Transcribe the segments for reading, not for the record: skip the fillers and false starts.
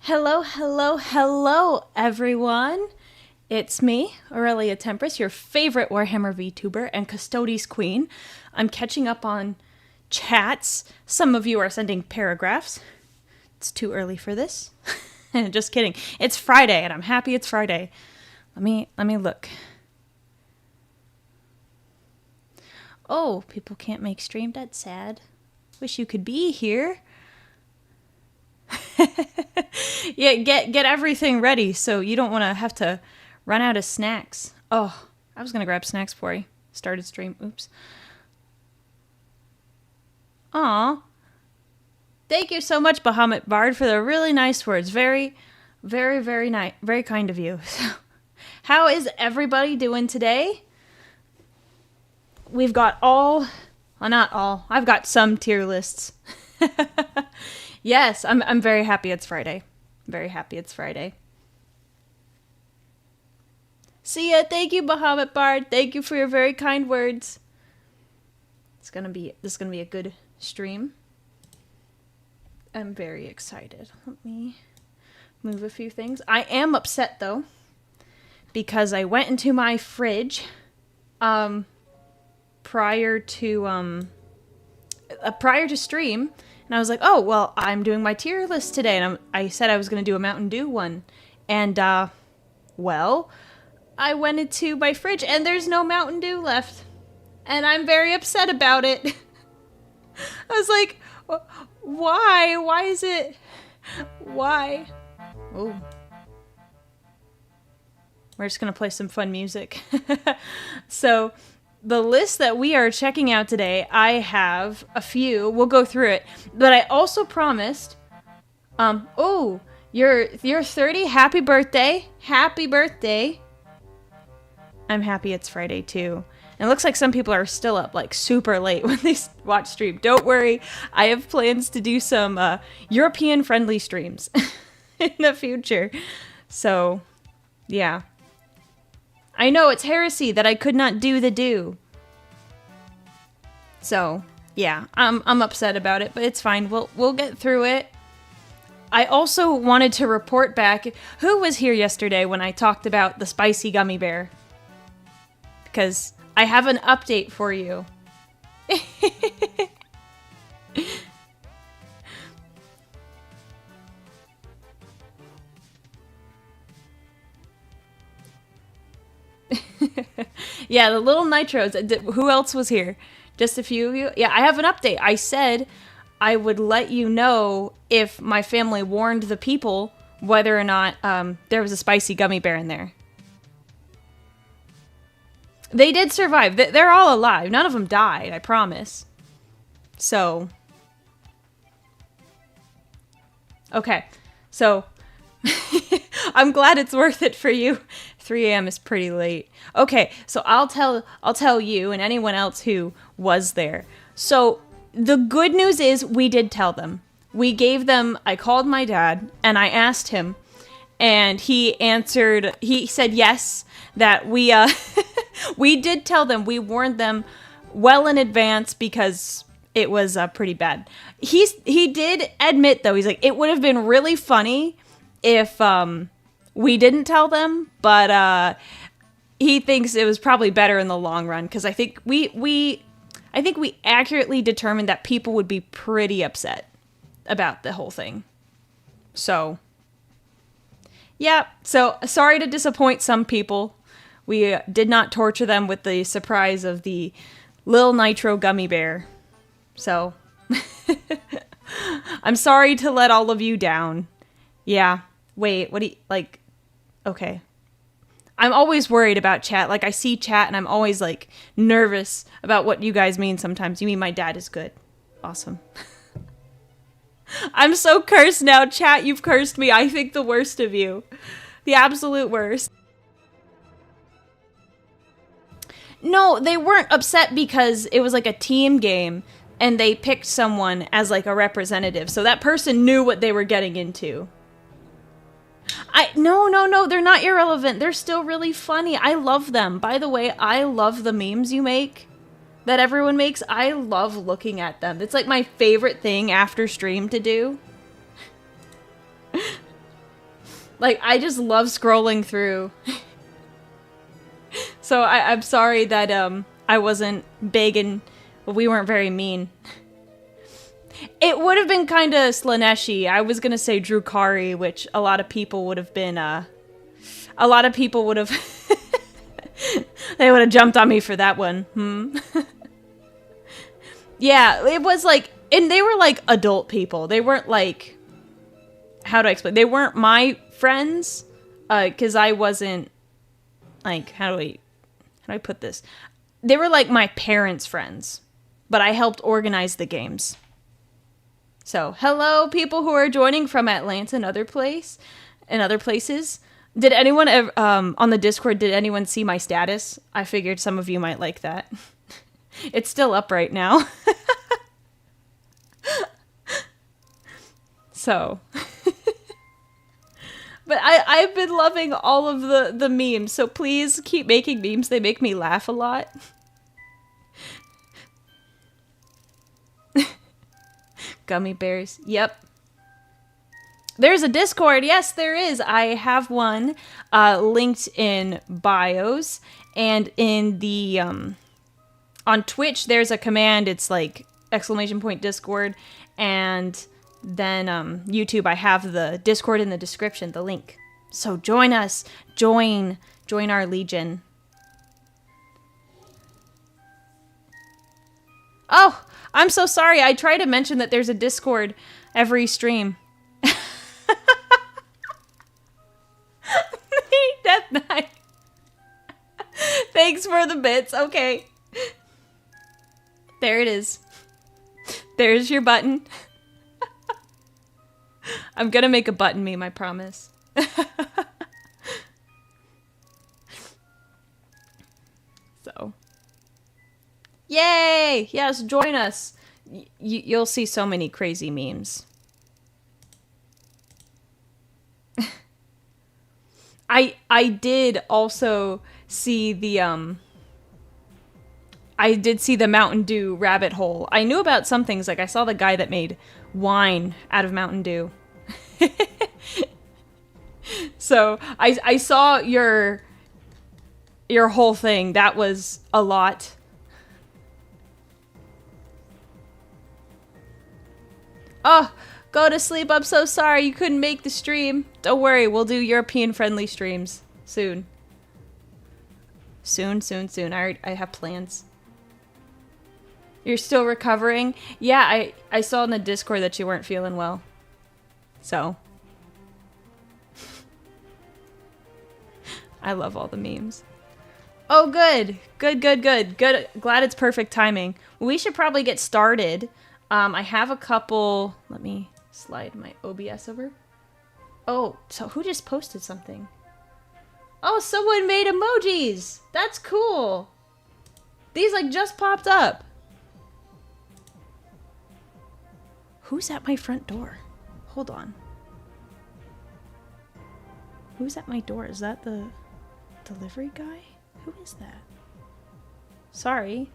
Hello, hello, hello, everyone. It's me, Aurelia Tempest, your favorite Warhammer Vtuber and Custodes Queen. I'm catching up on chats. Some of you are sending paragraphs. It's too early for this. Just kidding. It's Friday, and I'm happy it's Friday. Let me look. Oh, people can't make stream. That's sad. Wish you could be here. Yeah, get everything ready so you don't want to have to run out of snacks. Oh, I was going to grab snacks before I started stream. Oops. Aw. Thank you so much, Bahamut Bard, for the really nice words. Very, very, very nice. Very kind of you. How is everybody doing today? We've got well, not all. I've got some tier lists. Yes, I'm very happy it's Friday. Very happy it's Friday. See ya. Thank you, Bahamut Bard. Thank you for your very kind words. This is gonna be a good stream. I'm very excited. Let me move a few things. I am upset though, because I went into my fridge prior to stream. And I was like, oh, well, I'm doing my tier list today. And I said I was going to do a Mountain Dew one. And, well, I went into my fridge and there's no Mountain Dew left. And I'm very upset about it. I was like, why? Why is it? Why? Oh. We're just going to play some fun music. So the list that we are checking out today, I have a few. We'll go through it. But I also promised, oh, you're 30. Happy birthday. Happy birthday. I'm happy it's Friday too. And it looks like some people are still up like super late when they watch stream. Don't worry. I have plans to do some European friendly streams in the future. So, yeah. I know, it's heresy that I could not do the do. So, yeah, I'm upset about it, but it's fine. We'll get through it. I also wanted to report back. Who was here yesterday when I talked about the spicy gummy bear? Because I have an update for you. Yeah, the little nitros. Who else was here? Just a few of you? Yeah, I have an update. I said I would let you know if my family warned the people whether or not there was a spicy gummy bear in there. They did survive. They're all alive. None of them died, I promise. So. Okay. So. I'm glad it's worth it for you. 3 a.m. is pretty late. Okay, so I'll tell you and anyone else who was there. So the good news is we did tell them. We gave them, I called my dad and I asked him and he answered, he said yes, that we we did tell them, we warned them well in advance because it was pretty bad. He did admit though, he's like, it would have been really funny if we didn't tell them, but he thinks it was probably better in the long run because I think we accurately determined that people would be pretty upset about the whole thing. So, yeah. So sorry to disappoint some people. We did not torture them with the surprise of the Lil Nitro gummy bear. So I'm sorry to let all of you down. Yeah. Wait, what do you, like, okay. I'm always worried about chat. Like, I see chat and I'm always, like, nervous about what you guys mean sometimes. You mean my dad is good. Awesome. I'm so cursed now. Chat, you've cursed me. I think the worst of you. The absolute worst. No, they weren't upset because it was, like, a team game and they picked someone as, like, a representative. So that person knew what they were getting into. No, they're not irrelevant. They're still really funny. I love them. By the way, I love the memes you make, that everyone makes. I love looking at them. It's like my favorite thing after stream to do. Like, I just love scrolling through. So I'm sorry that I wasn't big and we weren't very mean. It would have been kind of Slaneshi. I was gonna say Drukari, which a lot of people would have been, a lot of people would have, they would have jumped on me for that one. Yeah, it was like, and they were like adult people. They weren't like, how do I explain? They weren't my friends, because I wasn't, like, how do I put this? They were like my parents' friends, but I helped organize the games. So, hello, people who are joining from Atlanta and other places. Did anyone ever, on the Discord, did anyone see my status? I figured some of you might like that. It's still up right now. So. But I've been loving all of the memes, so please keep making memes. They make me laugh a lot. Gummy bears. Yep. There's a Discord. Yes, there is. I have one linked in bios. And in the... on Twitch, there's a command. It's like !Discord. And then YouTube, I have the Discord in the description, the link. So join us. Join our legion. Oh, I'm so sorry. I try to mention that there's a Discord every stream. Death Knight. Thanks for the bits. Okay. There it is. There's your button. I'm gonna make a button meme, I promise. So. Yay! Yes, join us. You'll see so many crazy memes. I did also see the I did see the Mountain Dew rabbit hole. I knew about some things, like I saw the guy that made wine out of Mountain Dew. So I saw your whole thing. That was a lot. Oh, go to sleep. I'm so sorry you couldn't make the stream. Don't worry, we'll do European-friendly streams soon. Soon. I have plans. You're still recovering? Yeah, I saw in the Discord that you weren't feeling well. So. I love all the memes. Oh, good. Good. Glad it's perfect timing. We should probably get started. I have a couple... Let me slide my OBS over. Oh, so who just posted something? Oh, someone made emojis! That's cool! These, like, just popped up. Who's at my front door? Hold on. Who's at my door? Is that the delivery guy? Who is that? Sorry.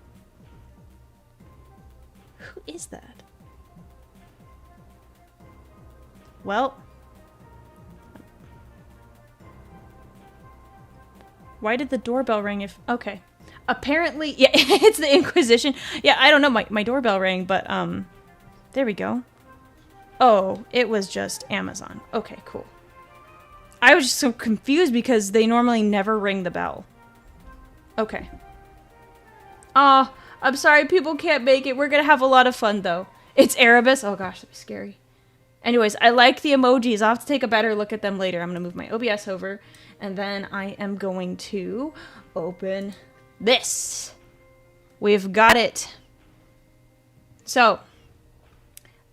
Who is that? Well. Why did the doorbell ring if... Okay. Apparently... Yeah, it's the Inquisition. Yeah, I don't know. My doorbell rang, but, there we go. Oh, it was just Amazon. Okay, cool. I was just so confused because they normally never ring the bell. Okay. Aw, I'm sorry people can't make it. We're gonna have a lot of fun, though. It's Erebus. Oh, gosh, that'd be scary. Anyways, I like the emojis. I'll have to take a better look at them later. I'm gonna move my OBS over, and then I am going to open this. We've got it. So,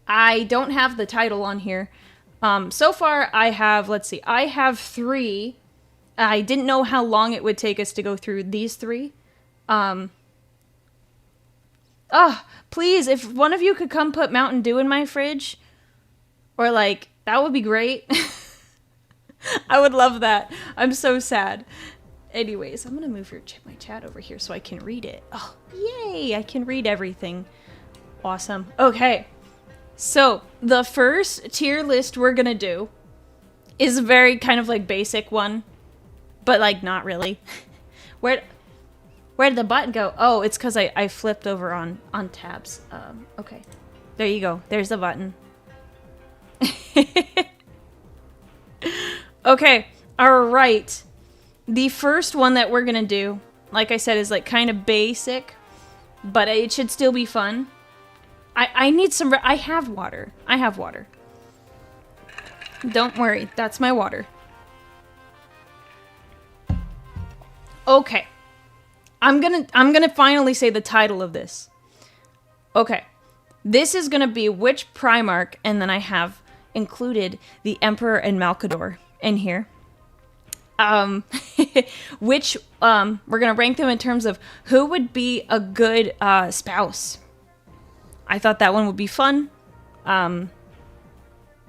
I don't have the title on here. So far, I have, let's see, I have 3. I didn't know how long it would take us to go through these 3. Please, if one of you could come put Mountain Dew in my fridge, or like, that would be great. I would love that. I'm so sad. Anyways, I'm gonna move my chat over here so I can read it. Oh, yay! I can read everything. Awesome. Okay. So, the first tier list we're gonna do is a very kind of like basic one, but like not really. Where did the button go? Oh, it's because I flipped over on tabs. Okay. There you go. There's the button. Okay. All right. The first one that we're going to do, like I said, is like kind of basic, but it should still be fun. I need some... I have water. I have water. Don't worry. That's my water. Okay. I'm gonna finally say the title of this. Okay. This is gonna be which Primarch, and then I have included the Emperor and Malkador in here. Which, we're gonna rank them in terms of who would be a good, spouse. I thought that one would be fun.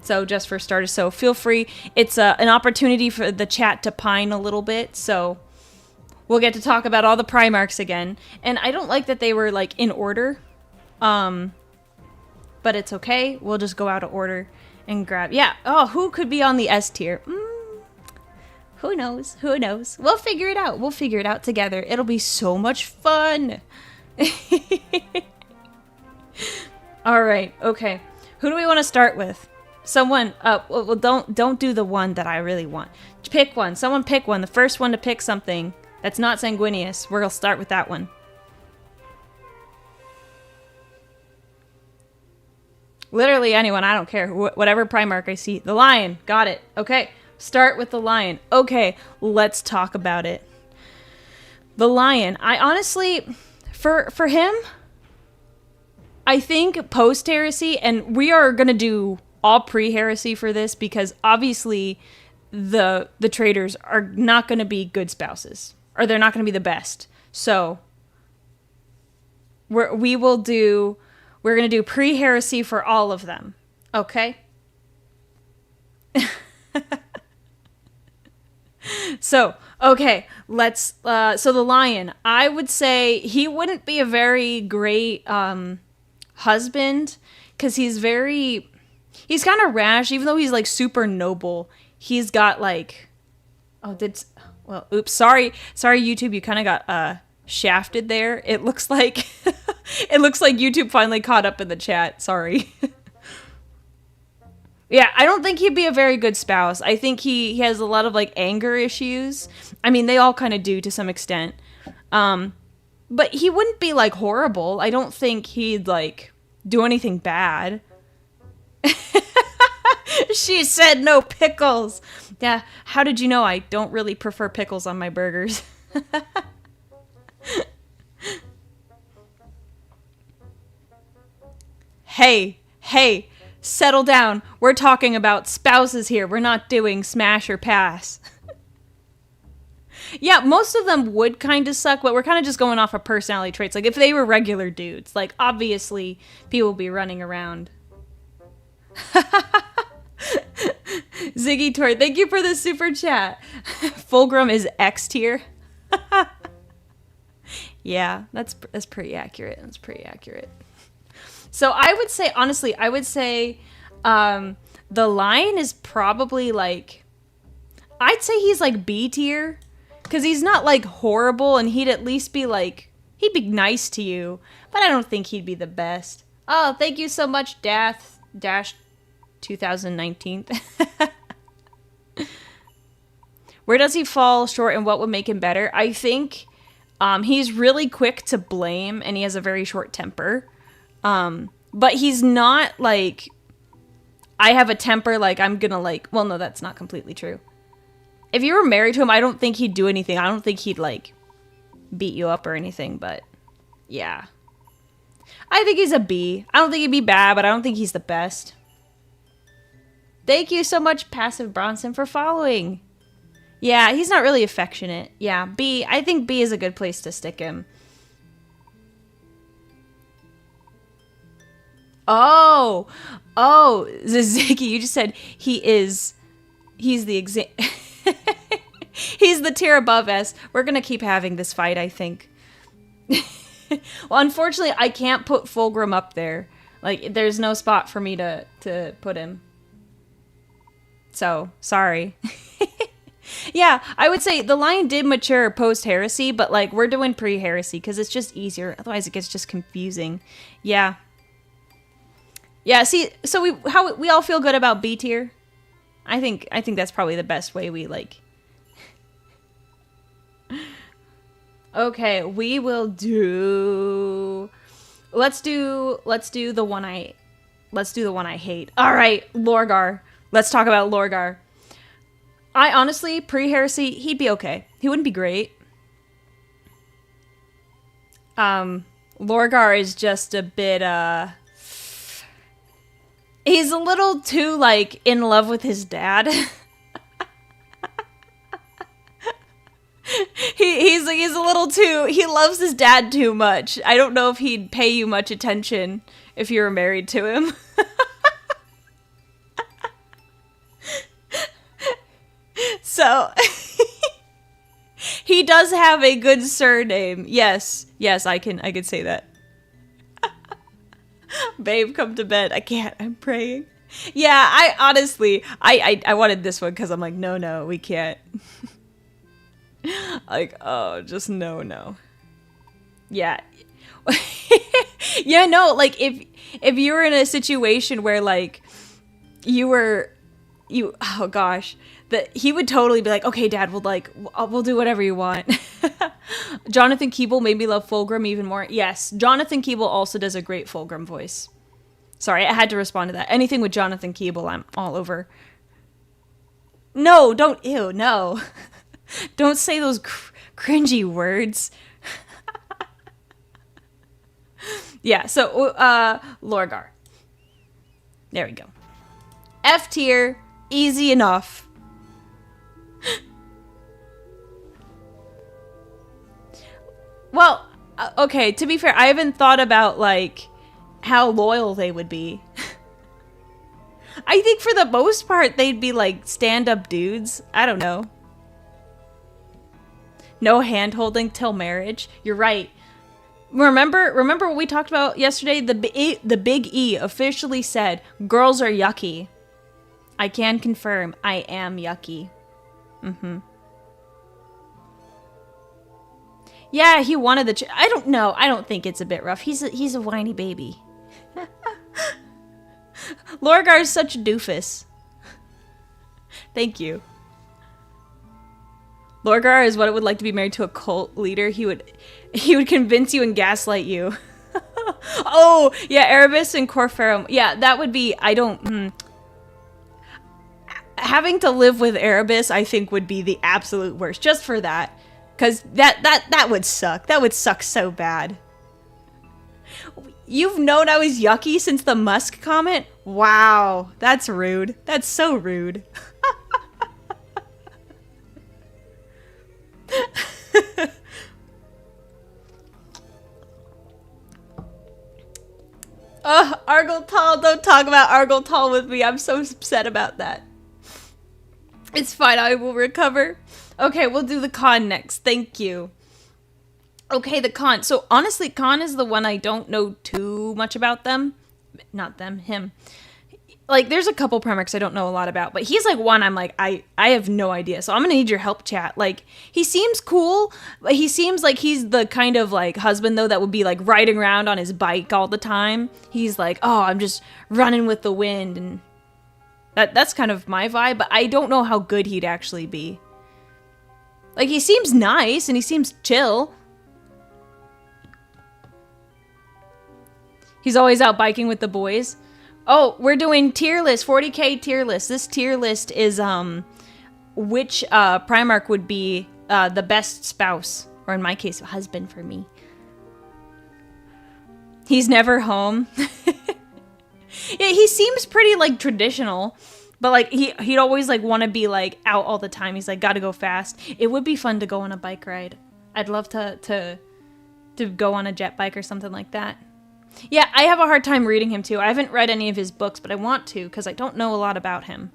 So just for starters, so feel free. It's an opportunity for the chat to pine a little bit, so we'll get to talk about all the Primarchs again. And I don't like that they were, like, in order. But it's okay. We'll just go out of order and grab... Yeah. Oh, who could be on the S tier? Who knows? Who knows? We'll figure it out. We'll figure it out together. It'll be so much fun. All right. Okay. Who do we want to start with? Someone... well, don't do the one that I really want. Pick one. Someone pick one. The first one to pick something that's not sanguineous. We're going to start with that one. Literally anyone. I don't care. Whatever Primarch I see. The lion. Got it. Okay. Start with the lion. Okay. Let's talk about it. The lion. I honestly... For him... I think post-heresy, and we are going to do all pre-heresy for this because obviously the traders are not going to be good spouses, or they're not going to be the best. So we're going to do pre-heresy for all of them. Okay? So, okay, let's, so the lion, I would say he wouldn't be a very great, husband, because he's kind of rash, even though he's like super noble. He's got like, oops, sorry YouTube, you kind of got shafted there. It looks like YouTube finally caught up in the chat. Sorry. Yeah, I don't think he'd be a very good spouse. I think he has a lot of like anger issues. I mean, they all kind of do to some extent. But he wouldn't be, like, horrible. I don't think he'd, like, do anything bad. She said no pickles. Yeah, how did you know I don't really prefer pickles on my burgers? Hey, settle down. We're talking about spouses here. We're not doing smash or pass. Yeah, most of them would kind of suck, but we're kind of just going off of personality traits. Like, if they were regular dudes, like, obviously, people would be running around. Ziggy Tor, thank you for the super chat. Fulgrim is X tier. Yeah, that's pretty accurate. That's pretty accurate. So I would say, honestly, the lion is probably, like, I'd say he's, like, B tier. Because he's not, like, horrible, and he'd at least be, like, he'd be nice to you. But I don't think he'd be the best. Oh, thank you so much, Dash 2019. Where does he fall short and what would make him better? I think he's really quick to blame, and he has a very short temper. But he's not, like, I have a temper, like, I'm gonna, like, well, no, that's not completely true. If you were married to him, I don't think he'd do anything. I don't think he'd, like, beat you up or anything, but, yeah. I think he's a B. I don't think he'd be bad, but I don't think he's the best. Thank you so much, Passive Bronson, for following. Yeah, he's not really affectionate. Yeah, B. I think B is a good place to stick him. Oh, Ziggy, you just said he's the he's the tier above S. We're gonna keep having this fight, I think. Well, unfortunately, I can't put Fulgrim up there. Like, there's no spot for me to put him. So, sorry. Yeah, I would say the line did mature post-heresy, but, like, we're doing pre-heresy because it's just easier. Otherwise, it gets just confusing. Yeah. Yeah, see, so we all feel good about B tier? I think that's probably the best way we, like... Okay, we will do... Let's do the one I hate. All right, Lorgar. Let's talk about Lorgar. I honestly, pre-heresy, he'd be okay. He wouldn't be great. Lorgar is just a bit, he's a little too, like, in love with his dad. He's a little too, he loves his dad too much. I don't know if he'd pay you much attention if you were married to him. So, he does have a good surname. Yes, I can say that. Babe, come to bed. I can't. I'm praying. Yeah, I honestly, I wanted this one because I'm like, no, we can't. Like, oh, just no. Yeah. Yeah, no, like, if you were in a situation where, like, oh gosh, that he would totally be like, okay, Dad, we'll do whatever you want. Jonathan Keeble made me love Fulgrim even more. Yes, Jonathan Keeble also does a great Fulgrim voice. Sorry, I had to respond to that. Anything with Jonathan Keeble, I'm all over. No, no. Don't say those cringy words. Yeah, so, Lorgar. There we go. F tier, easy enough. Well, okay, to be fair, I haven't thought about, like, how loyal they would be. I think for the most part, they'd be, like, stand-up dudes. I don't know. No hand-holding till marriage. You're right. Remember what we talked about yesterday? The Big E officially said, girls are yucky. I can confirm, I am yucky. Mm-hmm. Yeah, he wanted the... I don't know. I don't think it's a bit rough. He's a whiny baby. Lorgar's such a doofus. Thank you. Lorgar is what it would like to be married to a cult leader. He would convince you and gaslight you. Oh, yeah, Erebus and Corferum. Yeah, that would be... Having to live with Erebus, I think, would be the absolute worst. Just for that. Because that would suck. That would suck so bad. You've known I was yucky since the Musk comment? Wow. That's rude. That's so rude. Ugh, Argoltal, don't talk about Argoltal with me. I'm so upset about that. It's fine, I will recover. Okay, we'll do the con next. Thank you. Okay, the con. So, honestly, con is the one I don't know too much about them. Not them, him. Like, there's a couple Primarchs I don't know a lot about, but he's like one I'm like, I have no idea. So I'm gonna need your help, chat. Like, he seems cool, but he seems like he's the kind of, like, husband, though, that would be, like, riding around on his bike all the time. He's like, oh, I'm just running with the wind, and that's kind of my vibe, but I don't know how good he'd actually be. Like, he seems nice, and he seems chill. He's always out biking with the boys. Oh, we're doing tier list, 40k tier list. This tier list is, which, Primarch would be, the best spouse. Or in my case, a husband for me. He's never home. Yeah, he seems pretty, like, traditional. But, like, he'd always, like, want to be, like, out all the time. He's like, gotta go fast. It would be fun to go on a bike ride. I'd love to go on a jet bike or something like that. Yeah, I have a hard time reading him, too. I haven't read any of his books, but I want to, because I don't know a lot about him.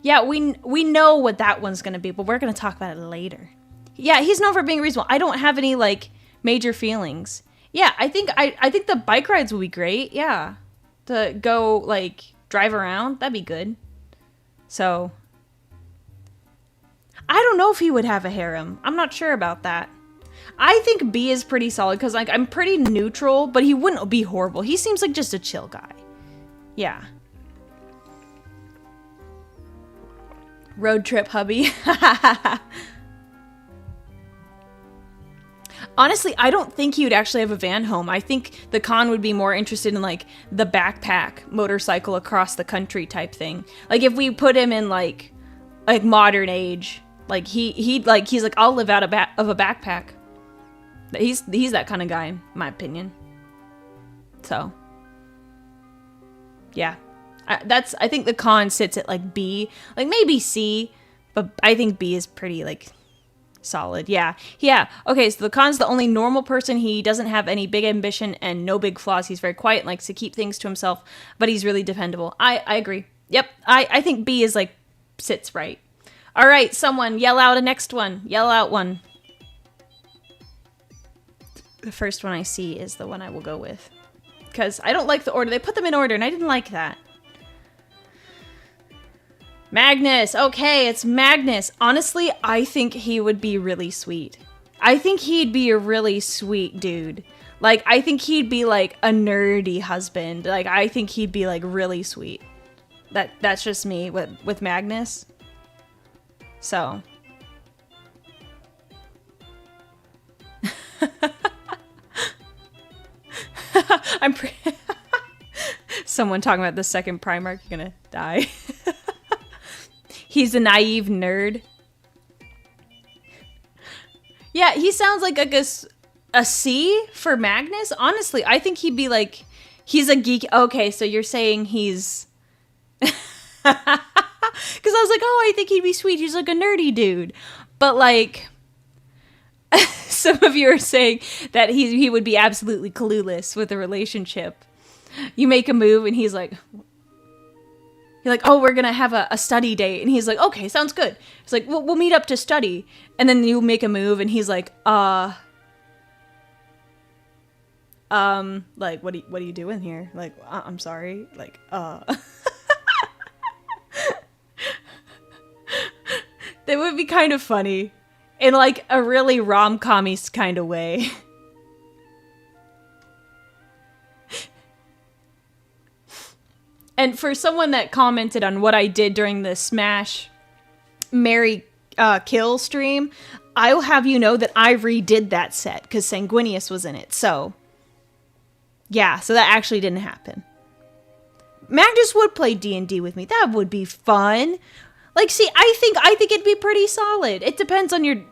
Yeah, we know what that one's going to be, but we're going to talk about it later. Yeah, he's known for being reasonable. I don't have any, like, major feelings. Yeah, I think the bike rides will be great, yeah. To go, like, drive around, that'd be good. So I don't know if he would have a harem. I'm not sure about that. I think B is pretty solid because like I'm pretty neutral, but he wouldn't be horrible. He seems like just a chill guy. Yeah. Road trip hubby. Honestly, I don't think he would actually have a van home. I think the Khan would be more interested in like the backpack motorcycle across the country type thing. Like if we put him in like modern age, like he's like I'll live out of a backpack. He's that kind of guy in my opinion. So yeah, I think the Khan sits at like B, like maybe C, but I think B is pretty like solid. Yeah. Okay, so the Khan's the only normal person. He doesn't have any big ambition and no big flaws. He's very quiet and likes to keep things to himself, but he's really dependable. I agree. Yep. I think B is like sits right. All right, someone yell out a next one. Yell out one. The first one I see is the one I will go with. Because I don't like the order. They put them in order, and I didn't like that. Magnus. Okay, it's Magnus. Honestly, I think he would be really sweet. I think he'd be a really sweet dude. Like, I think he'd be, like, a nerdy husband. Like, I think he'd be, like, really sweet. That's just me with Magnus. So. Someone talking about the second Primarch, you're gonna die. He's a naive nerd. Yeah, he sounds like a C for Magnus. Honestly, I think he'd be like, he's a geek. Okay, so you're saying he's... Because I was like, oh, I think he'd be sweet. He's like a nerdy dude. But like... Some of you are saying that he would be absolutely clueless with a relationship. You make a move and he's like, you're like, oh, we're going to have a study date. And he's like, okay, sounds good. It's like, we'll meet up to study. And then you make a move and he's like, like, what are you doing here? Like, I'm sorry. Like, That would be kind of funny. In, like, a really rom-com-y kind of way. And for someone that commented on what I did during the Smash Marry Kill stream, I will have you know that I redid that set, because Sanguinius was in it, so... Yeah, so that actually didn't happen. Magnus would play D&D with me. That would be fun. Like, see, I think it'd be pretty solid. It depends on your...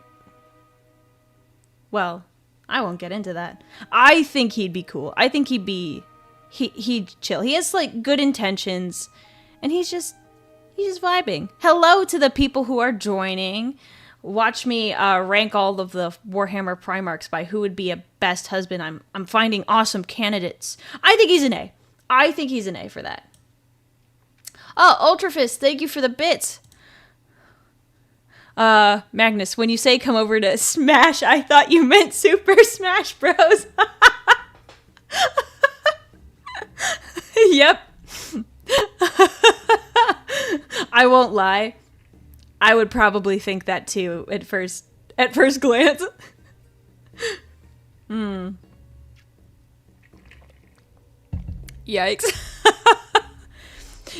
Well, I won't get into that. I think he'd be cool. I think he'd chill. He has, like, good intentions. And he's just vibing. Hello to the people who are joining. Watch me rank all of the Warhammer Primarchs by who would be a best husband. I'm finding awesome candidates. I think he's an A. I think he's an A for that. Oh, Ultrafist, thank you for the bits. Magnus, when you say come over to Smash, I thought you meant Super Smash Bros. Yep. I won't lie. I would probably think that too at first glance. Yikes.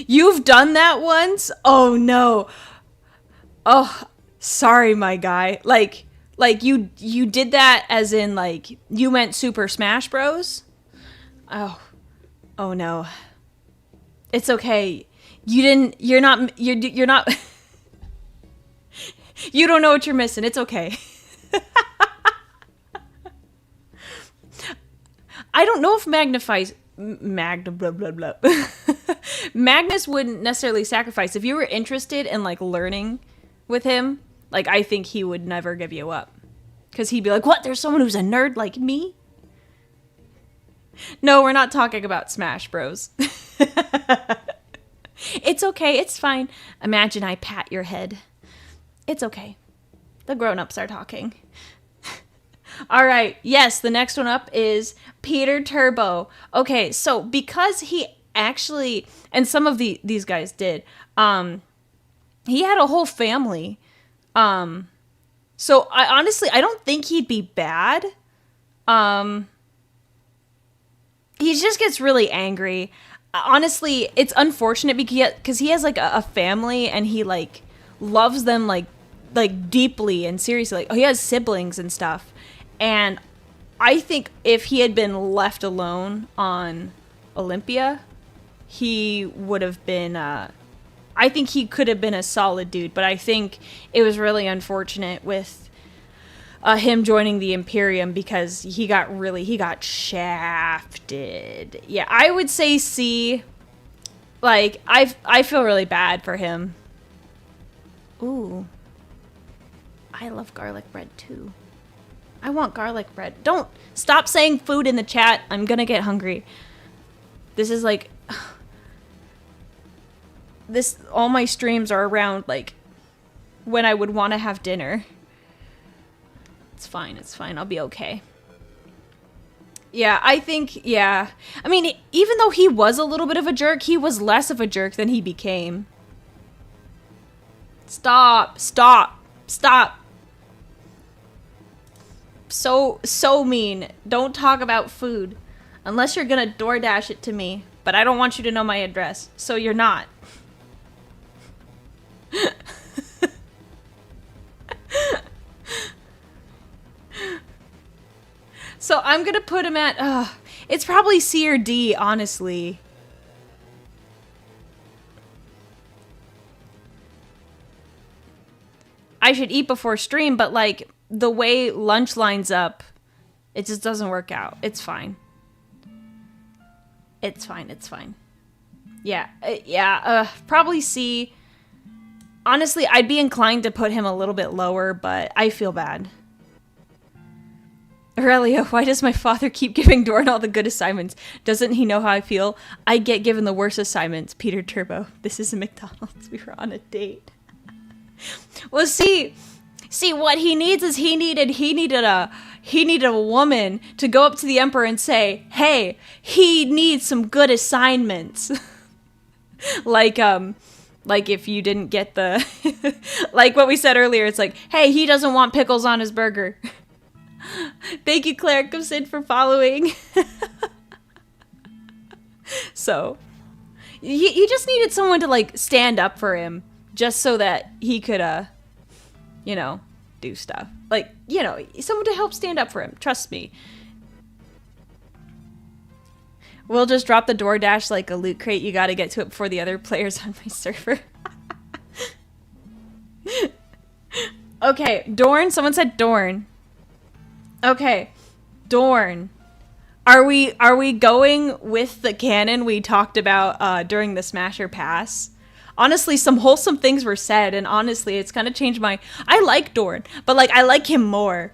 You've done that once? Oh no. Oh, sorry, my guy. Like you did that as in like you meant Super Smash Bros? Oh no. It's okay. You're not you don't know what you're missing. It's okay. I don't know if Magnus wouldn't necessarily sacrifice. If you were interested in like learning with him, like I think he would never give you up. Because he'd be like, what? There's someone who's a nerd like me? No, we're not talking about Smash Bros. It's okay. It's fine. Imagine I pat your head. It's okay. The grown-ups are talking. All right. Yes, the next one up is Peter Turbo. Okay, so because he actually, and some of these guys did, He had a whole family. So I don't think he'd be bad. He just gets really angry. Honestly, it's unfortunate because he has like a family and he like loves them like deeply and seriously. Like, he has siblings and stuff. And I think if he had been left alone on Olympia, he would have been I think he could have been a solid dude, but I think it was really unfortunate with him joining the Imperium because he got shafted. Yeah, I would say C. Like, I feel really bad for him. Ooh. I love garlic bread too. I want garlic bread. Don't stop saying food in the chat. I'm gonna get hungry. This is like all my streams are around like when I would want to have dinner. It's fine. I'll be okay. Yeah, I think, yeah. I mean, even though he was a little bit of a jerk, he was less of a jerk than he became. Stop. So mean. Don't talk about food. Unless you're gonna DoorDash it to me. But I don't want you to know my address. So you're not. So I'm gonna put him at, it's probably C or D, honestly. I should eat before stream, but like, the way lunch lines up, it just doesn't work out. It's fine. It's fine. Yeah, probably C. Honestly, I'd be inclined to put him a little bit lower, but I feel bad. Aurelia, why does my father keep giving Dorn all the good assignments? Doesn't he know how I feel? I get given the worst assignments. Peter Turbo, this is a McDonald's. We were on a date. Well, see, what he needs is he needed a woman to go up to the Emperor and say, hey, he needs some good assignments. like if you didn't get the, like what we said earlier, it's like, hey, he doesn't want pickles on his burger. Thank you, Cleric Sid, for following. So, he just needed someone to, like, stand up for him, just so that he could, you know, do stuff. Like, you know, someone to help stand up for him. Trust me. We'll just drop the DoorDash like a loot crate. You gotta get to it before the other players on my server. Okay, Dorn. Someone said Dorn. Okay, Dorn. Are we going with the canon we talked about during the Smasher Pass? Honestly, some wholesome things were said, and honestly, it's kind of changed my... I like Dorn, but like I like him more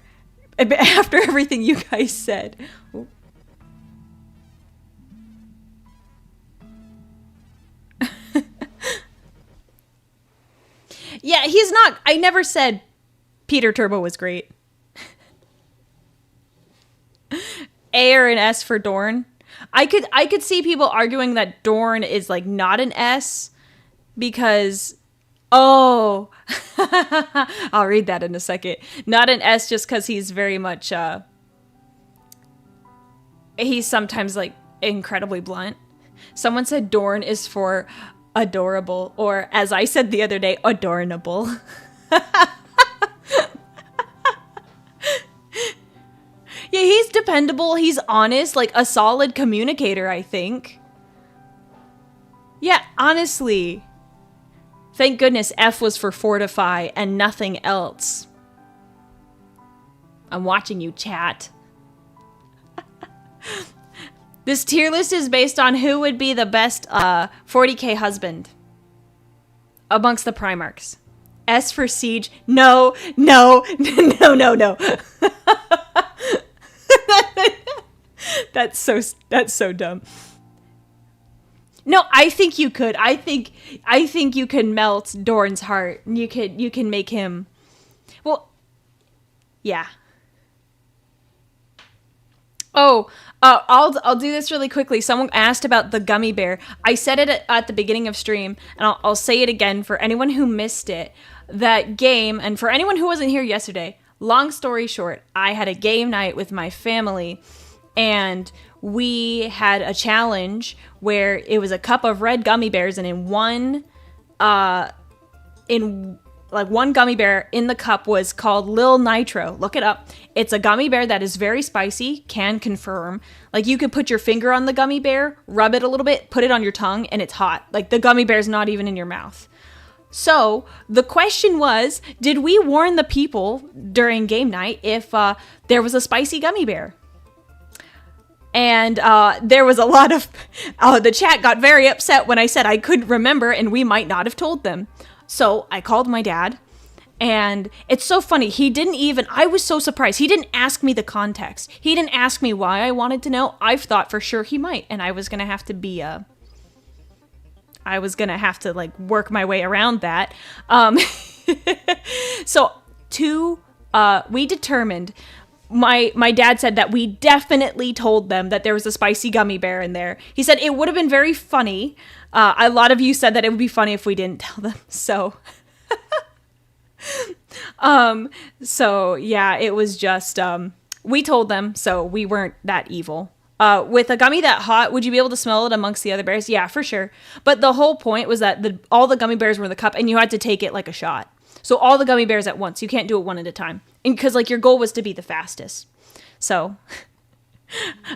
after everything you guys said. Ooh. Yeah, he's not... I never said Peter Turbo was great. A or an S for Dorn. I could see people arguing that Dorn is like not an S because I'll read that in a second. Not an S just because he's very much he's sometimes like incredibly blunt. Someone said Dorn is for adorable, or as I said the other day, adornable. Yeah, he's dependable, he's honest, like a solid communicator, I think. Yeah, honestly. Thank goodness F was for fortify and nothing else. I'm watching you, chat. This tier list is based on who would be the best 40k husband amongst the Primarchs. S for Siege. No. That's so dumb. No, I think you could. I think you can melt Dorn's heart. You can make him. Well, yeah. Oh, I'll do this really quickly. Someone asked about the gummy bear. I said it at the beginning of stream, and I'll say it again for anyone who missed it. That game, and for anyone who wasn't here yesterday, long story short, I had a game night with my family, and we had a challenge where it was a cup of red gummy bears, and one gummy bear in the cup was called Lil Nitro. Look it up. It's a gummy bear that is very spicy, can confirm. Like, you could put your finger on the gummy bear, rub it a little bit, put it on your tongue, and it's hot. Like, the gummy bear's not even in your mouth. So, the question was, did we warn the people during game night if there was a spicy gummy bear? And there was a lot of... the chat got very upset when I said I couldn't remember and we might not have told them. So I called my dad, and it's so funny. He didn't even, I was so surprised. He didn't ask me the context. He didn't ask me why I wanted to know. I thought for sure he might, and I was going to have to like work my way around that. So we determined, my dad said that we definitely told them that there was a spicy gummy bear in there. He said it would have been very funny. A lot of you said that it would be funny if we didn't tell them. So, so yeah, it was just, we told them, so we weren't that evil. With a gummy that hot, would you be able to smell it amongst the other bears? Yeah, for sure. But the whole point was that all the gummy bears were in the cup, and you had to take it like a shot. So all the gummy bears at once. You can't do it one at a time. And because like your goal was to be the fastest. So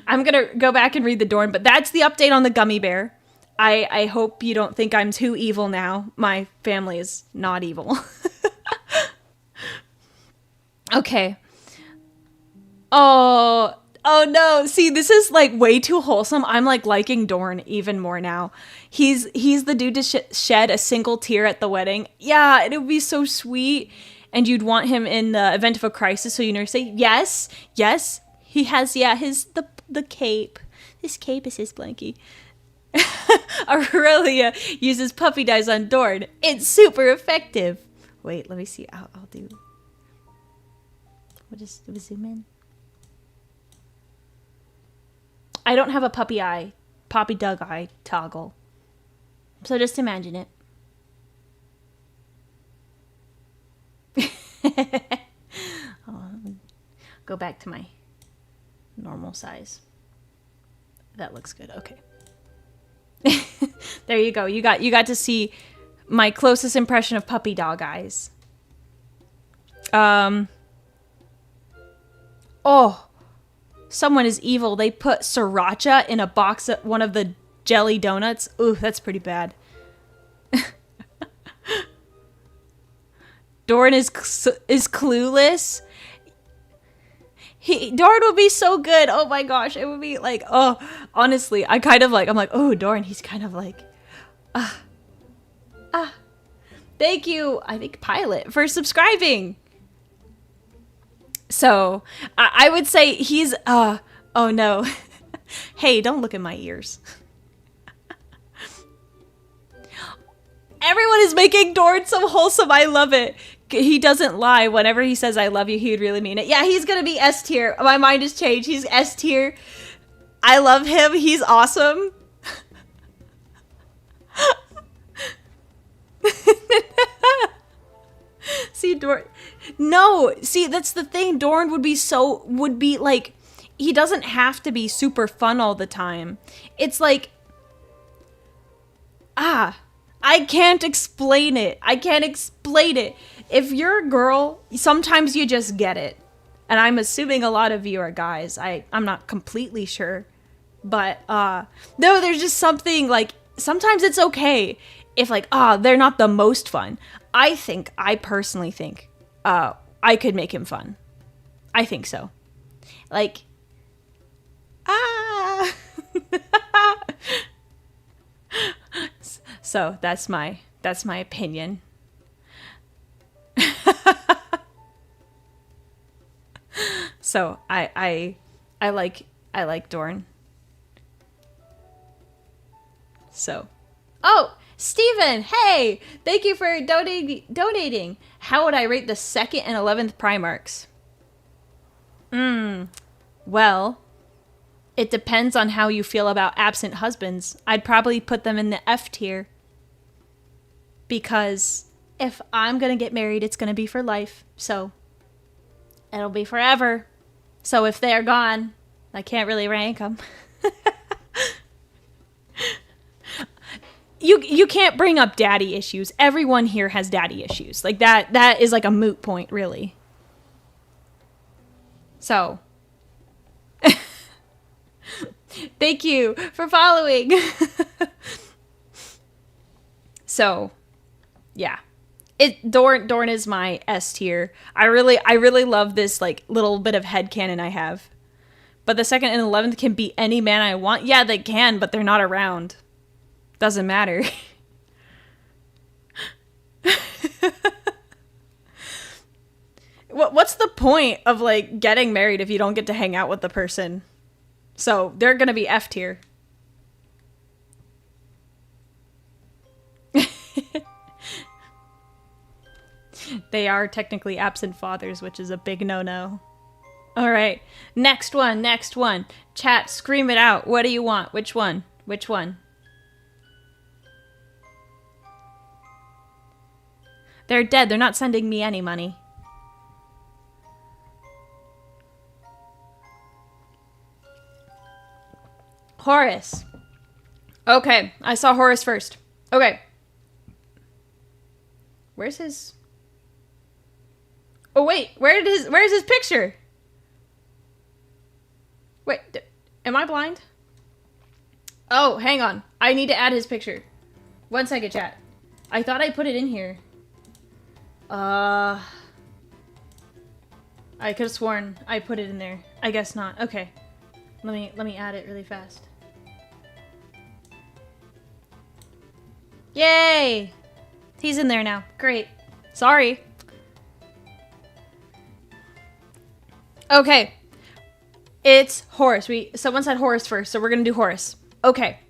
I'm going to go back and read the Dorn, but that's the update on the gummy bear. I hope you don't think I'm too evil now. My family is not evil. Okay. Oh no. See, this is like way too wholesome. I'm like liking Dorn even more now. He's the dude to shed a single tear at the wedding. Yeah, it would be so sweet. And you'd want him in the event of a crisis, so you say, yes, he has, the cape. This cape is his blankie. Aurelia uses puppy dyes on Dorn. It's super effective. Wait, let me see. I'll do. We'll just zoom in. I don't have a puppy dog eye toggle. So just imagine it. Go back to my normal size. That looks good. Okay. There you go. You got to see my closest impression of puppy dog eyes. Oh, someone is evil. They put sriracha in a box of one of the jelly donuts. Ooh, that's pretty bad. Dorn is clueless. Dorn would be so good. Oh my gosh, it would be like, oh, honestly, I'm like, oh, Dorn, he's kind of like, thank you, I think Pilot, for subscribing. So, I would say he's, oh no. Hey, don't look at my ears. Everyone is making Dorn so wholesome. I love it. He doesn't lie. Whenever he says I love you, he would really mean it. Yeah, he's gonna be S tier. My mind has changed. He's S tier. I love him. He's awesome. See, Dorn. No, see, that's the thing. Dorn would be like, he doesn't have to be super fun all the time. It's like, I can't explain it. If you're a girl, sometimes you just get it. And I'm assuming a lot of you are guys. I'm not completely sure. But, no, there's just something, like, sometimes it's okay if, like, they're not the most fun. I personally think, I could make him fun. I think so. Like, So, that's my opinion. So I like Dorn. So, oh, Steven, hey, thank you for donating. How would I rate the 2nd and 11th Primarchs? Well, It depends on how you feel about absent husbands. I'd probably put them in the F tier. Because if I'm going to get married, it's going to be for life. So it'll be forever. So if they're gone, I can't really rank them. You can't bring up daddy issues. Everyone here has daddy issues. Like that is like a moot point, really. So thank you for following. So yeah. Dorn is my S tier. I really love this like little bit of headcanon I have. But the 2nd and 11th can be any man I want. Yeah, they can, but they're not around. Doesn't matter. What's the point of like getting married if you don't get to hang out with the person? So they're gonna be F tier. They are technically absent fathers, which is a big no-no. All right, next one. Chat, scream it out. What do you want? Which one? They're dead. They're not sending me any money. Horus. Okay, I saw Horus first. Okay. Where's his... Oh, wait. Where's his picture? Wait, am I blind? Oh, hang on. I need to add his picture. 1 second, chat. I thought I put it in here. I could have sworn I put it in there. I guess not. Okay. Let me add it really fast. Yay! He's in there now. Great. Sorry. Okay. It's Horus. Someone said Horus first, so we're gonna do Horus. Okay.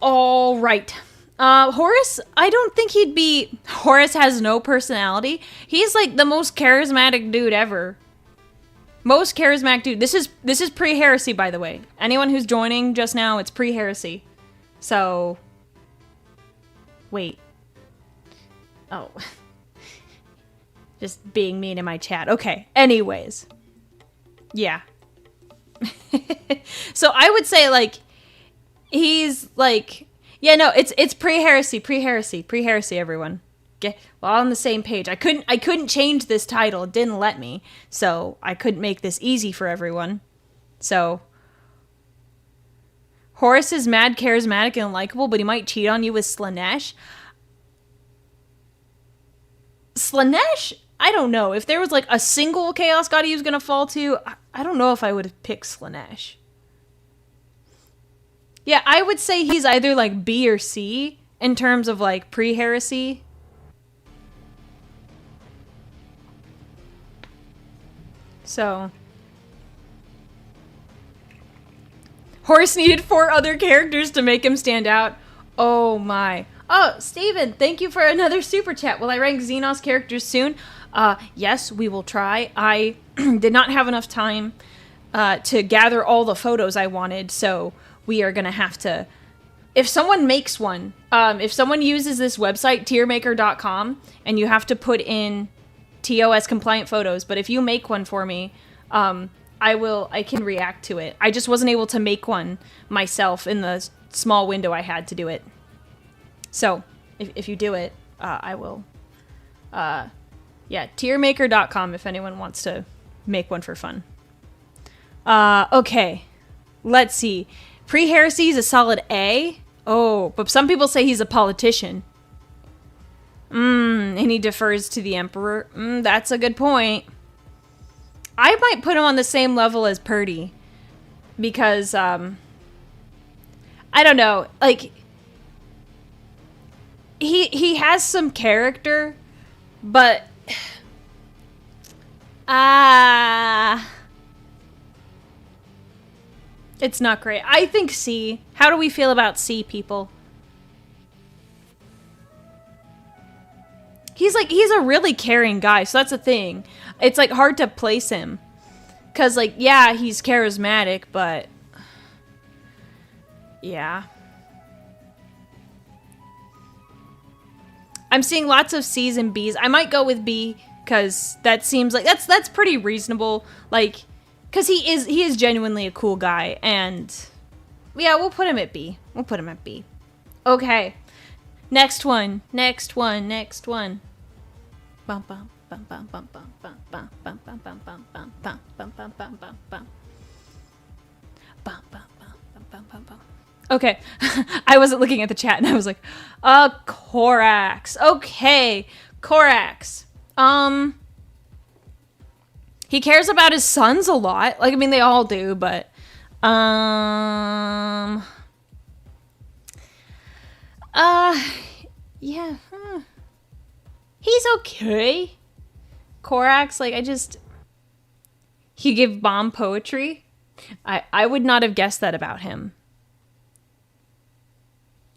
All right. Horus, I don't think he'd be... Horus has no personality. He's like the most charismatic dude ever. Most charismatic dude. This is pre-heresy, by the way. Anyone who's joining just now, it's pre-heresy. So... Wait. Oh. Just being mean in my chat. Okay. Anyways. Yeah. So I would say, like, he's, like... Yeah, no, it's pre-heresy, everyone. Get all on the same page. I couldn't change this title. It didn't let me. So I couldn't make this easy for everyone. So... Horus is mad, charismatic, and likable, but he might cheat on you with Slanesh. Slanesh? I don't know. If there was, like, a single Chaos God he was gonna fall to, I don't know if I would have picked Slanesh. Yeah, I would say he's either, like, B or C in terms of, like, pre-heresy. So... Horus needed 4 other characters to make him stand out. Oh my. Oh, Steven, thank you for another super chat. Will I rank Xenos characters soon? Yes, we will try. I did not have enough time to gather all the photos I wanted, so we are going to have to... If someone makes one, if someone uses this website, tiermaker.com, and you have to put in TOS compliant photos, but if you make one for me, I can react to it. I just wasn't able to make one myself in the small window I had to do it. So, if you do it, I will. Yeah, tiermaker.com if anyone wants to make one for fun. Okay. Let's see. Pre-heresy is a solid A. Oh, but some people say he's a politician. And he defers to the Emperor. That's a good point. I might put him on the same level as Purdy. Because, I don't know. Like, he has some character, but... It's not great. I think C. How do we feel about C, people? He's a really caring guy, so that's the thing. It's, like, hard to place him. Cause like, yeah, he's charismatic, but yeah. I'm seeing lots of C's and B's. I might go with B because that seems like that's pretty reasonable. Like, cause he is genuinely a cool guy, and yeah, we'll put him at B. We'll put him at B. Okay. Next one. Next one. Next one. Bum bum bum bum bum bum bum bum bum bum bum bum bum bum bum bum bum bum bum. Bum bum bum bum bum bum. Okay. I wasn't looking at the chat and I was like, Korax. Okay. Korax. He cares about his sons a lot. Like, I mean, they all do, but yeah. He's okay. Korax, like, he gave bomb poetry. I would not have guessed that about him.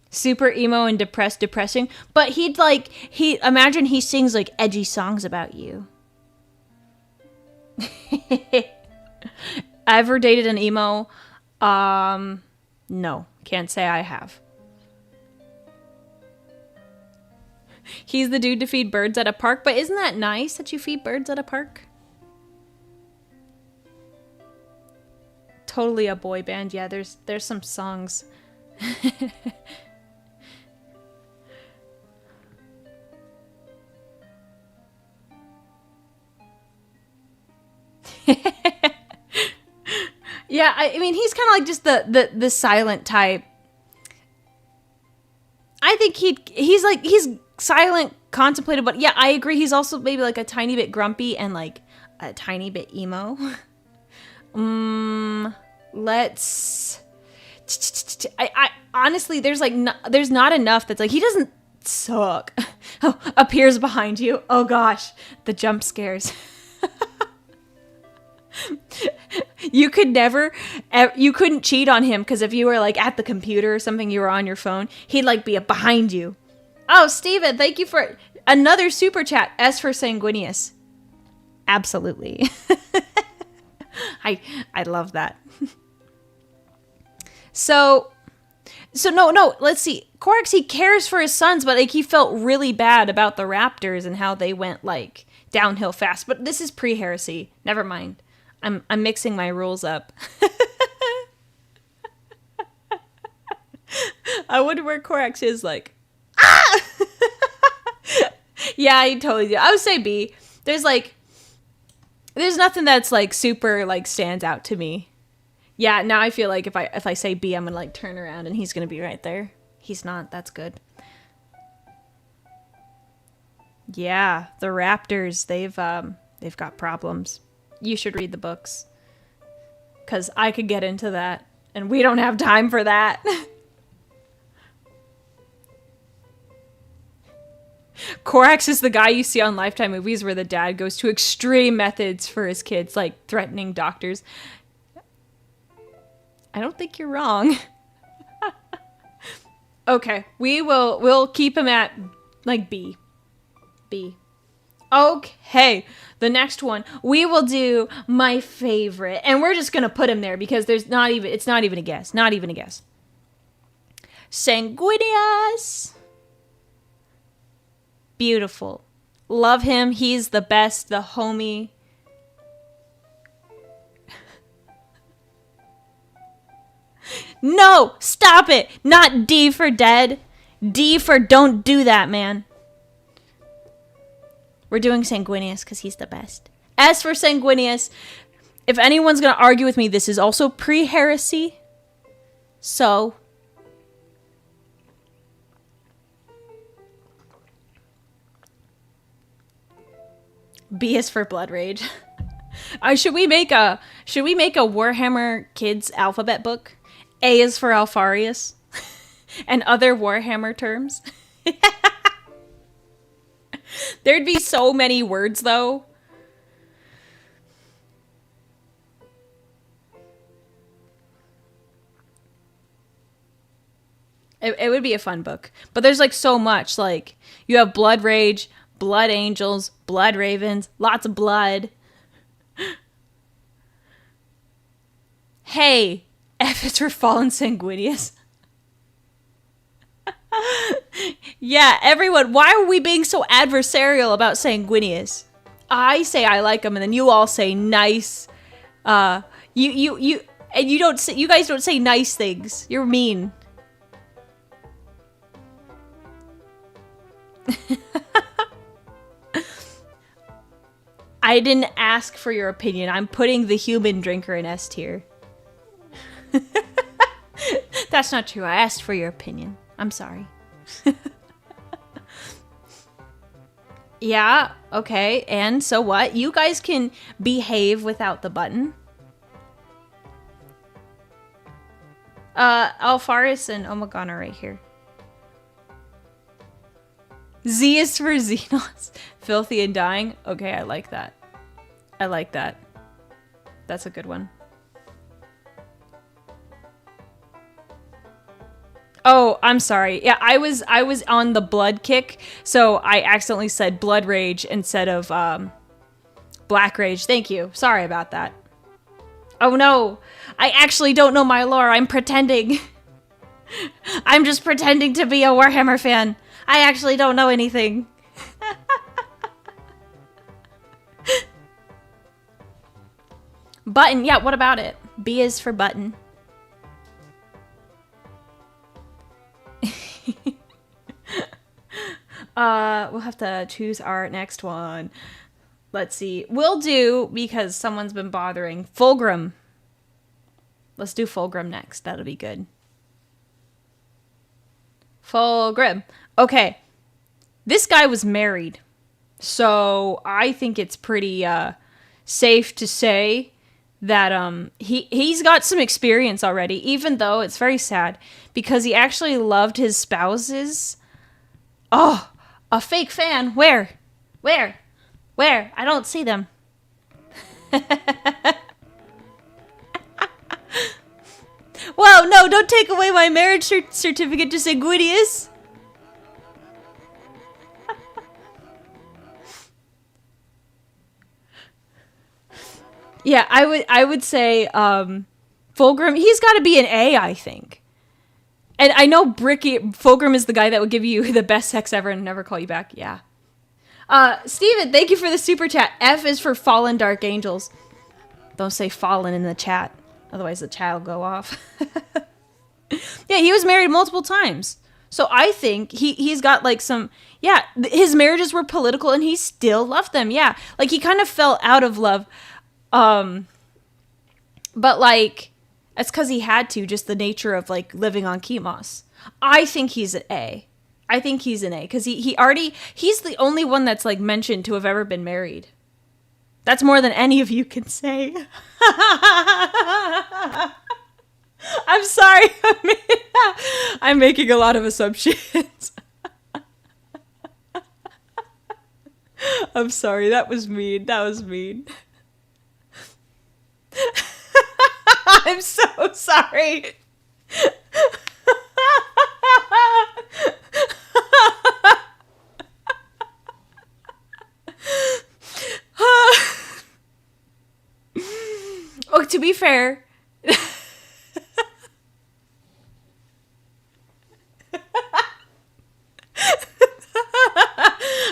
Super emo and depressing, but imagine he sings like edgy songs about you. Ever dated an emo? No, can't say I have. He's the dude to feed birds at a park, but isn't that nice that you feed birds at a park? Totally a boy band. Yeah, there's some songs. Yeah, I mean, he's kind of like just the silent type. I think he's silent, contemplative, but yeah, I agree. He's also maybe like a tiny bit grumpy and like a tiny bit emo. Let's. I honestly, there's not enough that's like he doesn't suck. Oh, appears behind you. Oh gosh, the jump scares. You couldn't cheat on him because if you were like at the computer or something, you were on your phone, he'd like be behind you. Oh, Steven, thank you for another super chat. S for sanguineous. Absolutely. I love that. So no, let's see. Korax, he cares for his sons, but like he felt really bad about the Raptors and how they went like downhill fast. But this is pre-heresy. Never mind. I'm mixing my rules up. I wonder where Korax is like. Ah! Yeah, I totally do. I would say B. There's nothing that's like super like stands out to me. Yeah, now I feel like if I say B, I'm gonna like turn around and he's gonna be right there. He's not. That's good. Yeah, the Raptors, they've got problems. You should read the books. 'Cause I could get into that. And we don't have time for that. Korax is the guy you see on Lifetime movies where the dad goes to extreme methods for his kids, like threatening doctors. I don't think you're wrong. Okay, we'll keep him at like B. B. Okay, the next one we will do my favorite, and we're just gonna put him there because it's not even a guess. Not even a guess. Sanguinius. Beautiful. Love him. He's the best, the homie. No, stop it. Not D for dead. D for don't do that, man. We're doing Sanguinius because he's the best. S for Sanguinius. If anyone's going to argue with me, this is also pre-heresy. So. B is for Blood Rage. Should we make a Warhammer Kids alphabet book? A is for Alfarius. And other Warhammer terms. There'd be so many words, though. It would be a fun book. But there's, like, so much. Like, you have Blood Rage, Blood Angels, Blood Ravens, lots of blood. Hey, F is for fallen sanguineous. Yeah, everyone, why are we being so adversarial about sanguineous? I say I like them, and then you all say nice. And you don't say, you guys don't say nice things. You're mean. I didn't ask for your opinion. I'm putting the human drinker in S tier. That's not true. I asked for your opinion. I'm sorry. Yeah, okay. And so what? You guys can behave without the button. Alfaris and Omegon are right here. Z is for Xenos. Filthy and dying. Okay, I like that. I like that. That's a good one. Oh, I'm sorry. Yeah, I was on the blood kick, so I accidentally said blood rage instead of black rage. Thank you. Sorry about that. Oh no, I actually don't know my lore. I'm pretending. I'm just pretending to be a Warhammer fan. I actually don't know anything. Button, yeah, what about it? B is for button. We'll have to choose our next one. Let's see. We'll do, because someone's been bothering, Fulgrim. Let's do Fulgrim next. That'll be good. Fulgrim. Okay. This guy was married. So I think it's pretty safe to say that he's got some experience already, even though it's very sad, because he actually loved his spouses. Oh, a fake fan. Where? Where? Where? I don't see them. Whoa, no, don't take away my marriage certificate to Sanguinius. Yeah, I would say Fulgrim, he's got to be an A, I think. And I know Fulgrim is the guy that would give you the best sex ever and never call you back. Yeah. Steven, thank you for the super chat. F is for Fallen Dark Angels. Don't say fallen in the chat. Otherwise the chat will go off. Yeah, he was married multiple times. So I think he's got like some... Yeah, his marriages were political and he still loved them. Yeah, like he kind of fell out of love. But like... That's because he had to, just the nature of like living on Chemos. I think he's an A. I think he's an A because he's the only one that's like mentioned to have ever been married. That's more than any of you can say. I'm sorry. I'm making a lot of assumptions. I'm sorry. That was mean. That was mean. I'm so sorry. Oh, to be fair.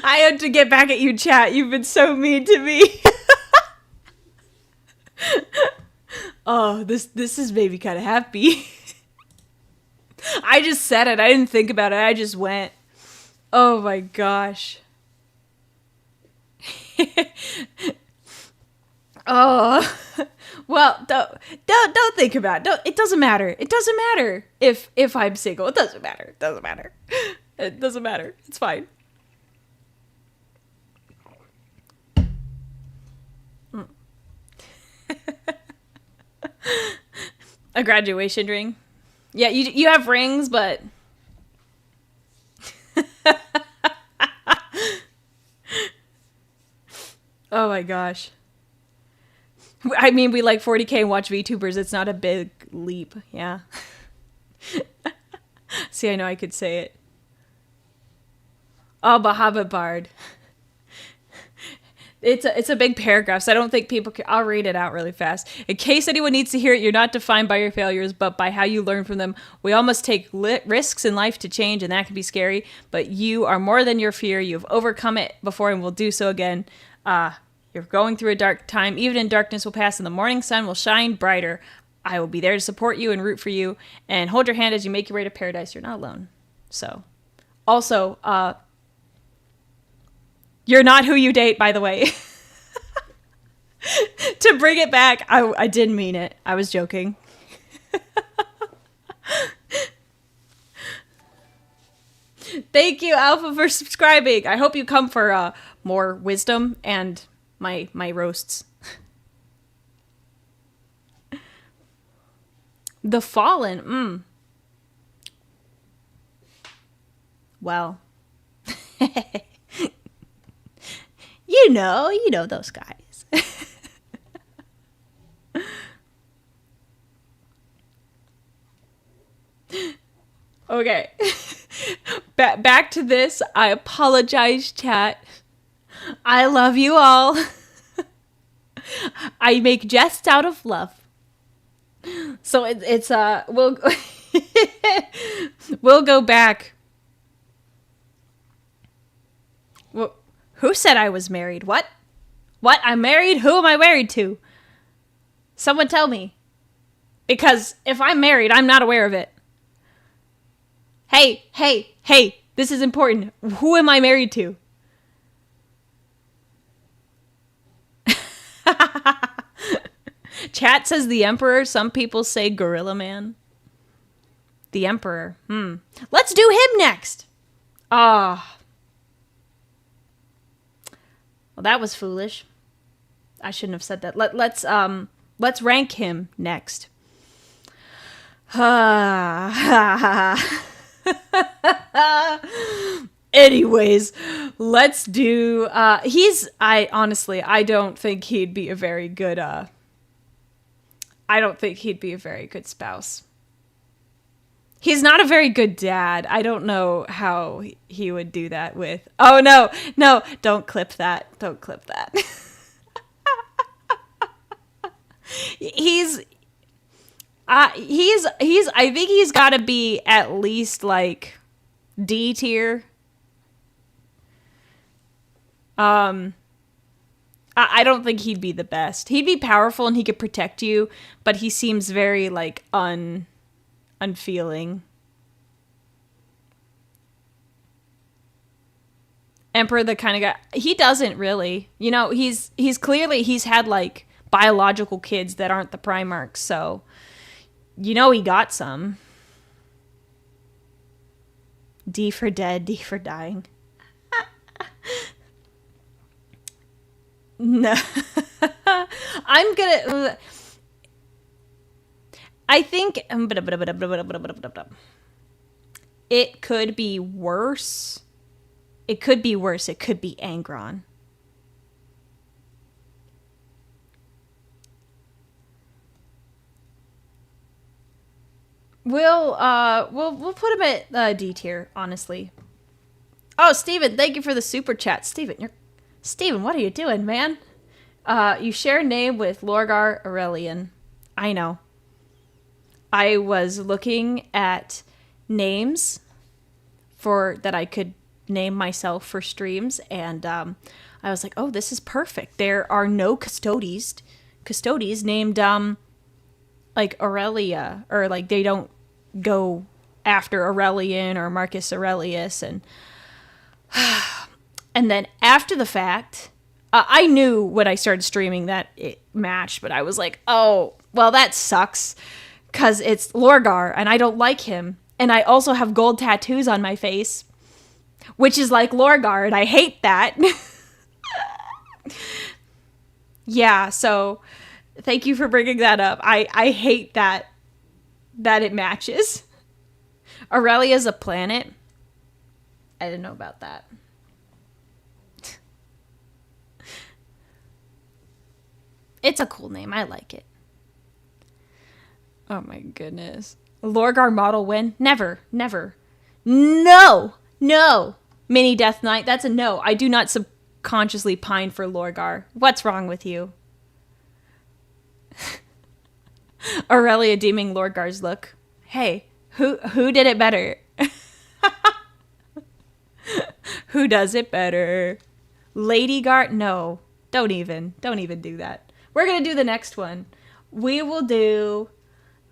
I had to get back at you, chat. You've been so mean to me. Oh, this is made me kind of happy. I just said it. I didn't think about it. I just went. Oh my gosh. Oh. Well, don't think about it. It doesn't matter. It doesn't matter if I'm single. It doesn't matter. It doesn't matter. It doesn't matter. It's fine. A graduation ring. Yeah, you have rings, but oh my gosh. I mean, we like 40K and watch VTubers. It's not a big leap. Yeah. See, I know I could say it. Oh, Bahaba Bard. It's a big paragraph, so I don't think people can. I'll read it out really fast. In case anyone needs to hear it, you're not defined by your failures, but by how you learn from them. We all must take risks in life to change, and that can be scary, but you are more than your fear. You've overcome it before and will do so again. You're going through a dark time. Even in darkness will pass, and the morning sun will shine brighter. I will be there to support you and root for you and hold your hand as you make your way to paradise. You're not alone. So, also, you're not who you date, by the way. To bring it back, I didn't mean it. I was joking. Thank you, Alpha, for subscribing. I hope you come for more wisdom and my roasts. The Fallen. Well. You know those guys. Okay. Back to this. I apologize, chat. I love you all. I make jests out of love. So it's we'll we'll go back. Well, who said I was married? What? What? I'm married? Who am I married to? Someone tell me. Because if I'm married, I'm not aware of it. Hey, this is important. Who am I married to? Chat says the Emperor. Some people say Gorilla Man. The Emperor. Let's do him next. Ah. Well, that was foolish. I shouldn't have said that. Let's rank him next. Anyways, let's do I don't think he'd be a very good spouse. He's not a very good dad. I don't know how he would do that with. Oh no, don't clip that. Don't clip that. I think he's got to be at least like D tier. I don't think he'd be the best. He'd be powerful and he could protect you, but he seems very like unfeeling. Emperor, the kind of guy, he doesn't really, he's clearly, he's had like biological kids that aren't the Primarchs, so he got some. D for dead, D for dying. No. I think it could be worse. It could be worse. It could be Angron. We'll put him at D tier, honestly. Oh, Steven, thank you for the super chat. Steven, what are you doing, man? You share a name with Lorgar Aurelian. I know. I was looking at names that I could name myself for streams, and I was like, oh, this is perfect. There are no custodes named like Aurelia, or like they don't go after Aurelian or Marcus Aurelius, and then after the fact, I knew when I started streaming that it matched, but I was like, oh, well, that sucks, because it's Lorgar, and I don't like him, and I also have gold tattoos on my face, which is like Lorgar, and I hate that. Yeah, so thank you for bringing that up. I hate that it matches. Aurelia's a planet. I didn't know about that. It's a cool name. I like it. Oh my goodness. Lorgar model win? Never. No. Mini Death Knight. That's a no. I do not consciously pine for Lorgar. What's wrong with you? Aurelia deeming Lorgar's look. Hey, who did it better? Who does it better? Lady Gar? No. Don't even do that. We're going to do the next one. We'll do...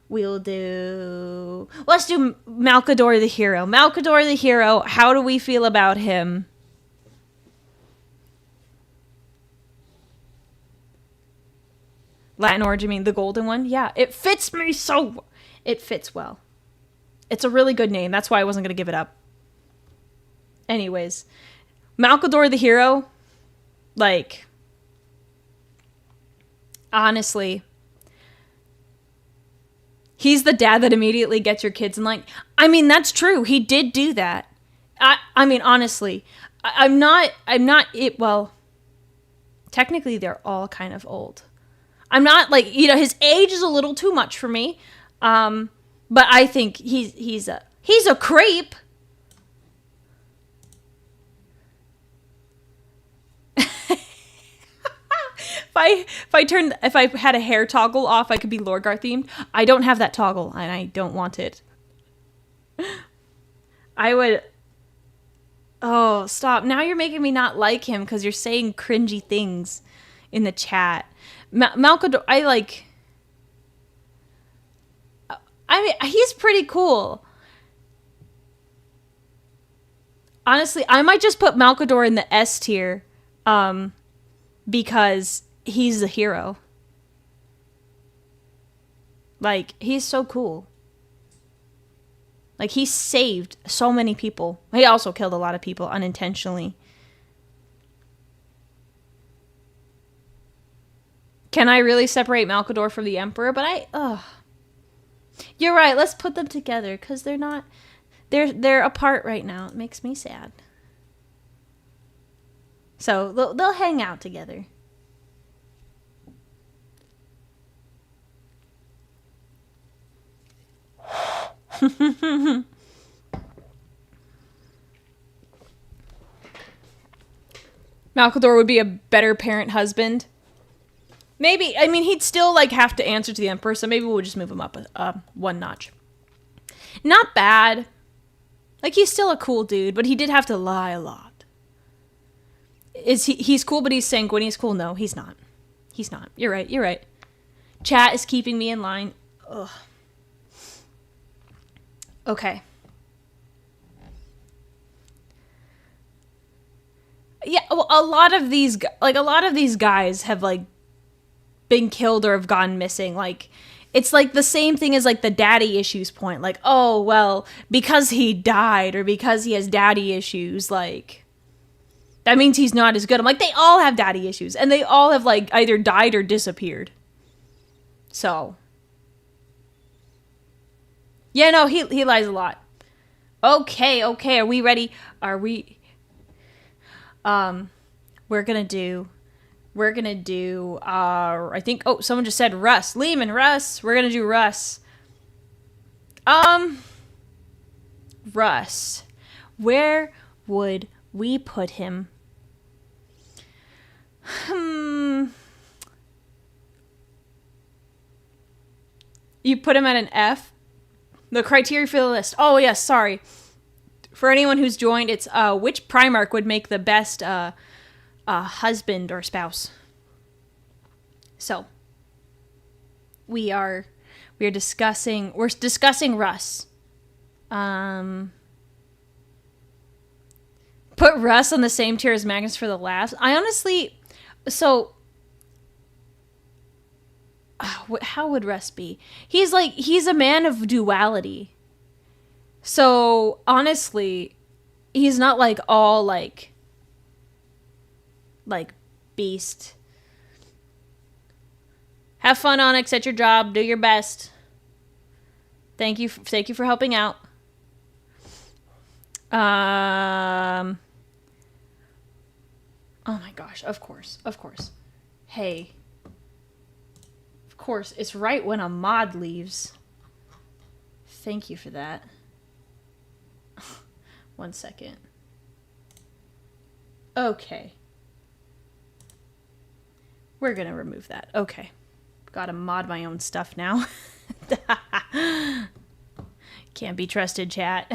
Let's do Malcador the hero. Malcador the hero, how do we feel about him? Latin origin, mean the golden one? Yeah, it fits me so... It fits well. It's a really good name. That's why I wasn't going to give it up. Anyways. Malcador the hero, like... Honestly... He's the dad that immediately gets your kids in line. I mean, that's true. He did do that. I mean, honestly, I'm not it. Well, technically they're all kind of old. I'm not like, you know, his age is a little too much for me. But I think he's a creep. If I had a hair toggle off, I could be Lorgar themed. I don't have that toggle, and I don't want it. I would... Oh, stop. Now you're making me not like him because you're saying cringy things in the chat. Malcador, I mean, he's pretty cool. Honestly, I might just put Malcador in the S tier, because he's the hero. Like, he's so cool. Like, he saved so many people. He also killed a lot of people unintentionally. Can I really separate Malcador from the Emperor? But you're right, let's put them together, because they're not... They're apart right now. It makes me sad. So, they'll hang out together. Malcador would be a better parent husband. Maybe. I mean, he'd still like have to answer to the Emperor, so maybe we'll just move him up one notch. Not bad. Like, he's still a cool dude, but he did have to lie a lot. He's cool, but he's sanguine. He's cool. No, he's not. He's not. You're right. Chat is keeping me in line. Ugh. Okay. Yeah, well, a lot of these guys have like been killed or have gone missing. Like, it's like the same thing as like the daddy issues point. Like, oh, well, because he died or because he has daddy issues, like, that means he's not as good. I'm like, they all have daddy issues and they all have like either died or disappeared. So, yeah, no, he lies a lot. Okay, are we ready? Are we... We're gonna do, I think, oh, someone just said Russ. Lehman, Russ. We're gonna do Russ. Russ. Where would we put him? You put him at an F? The criteria for the list. Oh, yes, sorry. For anyone who's joined, it's which Primarch would make the best husband or spouse. So we're discussing Russ. Put Russ on the same tier as Magnus for the last. I honestly, so how would Russ be? He's a man of duality. So, honestly, he's not, like, all, like, beast. Have fun, Onyx, at your job. Do your best. Thank you for helping out. Oh, my gosh. Of course. Hey. Of course. It's right when a mod leaves. Thank you for that. 1 second. Okay. We're gonna remove that. Okay. Gotta mod my own stuff now. Can't be trusted, chat.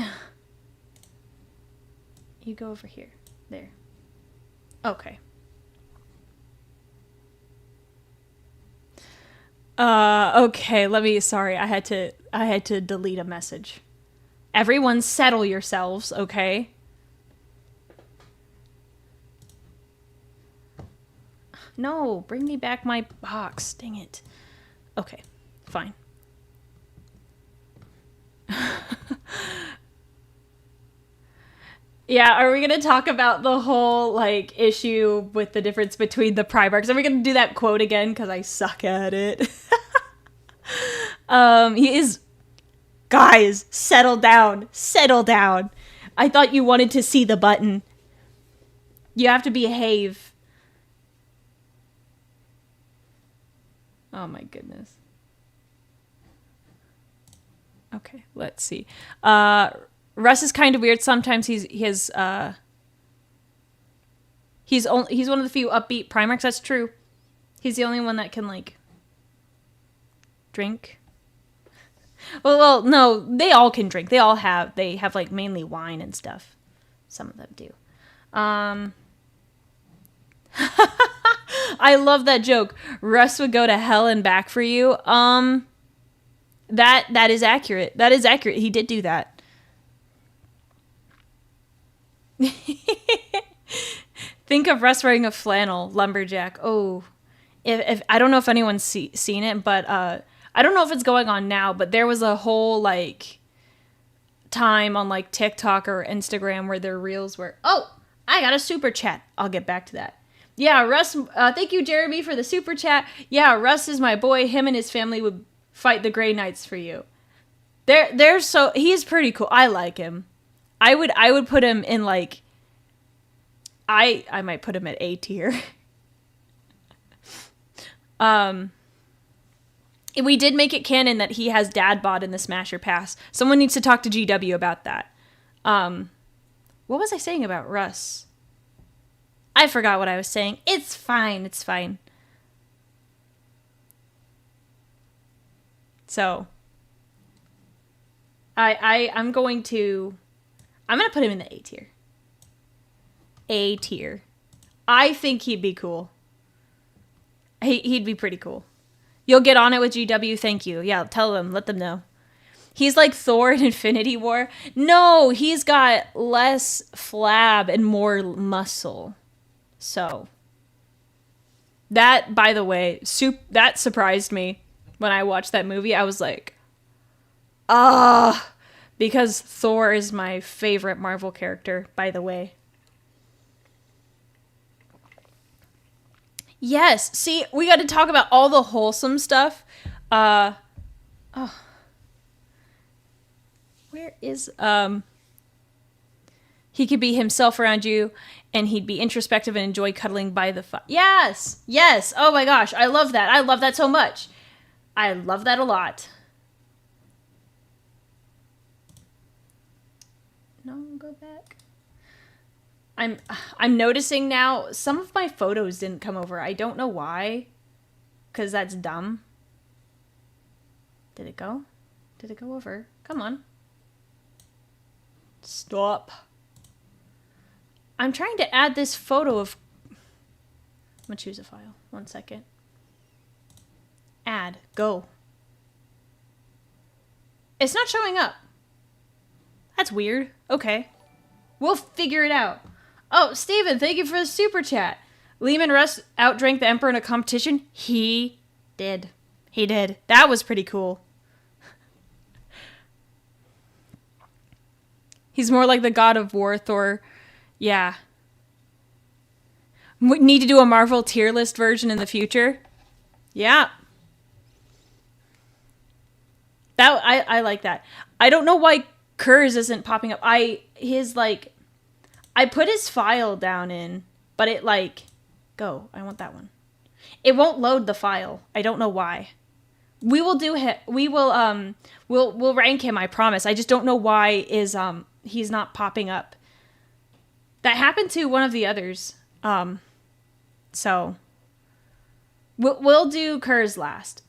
You go over here. There. Okay. Okay, sorry, I had to delete a message. Everyone settle yourselves, okay? No, bring me back my box. Dang it. Okay, fine. Yeah, are we going to talk about the whole, like, issue with the difference between the Primarchs? Are we going to do that quote again? Because I suck at it. He is... Guys, settle down. Settle down. I thought you wanted to see the button. You have to behave. Oh my goodness. Okay, let's see. Russ is kind of weird. Sometimes he's one of the few upbeat Primarchs. That's true. He's the only one that can, like, drink. Well, no, they all can drink. They have like mainly wine and stuff. Some of them do. I love that joke. Russ would go to hell and back for you. That is accurate. That is accurate. He did do that. Think of Russ wearing a flannel lumberjack. Oh, if I don't know if anyone's seen it, but I don't know if it's going on now, but there was a whole, like, time on, like, TikTok or Instagram where their reels were, oh, I got a super chat. I'll get back to that. Yeah, Russ, thank you, Jeremy, for the super chat. Yeah, Russ is my boy. Him and his family would fight the Grey Knights for you. He's pretty cool. I like him. I would put him in, like, I might put him at A tier. We did make it canon that he has dad bod in the Smasher Pass. Someone needs to talk to GW about that. What was I saying about Russ? I forgot what I was saying. It's fine. It's fine. So, I'm going to put him in the A tier. A tier. I think he'd be cool. He'd be pretty cool. You'll get on it with GW, thank you. Yeah, tell them, let them know. He's like Thor in Infinity War. No, he's got less flab and more muscle. So, that, by the way, that surprised me when I watched that movie. I was like, because Thor is my favorite Marvel character, by the way. Yes, see, we got to talk about all the wholesome stuff. Where is, he could be himself around you, and he'd be introspective and enjoy cuddling by the fire. Yes, yes, oh my gosh, I love that. I love that so much. I love that a lot. No, go back. I'm noticing now some of my photos didn't come over. I don't know why, because that's dumb. Did it go? Did it go over? Come on. Stop. I'm trying to add this photo of... I'm going to choose a file. 1 second. Add. Go. It's not showing up. That's weird. Okay. We'll figure it out. Oh, Steven, thank you for the super chat. Lehman Russ outdrank the Emperor in a competition? He did. He did. That was pretty cool. He's more like the God of War, Thor. Yeah. We need to do a Marvel tier list version in the future. Yeah. I like that. I don't know why Kurz isn't popping up. I put his file down in, but it go. I want that one. It won't load the file. I don't know why. We will do it. We'll rank him, I promise. I just don't know why he's not popping up. That happened to one of the others. So We'll do Kurz last.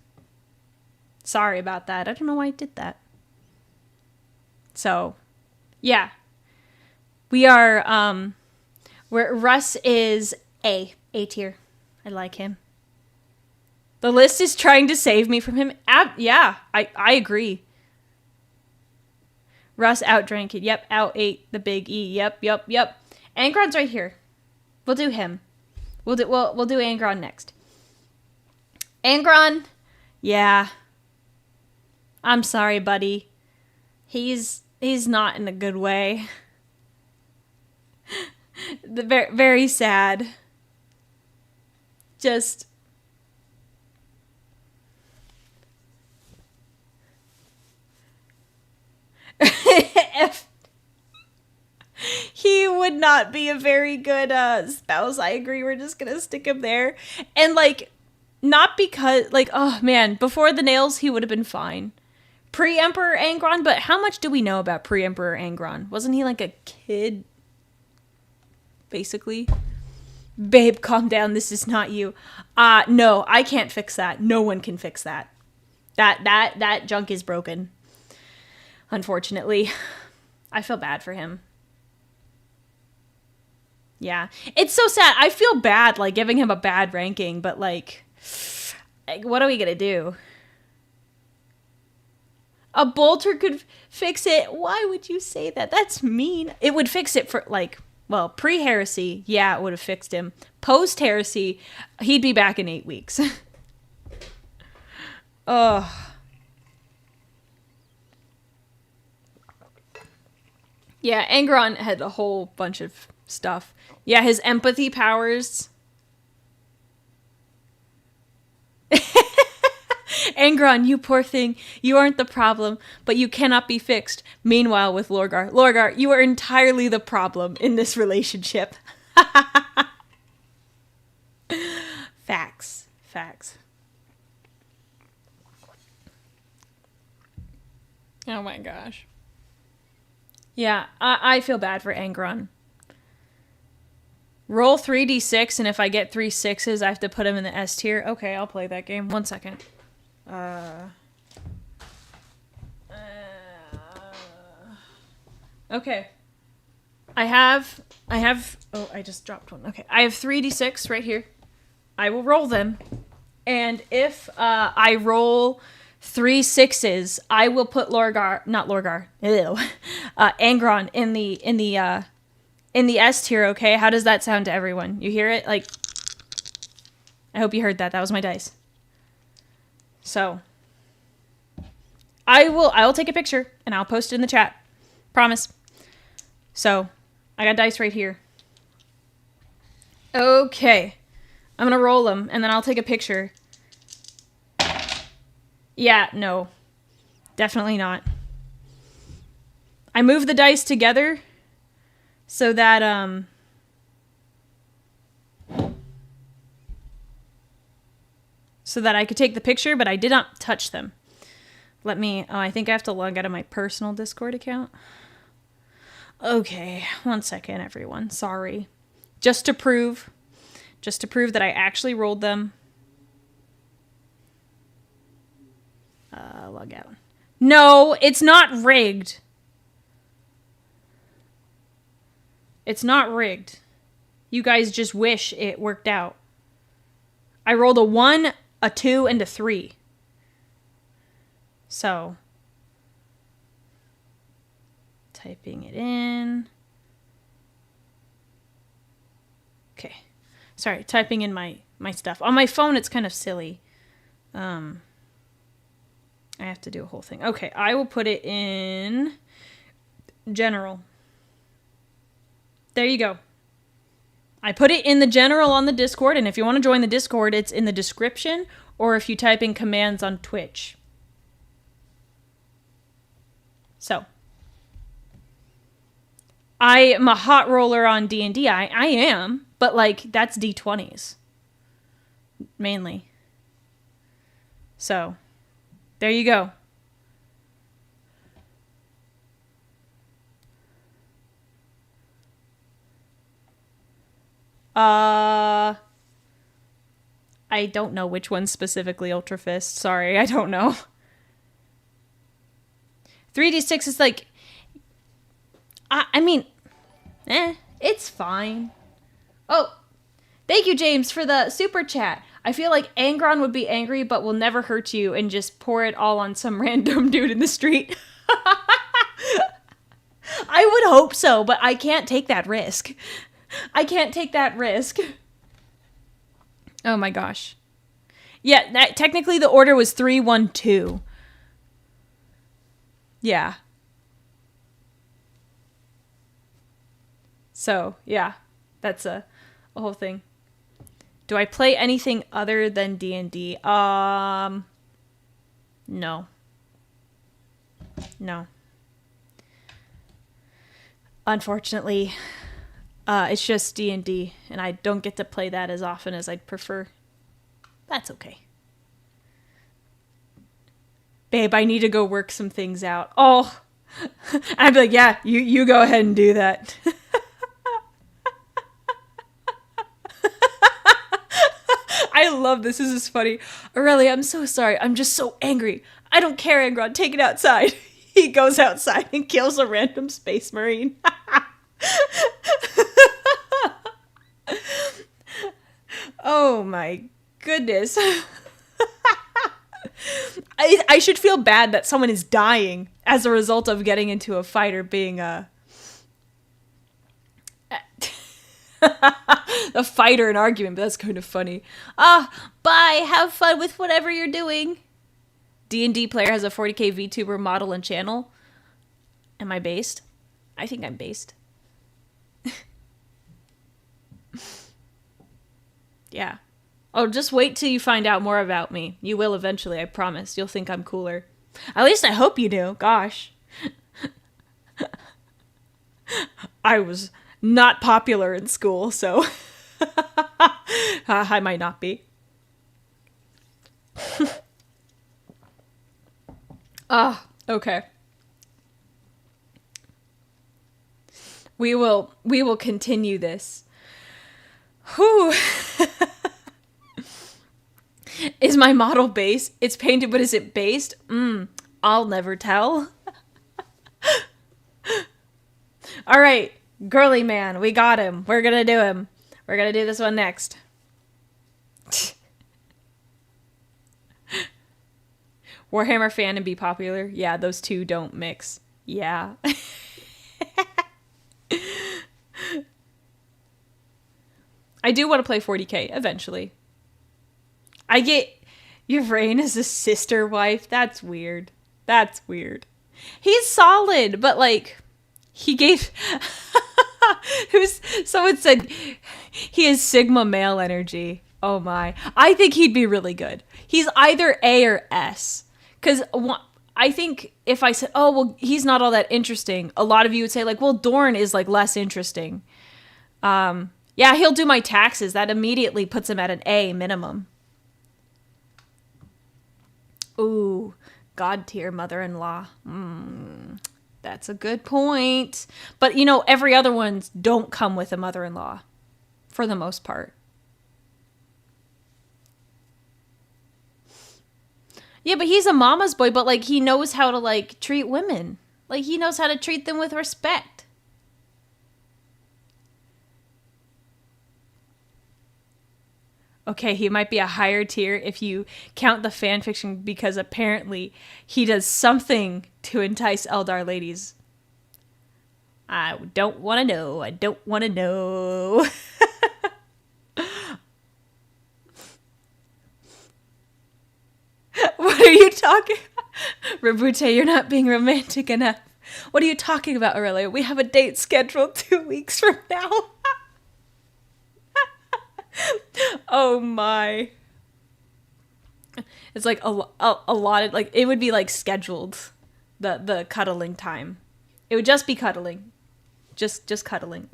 Sorry about that. I don't know why I did that. So, yeah. We are, where Russ is A tier. I like him. The list is trying to save me from him. Yeah, I agree. Russ outdrank it. Yep, out-ate the big E. Yep. Angron's right here. We'll do him. We'll do Angron next. Angron, yeah. I'm sorry, buddy. He's not in a good way. Very, very sad. Just he would not be a very good spouse. I agree. We're just gonna stick him there. And like, not because like, oh man, before the nails he would have been fine. Pre-Emperor Angron, but how much do we know about Pre-Emperor Angron? Wasn't he like a kid? Basically. Babe, calm down. This is not you. No, I can't fix that. No one can fix that. That junk is broken. Unfortunately. I feel bad for him. Yeah. It's so sad. I feel bad, like, giving him a bad ranking, but, like what are we gonna do? A bolter could fix it. Why would you say that? That's mean. It would fix it for, like, well, pre-heresy, yeah, it would have fixed him. Post-heresy, he'd be back in 8 weeks. Ugh. Yeah, Angron had a whole bunch of stuff. Yeah, his empathy powers. Angron, you poor thing. You aren't the problem, but you cannot be fixed. Meanwhile, with Lorgar, you are entirely the problem in this relationship. Facts. Oh my gosh. Yeah, I feel bad for Angron. Roll 3d6, and if I get 3 6s, I have to put him in the S tier. Okay, I'll play that game. 1 second. Okay. I have, oh, I just dropped one. Okay. I have 3d6 right here. I will roll them. And if, I roll 3 6s, I will put Angron in the S tier, okay? How does that sound to everyone? You hear it? Like, I hope you heard that. That was my dice. So, I'll take a picture and I'll post it in the chat. Promise. So, I got dice right here. Okay. I'm gonna roll them and then I'll take a picture. Yeah, no. Definitely not. I moved the dice together so that, I could take the picture, but I did not touch them. I think I have to log out of my personal Discord account. Okay, 1 second, everyone. Sorry. Just to prove that I actually rolled them. Log out. No, it's not rigged. It's not rigged. You guys just wish it worked out. I rolled a 1, a 2, and a 3. So, typing it in. Okay. Sorry, typing in my stuff. On my phone, it's kind of silly. I have to do a whole thing. Okay, I will put it in general. There you go. I put it in the general on the Discord, and if you want to join the Discord, it's in the description, or if you type in commands on Twitch. So, I am a hot roller on D&D. I am, but like, that's D20s. Mainly. So, there you go. I don't know which one's specifically Ultra Fist. Sorry, I don't know. 3d6 is like... I mean... it's fine. Oh, thank you, James, for the super chat. I feel like Angron would be angry, but will never hurt you and just pour it all on some random dude in the street. I would hope so, but I can't take that risk. I can't take that risk. Oh my gosh. Yeah, technically the order was 3-1-2. Yeah. So, yeah. That's a whole thing. Do I play anything other than D&D? No. No. Unfortunately, it's just D&D, and I don't get to play that as often as I'd prefer. That's okay. Babe, I need to go work some things out. Oh, I'd be like, yeah, you go ahead and do that. I love this. This is funny. Aurelia, I'm so sorry. I'm just so angry. I don't care, Angron. Take it outside. He goes outside and kills a random space marine. Oh my goodness. I should feel bad that someone is dying as a result of getting into a fight or being a fight or an argument, but that's kind of funny. Bye. Have fun with whatever you're doing. D&D player has a 40k VTuber model and channel. Am I based? I think I'm based. Yeah. Oh, just wait till you find out more about me. You will eventually, I promise. You'll think I'm cooler. At least I hope you do. Gosh. I was not popular in school, so I might not be. Okay. We will continue this. Whew. Is my model based? It's painted, but is it based? I'll never tell. All right, girly man, we got him. We're gonna do him. We're gonna do this one next. Warhammer fan and be popular? Yeah, those two don't mix. Yeah. I do want to play 40k eventually. I get your brain as a sister wife. That's weird. That's weird. He's solid, but like he gave someone said he has Sigma male energy. Oh my. I think he'd be really good. He's either A or S. Because I think if I said, oh, well, he's not all that interesting, a lot of you would say, like, well, Dorn is, like, less interesting. Yeah, he'll do my taxes. That immediately puts him at an A minimum. Ooh, God tier mother-in-law. That's a good point. But, you know, every other ones don't come with a mother-in-law, for the most part. Yeah, but he's a mama's boy, but, like, he knows how to, like, treat women. Like, he knows how to treat them with respect. Okay, he might be a higher tier if you count the fanfiction, because apparently he does something to entice Eldar ladies. I don't want to know. I don't want to know. What are you talking about? Rabute, you're not being romantic enough. What are you talking about, Aurelia? We have a date scheduled 2 weeks from now. Oh my. It's like a lot of, like, it would be like scheduled, the cuddling time. It would just be cuddling. Just cuddling.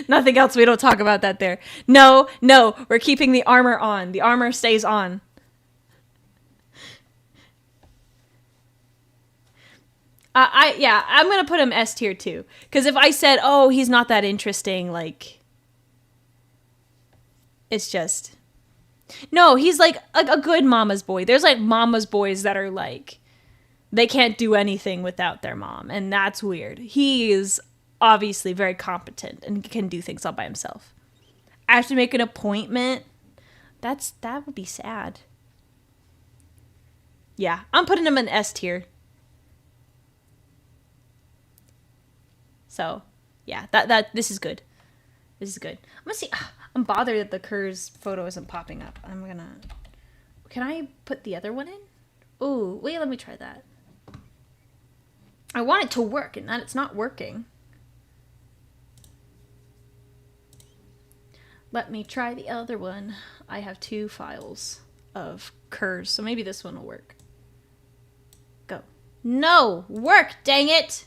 Nothing else. We don't talk about that there. No, we're keeping the armor on. The armor stays on. I'm going to put him S tier too. Because if I said, oh, he's not that interesting, like... It's just... No, he's like a good mama's boy. There's like mama's boys that are like, they can't do anything without their mom. And that's weird. He is obviously very competent and can do things all by himself. I have to make an appointment. That would be sad. Yeah, I'm putting him in S tier. So, yeah, this is good. This is good. I'm gonna see. I'm bothered that the Kurz photo isn't popping up. Can I put the other one in? Ooh, wait, let me try that. I want it to work, and that it's not working. Let me try the other one. I have 2 files of Kurz, so maybe this one will work. Go. No! Work, dang it!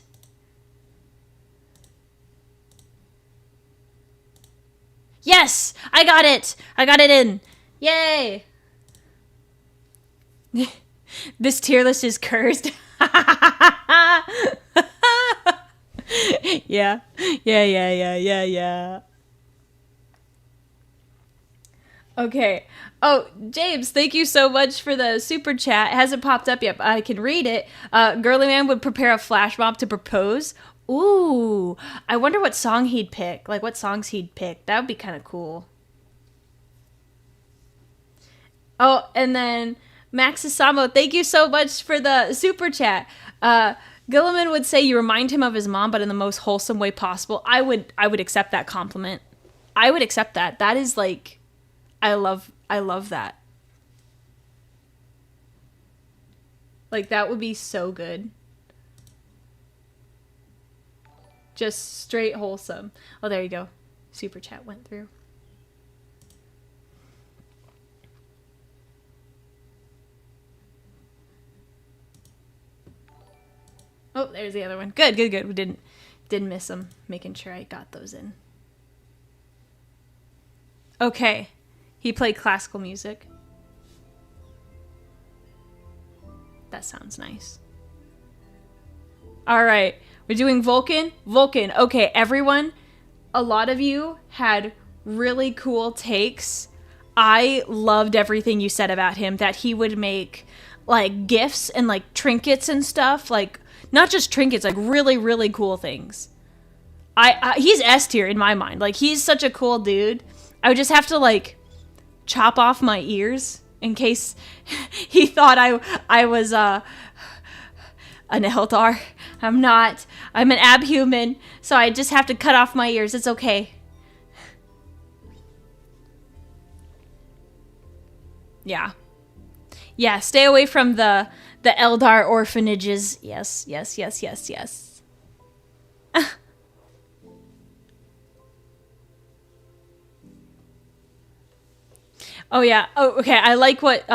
Yes! I got it! I got it in! Yay! This tier list is cursed. Yeah. Yeah. Okay. Oh, James, thank you so much for the super chat. It hasn't popped up yet, but I can read it. Girly Man would prepare a flash mob to propose. Ooh, I wonder what song he'd pick. Like, what songs he'd pick. That would be kind of cool. Oh, and then Max Isamo, thank you so much for the super chat. Gilliman would say you remind him of his mom, but in the most wholesome way possible. I would accept that compliment. I would accept that. That is like, I love that. Like, that would be so good. Just straight wholesome. Oh, there you go. Super chat went through. Oh, there's the other one. Good. We didn't miss them. Making sure I got those in. Okay. He played classical music. That sounds nice. All right. We're doing Vulcan. Okay, everyone. A lot of you had really cool takes. I loved everything you said about him. That he would make, like, gifts and, like, trinkets and stuff. Like, not just trinkets, like, really, really cool things. He's S tier in my mind. Like, he's such a cool dude. I would just have to, like, chop off my ears in case he thought I was, an Eldar. I'm not. I'm an abhuman, so I just have to cut off my ears. It's okay. Yeah. Yeah, stay away from the Eldar orphanages. Yes. Oh, yeah. Oh, okay. I like what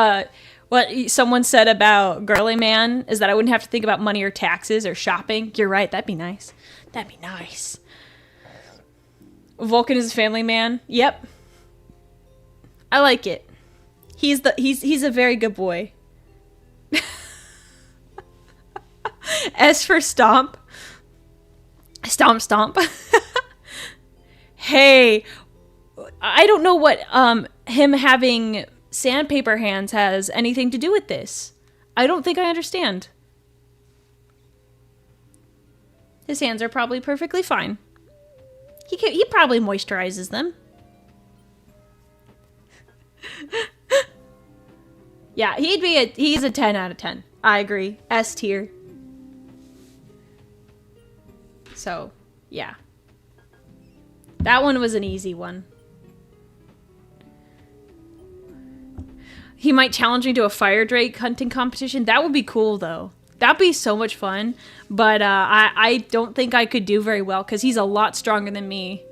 someone said about Girly Man is that I wouldn't have to think about money or taxes or shopping. You're right. That'd be nice. Vulcan is a family man. Yep. I like it. He's a very good boy. S for stomp. Stomp. Hey, I don't know what him having sandpaper hands has anything to do with this. I don't think I understand. His hands are probably perfectly fine. He probably moisturizes them. Yeah, he's a 10 out of 10. I agree. S tier. So, yeah. That one was an easy one. He might challenge me to a fire drake hunting competition. That would be cool, though. That'd be so much fun. But I don't think I could do very well because he's a lot stronger than me.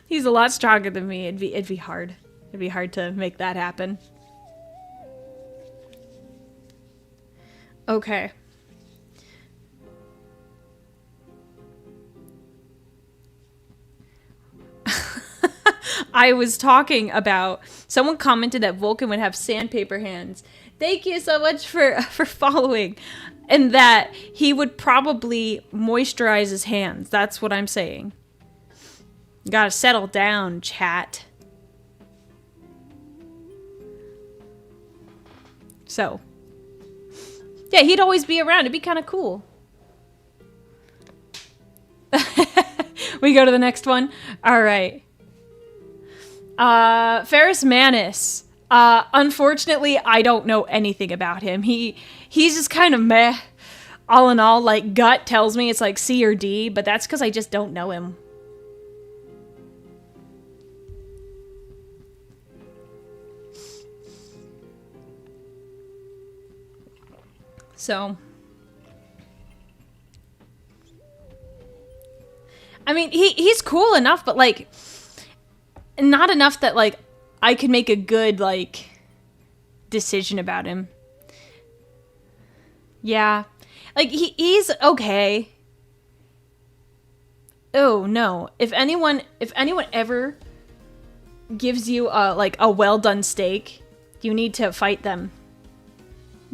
He's a lot stronger than me. It'd be hard. It'd be hard to make that happen. Okay. I was talking about, someone commented that Vulcan would have sandpaper hands. Thank you so much for following. And that he would probably moisturize his hands. That's what I'm saying. You gotta settle down, chat. So, yeah, he'd always be around. It'd be kind of cool. We go to the next one. All right. Ferris Manus. Unfortunately, I don't know anything about him. He's just kind of meh. All in all, like, gut tells me it's like C or D, but that's because I just don't know him. So, I mean, he's cool enough, but, like, not enough that, like, I could make a good, like, decision about him. Yeah. Like, he's okay. Oh, no. If anyone ever gives you, like, a well-done steak, you need to fight them.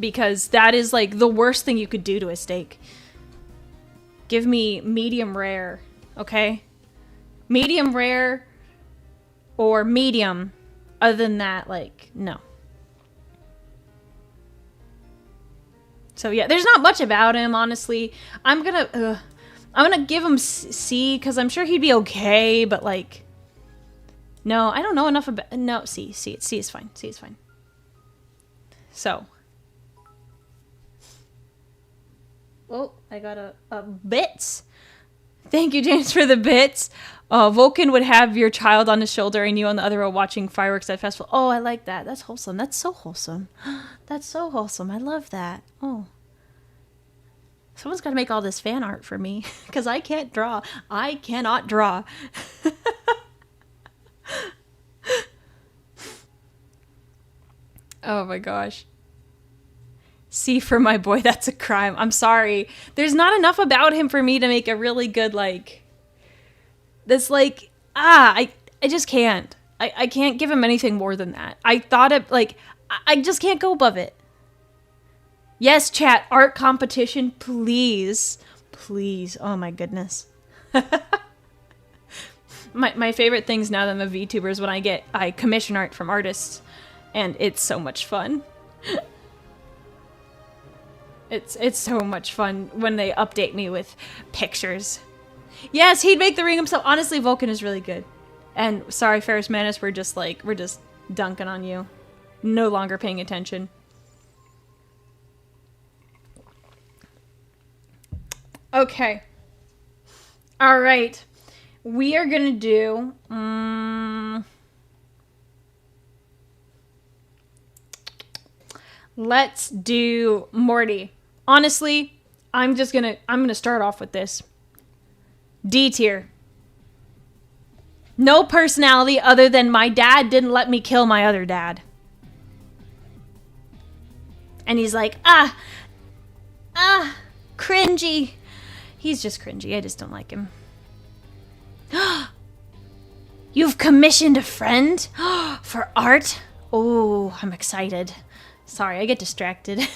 Because that is, like, the worst thing you could do to a steak. Give me medium rare, okay? Medium rare or medium. Other than that, like, no. So, yeah, there's not much about him, honestly. I'm gonna give him C, because I'm sure he'd be okay, but, like, no, I don't know enough about... No, C is fine. C is fine. So... Oh, I got a bits. Thank you, James, for the bits. Vulcan would have your child on his shoulder and you on the other while watching fireworks at festival. Oh, I like that. That's wholesome. That's so wholesome. That's so wholesome. I love that. Oh. Someone's got to make all this fan art for me because I can't draw. I cannot draw. Oh my gosh. C for my boy, that's a crime. I'm sorry. There's not enough about him for me to make a really good, like... This, like... I just can't. I can't give him anything more than that. I thought it, like... I just can't go above it. Yes, chat. Art competition, please. Please. Oh my goodness. my favorite things now that I'm a VTuber is when I commission art from artists. And it's so much fun. It's so much fun when they update me with pictures. Yes, he'd make the ring himself. Honestly, Vulcan is really good. And sorry, Ferris Manus, we're just dunking on you. No longer paying attention. Okay. All right. We are gonna do... let's do Morty. Honestly, I'm gonna start off with this. D tier. No personality other than my dad didn't let me kill my other dad. And he's like, cringy. He's just cringy. I just don't like him. You've commissioned a friend for art? Oh, I'm excited. Sorry, I get distracted.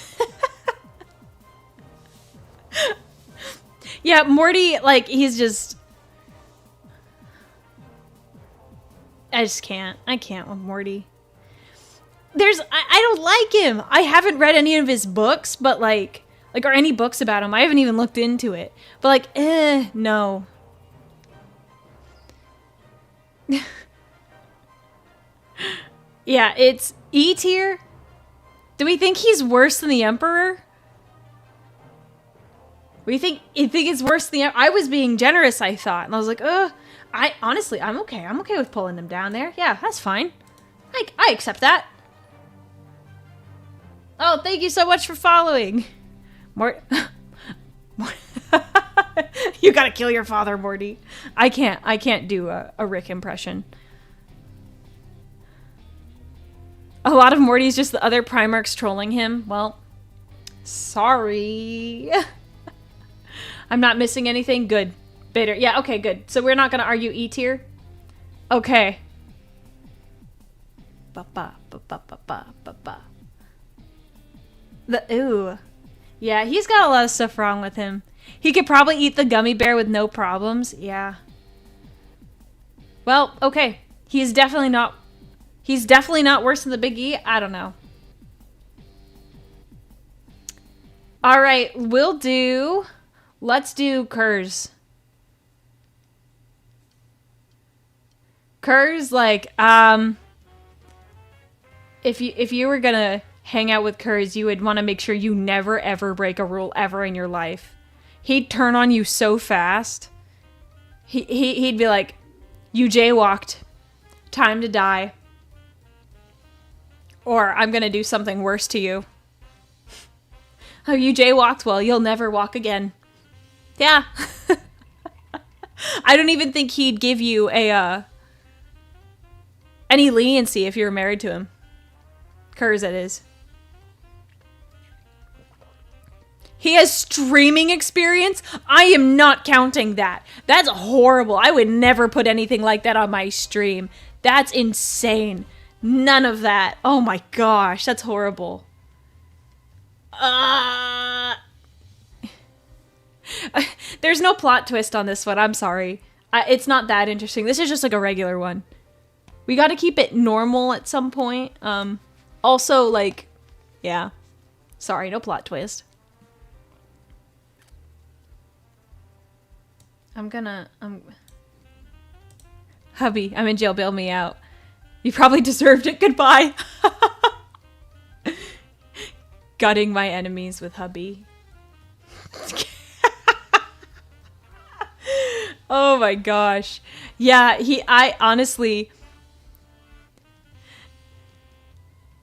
Yeah, Morty, like, he's just... I just can't. I can't with Morty. I don't like him. I haven't read any of his books, but, like, or any books about him. I haven't even looked into it. But, like, no. Yeah, it's E tier. Do we think he's worse than the Emperor? You think it's worse than the... I was being generous, I thought. And I was like, honestly, I'm okay. I'm okay with pulling him down there. Yeah, that's fine. I accept that. Oh, thank you so much for following. You gotta kill your father, Morty. I can't do a Rick impression. A lot of Morty's just the other Primarchs trolling him. Well, sorry. I'm not missing anything. Good. Bitter. Yeah, okay, good. So we're not going to argue E tier? Okay. Ooh. Yeah, he's got a lot of stuff wrong with him. He could probably eat the gummy bear with no problems. Yeah. Well, okay. He's definitely not worse than the Big E. I don't know. All right, let's do Kurz. Kurz, like, if you were gonna hang out with Kurz, you would want to make sure you never ever break a rule ever in your life. He'd turn on you so fast. He'd be like, "You jaywalked. Time to die." Or, "I'm gonna do something worse to you." "Oh, you jaywalked? Well, you'll never walk again." Yeah. I don't even think he'd give you any leniency if you were married to him. Kurz, that is. He has streaming experience? I am not counting that. That's horrible. I would never put anything like that on my stream. That's insane. None of that. Oh my gosh, that's horrible. There's no plot twist on this one. I'm sorry. It's not that interesting. This is just like a regular one. We got to keep it normal at some point. Also, like, yeah. Sorry, no plot twist. Hubby, I'm in jail. Bail me out. You probably deserved it. Goodbye. Gutting my enemies with hubby. Oh my gosh. Yeah, I honestly...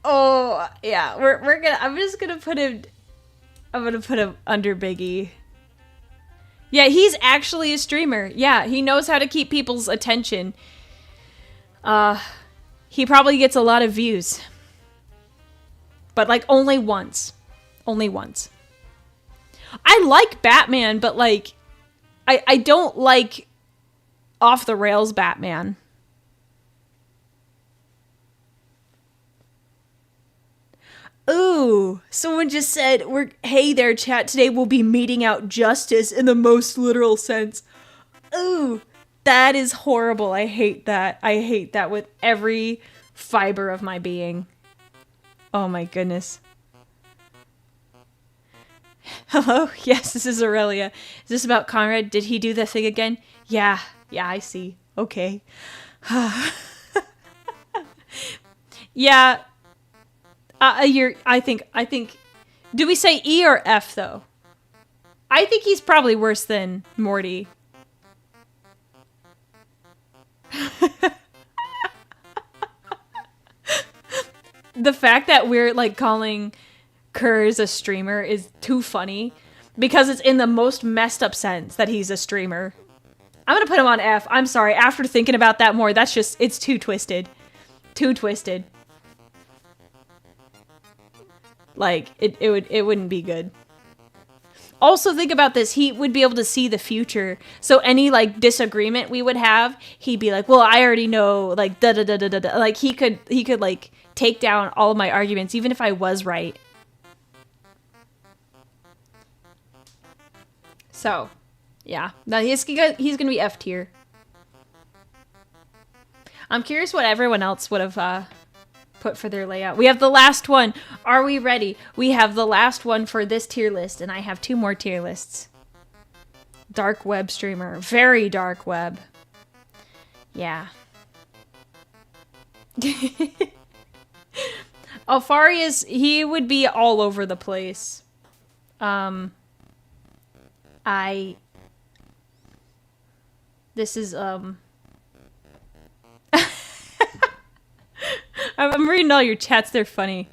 Oh, yeah, I'm gonna put him under Biggie. Yeah, he's actually a streamer. Yeah, he knows how to keep people's attention. He probably gets a lot of views. But, like, only once. Only once. I like Batman, but, like, I don't like off-the-rails Batman. Ooh, someone just said, hey there, chat, today we'll be meting out justice in the most literal sense. Ooh, that is horrible. I hate that. I hate that with every fiber of my being. Oh my goodness. Hello? Yes, this is Aurelia. Is this about Conrad? Did he do the thing again? Yeah, I see. Okay. Yeah. I think, do we say E or F though? I think he's probably worse than Morty. The fact that we're like calling Kurz a streamer is too funny because it's in the most messed up sense that he's a streamer. I'm gonna put him on F. I'm sorry. After thinking about that more, that's just, it's too twisted. Too twisted. Like, it wouldn't be good. Also, think about this. He would be able to see the future. So any, like, disagreement we would have, he'd be like, well, I already know, like, da-da-da-da-da-da. Like, he could, like, take down all of my arguments, even if I was right. So, yeah. No, he's gonna be F tier. I'm curious what everyone else would have, put for their layout. We have the last one. Are we ready? We have the last one for this tier list, and I have 2 more tier lists. Dark web streamer. Very dark web. Yeah. Alfarius, he would be all over the place. This is, I'm reading all your chats. They're funny.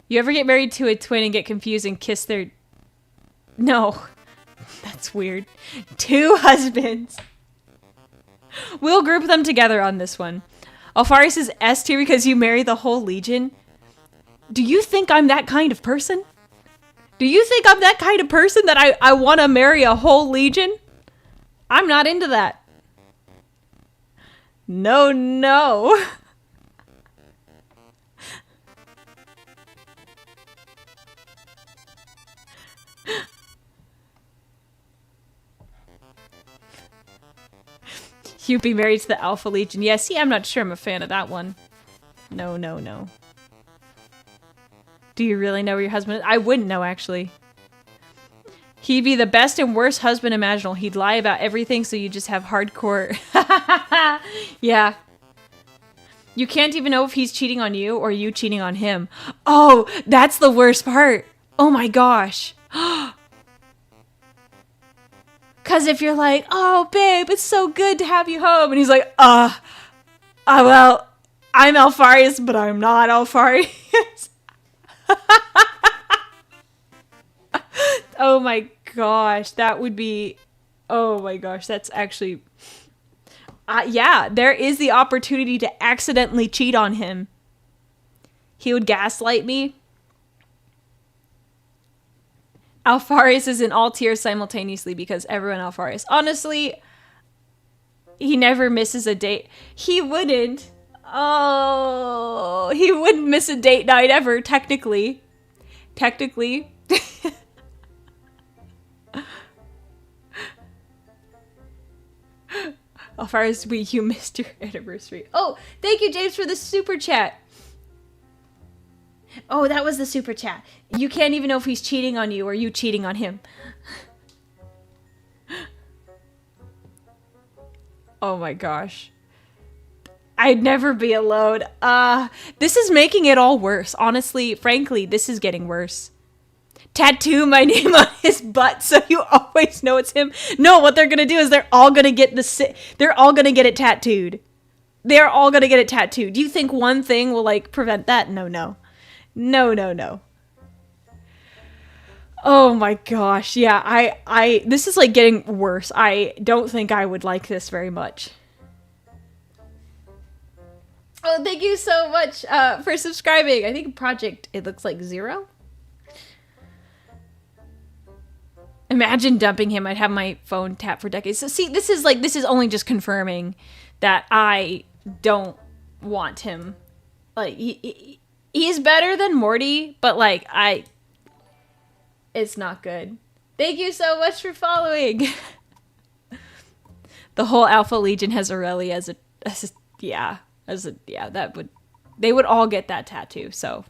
You ever get married to a twin and get confused and kiss their... No. That's weird. 2 husbands. We'll group them together on this one. Alfarius is S tier because you marry the whole Legion. Do you think I'm that kind of person? Do you think I'm that kind of person that I want to marry a whole Legion? I'm not into that. No. You'd be married to the Alpha Legion. Yeah, see, I'm not sure I'm a fan of that one. No, no, no. Do you really know where your husband is? I wouldn't know, actually. He'd be the best and worst husband imaginable. He'd lie about everything, so you just have hardcore... Yeah. You can't even know if he's cheating on you or you cheating on him. Oh, that's the worst part. Oh my gosh. Because if you're like, oh, babe, it's so good to have you home. And he's like, well, I'm Alfarius, but I'm not Alfarius. Oh my gosh, that would be... Oh my gosh, that's actually... yeah, there is the opportunity to accidentally cheat on him. He would gaslight me. Alfarius is in all tiers simultaneously because everyone Alfarius. Honestly, he never misses a date. He wouldn't. Oh, he wouldn't miss a date night ever, technically. Technically. Alfarius, you missed your anniversary. Oh, thank you, James, for the super chat. Oh, that was the super chat. You can't even know if he's cheating on you or you cheating on him. Oh my gosh. I'd never be alone. This is making it all worse. Honestly, frankly, this is getting worse. Tattoo my name on his butt so you always know it's him. No, what they're gonna do is they're all gonna get it tattooed. They're all gonna get it tattooed. Do you think one thing will like prevent that? No, no. No, no, no. Oh my gosh. Yeah, this is like getting worse. I don't think I would like this very much. Oh, thank you so much for subscribing. I think Project, it looks like 0. Imagine dumping him. I'd have my phone tapped for decades. So see, this is only just confirming that I don't want him. Like, he's better than Morty, but like, it's not good. Thank you so much for following. The whole Alpha Legion has Aurelia they would all get that tattoo, so.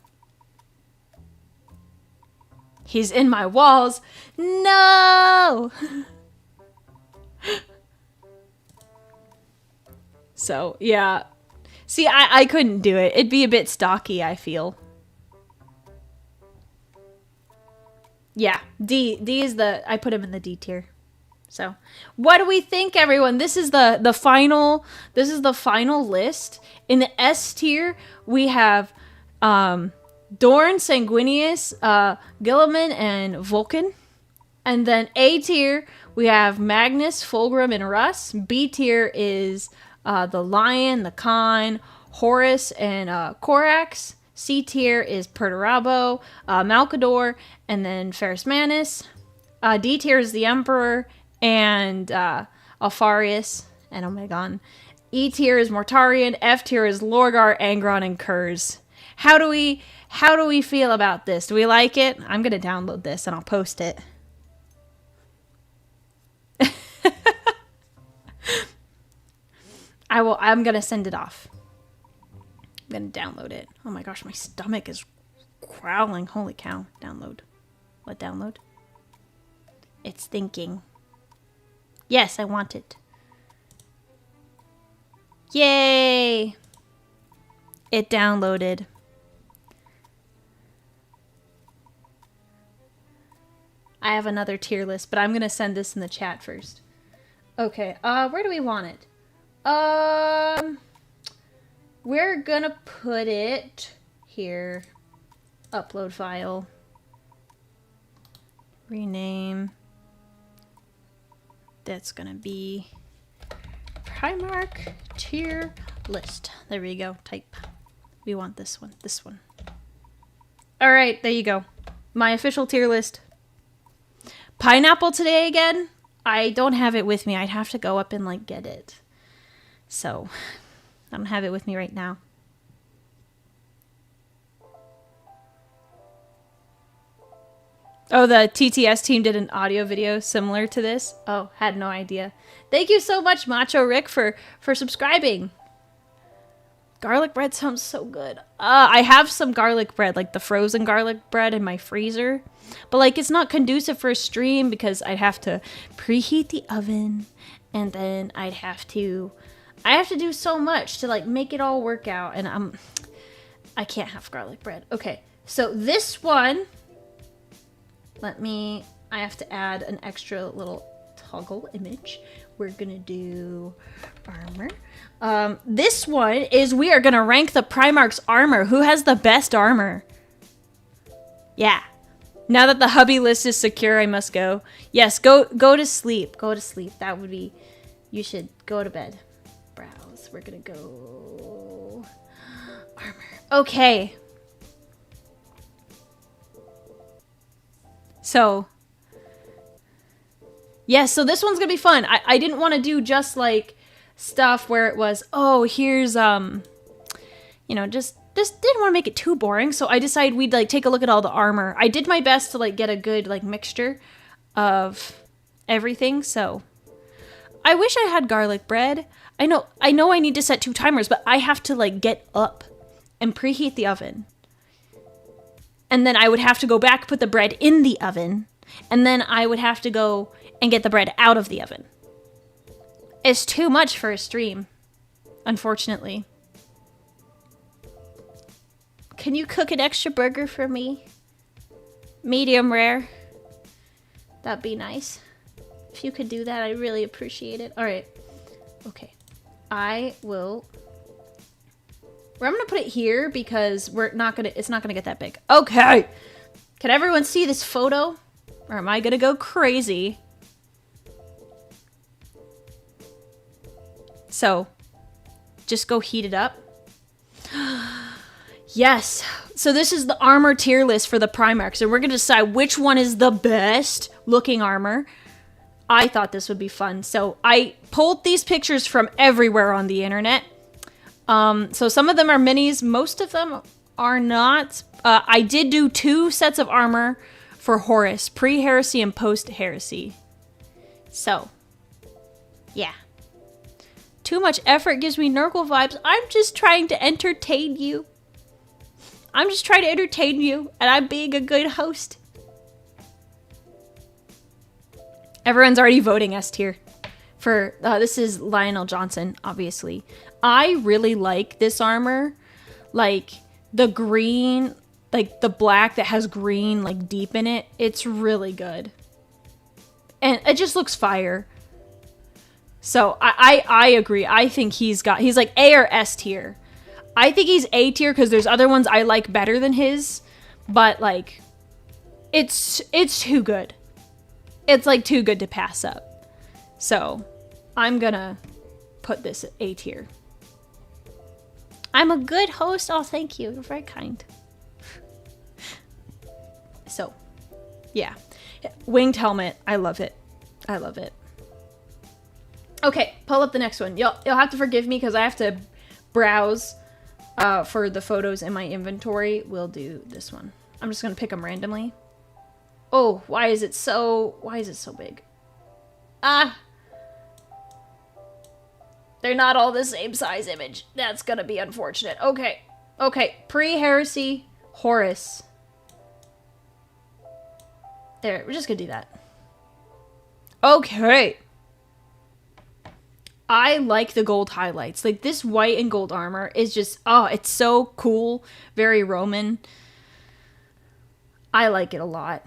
He's in my walls. No! So, yeah. See, I couldn't do it. It'd be a bit stocky, I feel. Yeah, D is I put him in the D tier. So, what do we think, everyone? This is the final list. In the S tier, we have Dorn, Sanguinius, Gilliman, and Vulcan. And then A tier, we have Magnus, Fulgrim, and Russ. B tier is the Lion, the Khan, Horus, and Corax. C tier is Perturabo, Malkador, and then Ferrus Manus. D tier is the Emperor and Alfarius and Omegon. E tier is Mortarion. F tier is Lorgar, Angron, and Kurz. How do we feel about this? Do we like it? I'm gonna download this and I'll post it. I'm gonna send it off. I'm gonna download it. Oh my gosh, my stomach is growling. Holy cow. Download. What download? It's thinking. Yes, I want it. Yay! It downloaded. I have another tier list, but I'm gonna send this in the chat first. Okay, where do we want it? We're gonna put it here. Upload file. Rename. That's gonna be Primarch tier list. There we go. Type. We want this one. This one. Alright, there you go. My official tier list. Pineapple today again? I don't have it with me. I'd have to go up and like get it. So, I don't have it with me right now. Oh, the TTS team did an audio video similar to this. Oh, had no idea. Thank you so much, Macho Rick, for subscribing. Garlic bread sounds so good. I have some garlic bread, like the frozen garlic bread in my freezer. But like it's not conducive for a stream because I'd have to preheat the oven and then I have to do so much to like make it all work out, and I can't have garlic bread. Okay. So this one, I have to add an extra little toggle image. We're gonna do armor. This one is, we are gonna rank the Primarch's armor. Who has the best armor? Yeah. Now that the hubby list is secure, I must go. Yes, go to sleep. Go to sleep. That would be, you should go to bed. Browse. We're gonna go armor. Okay. So, yeah, so this one's gonna be fun. I didn't want to do just like stuff where it was, oh, here's, you know, just didn't want to make it too boring. So I decided we'd like take a look at all the armor. I did my best to like get a good like mixture of everything. So I wish I had garlic bread. I know I need to set 2 timers, but I have to like get up and preheat the oven. And then I would have to go back, put the bread in the oven, and then I would have to go and get the bread out of the oven. It's too much for a stream, unfortunately. Can you cook an extra burger for me? Medium rare. That'd be nice. If you could do that, I'd really appreciate it. All right. Okay. I'm gonna put it here because it's not gonna get that big. Okay. Can everyone see this photo? Or am I gonna go crazy? So, just go heat it up. Yes. So this is the armor tier list for the Primarchs, and we're gonna decide which one is the best looking armor. I thought this would be fun. So I pulled these pictures from everywhere on the internet. So some of them are minis, most of them are not. I did do 2 sets of armor for Horus, pre-heresy and post-heresy. So, yeah. Too much effort gives me Nurgle vibes. I'm just trying to entertain you. And I'm being a good host. Everyone's already voting S tier. For this is Lionel Johnson, obviously. I really like this armor. Like the green, like the black that has green like deep in it. It's really good. And it just looks fire. So I agree. I think he's like A or S tier. I think he's A tier because there's other ones I like better than his. But like, it's too good. It's like too good to pass up. So I'm gonna put this at A tier. I'm a good host. Oh, thank you. You're very kind. So, yeah. Winged helmet. I love it. I love it. Okay, pull up the next one. You'll have to forgive me because I have to browse for the photos in my inventory. We'll do this one. I'm just gonna pick them randomly. Oh, why is it so big? Ah! They're not all the same size image. That's gonna be unfortunate. Okay. Okay. Pre-heresy Horus. There. We're just gonna do that. Okay. I like the gold highlights. Like this white and gold armor is just, oh, it's so cool. Very Roman. I like it a lot.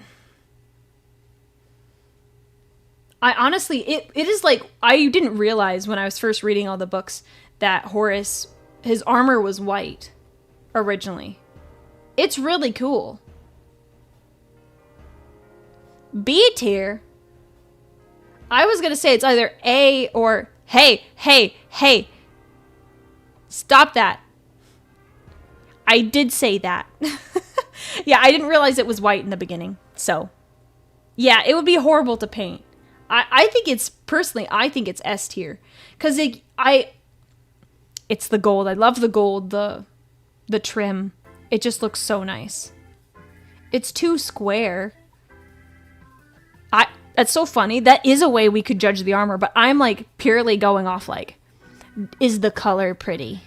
I honestly, it is like, I didn't realize when I was first reading all the books that Horus, his armor was white originally. It's really cool. B tier. I was going to say it's either A or, hey. Stop that. I did say that. Yeah, I didn't realize it was white in the beginning. So, yeah, it would be horrible to paint. I think it's, personally, I think it's S tier. Because it's the gold. I love the gold, the trim. It just looks so nice. It's too square. That's so funny. That is a way we could judge the armor, but I'm like purely going off like, is the color pretty?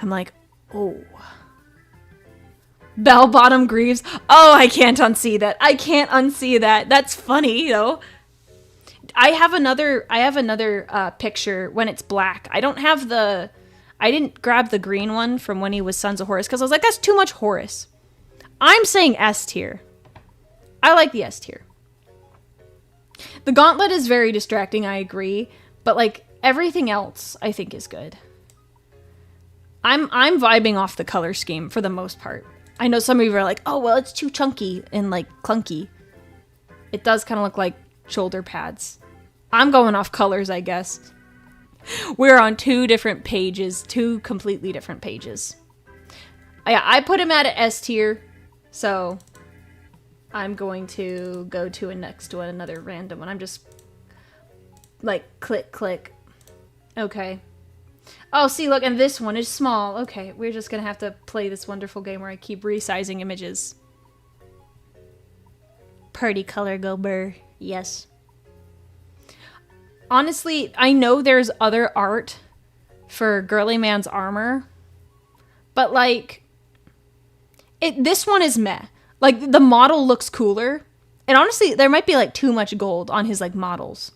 I'm like, oh. Bell-bottom greaves. Oh, I can't unsee that. I can't unsee that. That's funny, though. I have another picture when it's black. I didn't grab the green one from when he was Sons of Horus because I was like, that's too much Horus. I'm saying S tier. I like the S tier. The gauntlet is very distracting, I agree, but like everything else I think is good. I'm vibing off the color scheme for the most part. I know some of you are like, oh, well, it's too chunky and like clunky. It does kind of look like shoulder pads. I'm going off colors, I guess. We're on two different pages, two completely different pages. Yeah, I put him at an S tier, so I'm going to go to another random one. I'm just like click. Okay. Oh, see, look, and this one is small. Okay, we're just gonna have to play this wonderful game where I keep resizing images. Party color go burr. Yes. Honestly, I know there's other art for Girly Man's armor, but like, this one is meh. Like, the model looks cooler, and honestly, there might be like too much gold on his like models,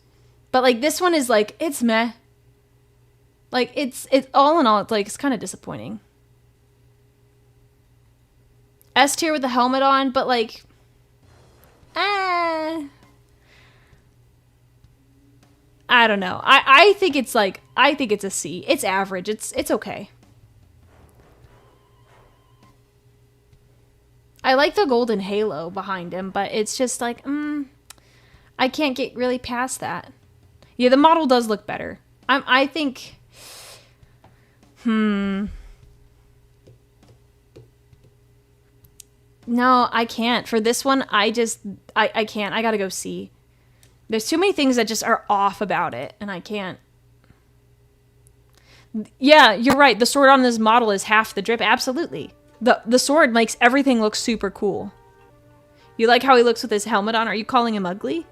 but like this one is like, it's meh. Like, it's all in all, it's like, it's kind of disappointing. S tier with the helmet on, but like, I don't know. I think it's like, I think it's a C. It's average. It's okay. I like the golden halo behind him, but it's just like, I can't get really past that. Yeah, the model does look better. I think... No, I can't. For this one, I can't. I gotta go C. There's too many things that just are off about it, and I can't. Yeah, you're right. The sword on this model is half the drip. Absolutely. The sword makes everything look super cool. You like how he looks with his helmet on? Are you calling him ugly?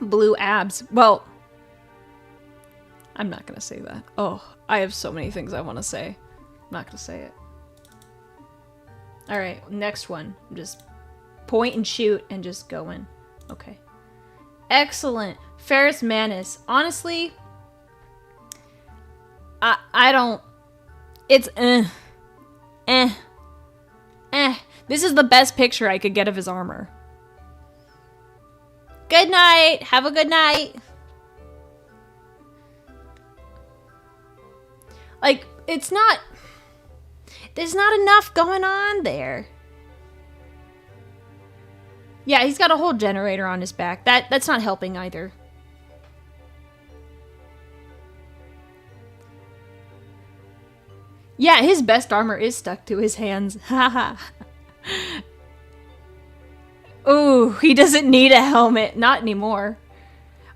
Blue abs. Well... I'm not gonna say that. Oh, I have so many things I want to say. I'm not gonna say it. Alright, next one. Just point and shoot and just go in. Okay. Excellent. Ferrus Manus. Honestly, I don't... It's This is the best picture I could get of his armor. Good night. Have a good night. Like, it's not... There's not enough going on there. Yeah, he's got a whole generator on his back. That's not helping either. Yeah, his best armor is stuck to his hands. Haha. Ooh, he doesn't need a helmet. Not anymore.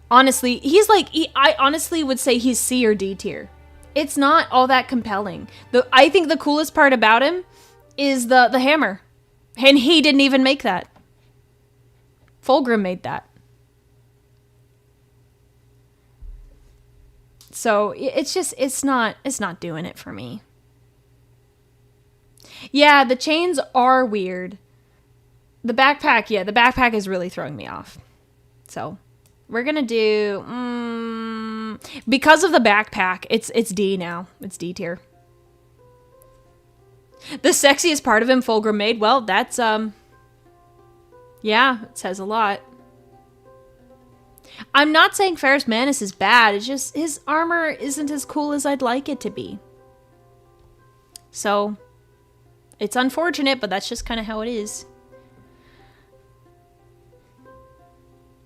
Honestly, he's like... I honestly would say he's C or D tier. It's not all that compelling. I think the coolest part about him is the hammer. And he didn't even make that. Fulgrim made that. So it's just, it's not doing it for me. Yeah, the chains are weird. The backpack, yeah, the backpack is really throwing me off. So we're gonna do, because of the backpack, it's D now. It's D tier. The sexiest part of him, Fulgrim made, well, that's, yeah, it says a lot. I'm not saying Ferrus Manus is bad, it's just his armor isn't as cool as I'd like it to be. So, it's unfortunate, but that's just kind of how it is.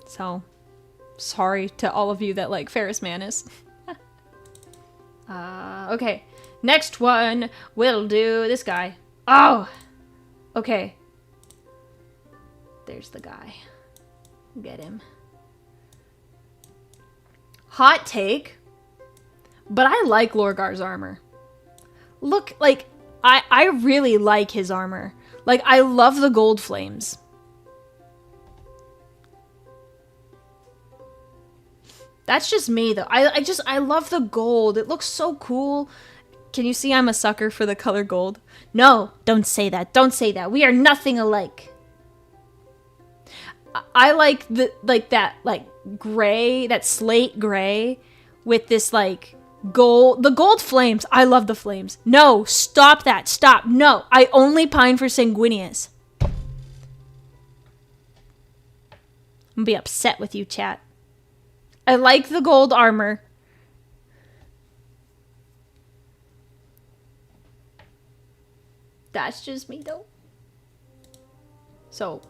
So, sorry to all of you that like Ferrus Manus. Okay, next one, we'll do this guy. Oh! Okay. There's the guy. Get him. Hot take, but I like Lorgar's armor. Look, like, I really like his armor. Like, I love the gold flames. That's just me, though. I love the gold. It looks so cool. Can you see I'm a sucker for the color gold? No, don't say that. Don't say that. We are nothing alike. I like that gray, that slate gray with this like gold, the gold flames. I love the flames. No, stop that. Stop. No, I only pine for sanguinius. I'm gonna be upset with you, chat. I like the gold armor. That's just me, though. So,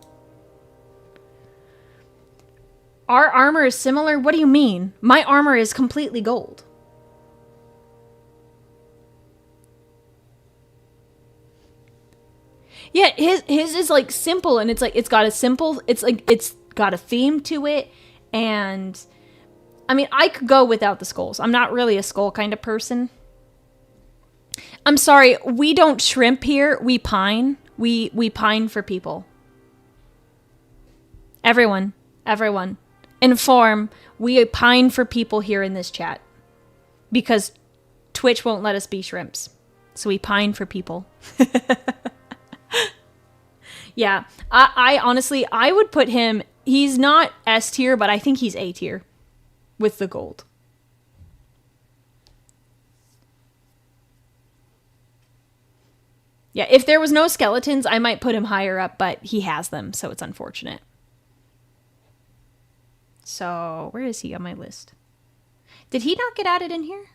our armor is similar? What do you mean? My armor is completely gold. Yeah, his is like simple, and it's like it's got a theme to it, and I mean, I could go without the skulls. I'm not really a skull kind of person. I'm sorry, we don't shrimp here. We pine. We pine for people. Everyone. Inform. We pine for people here in this chat. Because Twitch won't let us be shrimps. So we pine for people. Yeah. I honestly, I would put him... He's not S tier, but I think he's A tier. With the gold. Yeah, if there was no skeletons, I might put him higher up, but he has them, so it's unfortunate. So, where is he on my list? Did he not get added in here?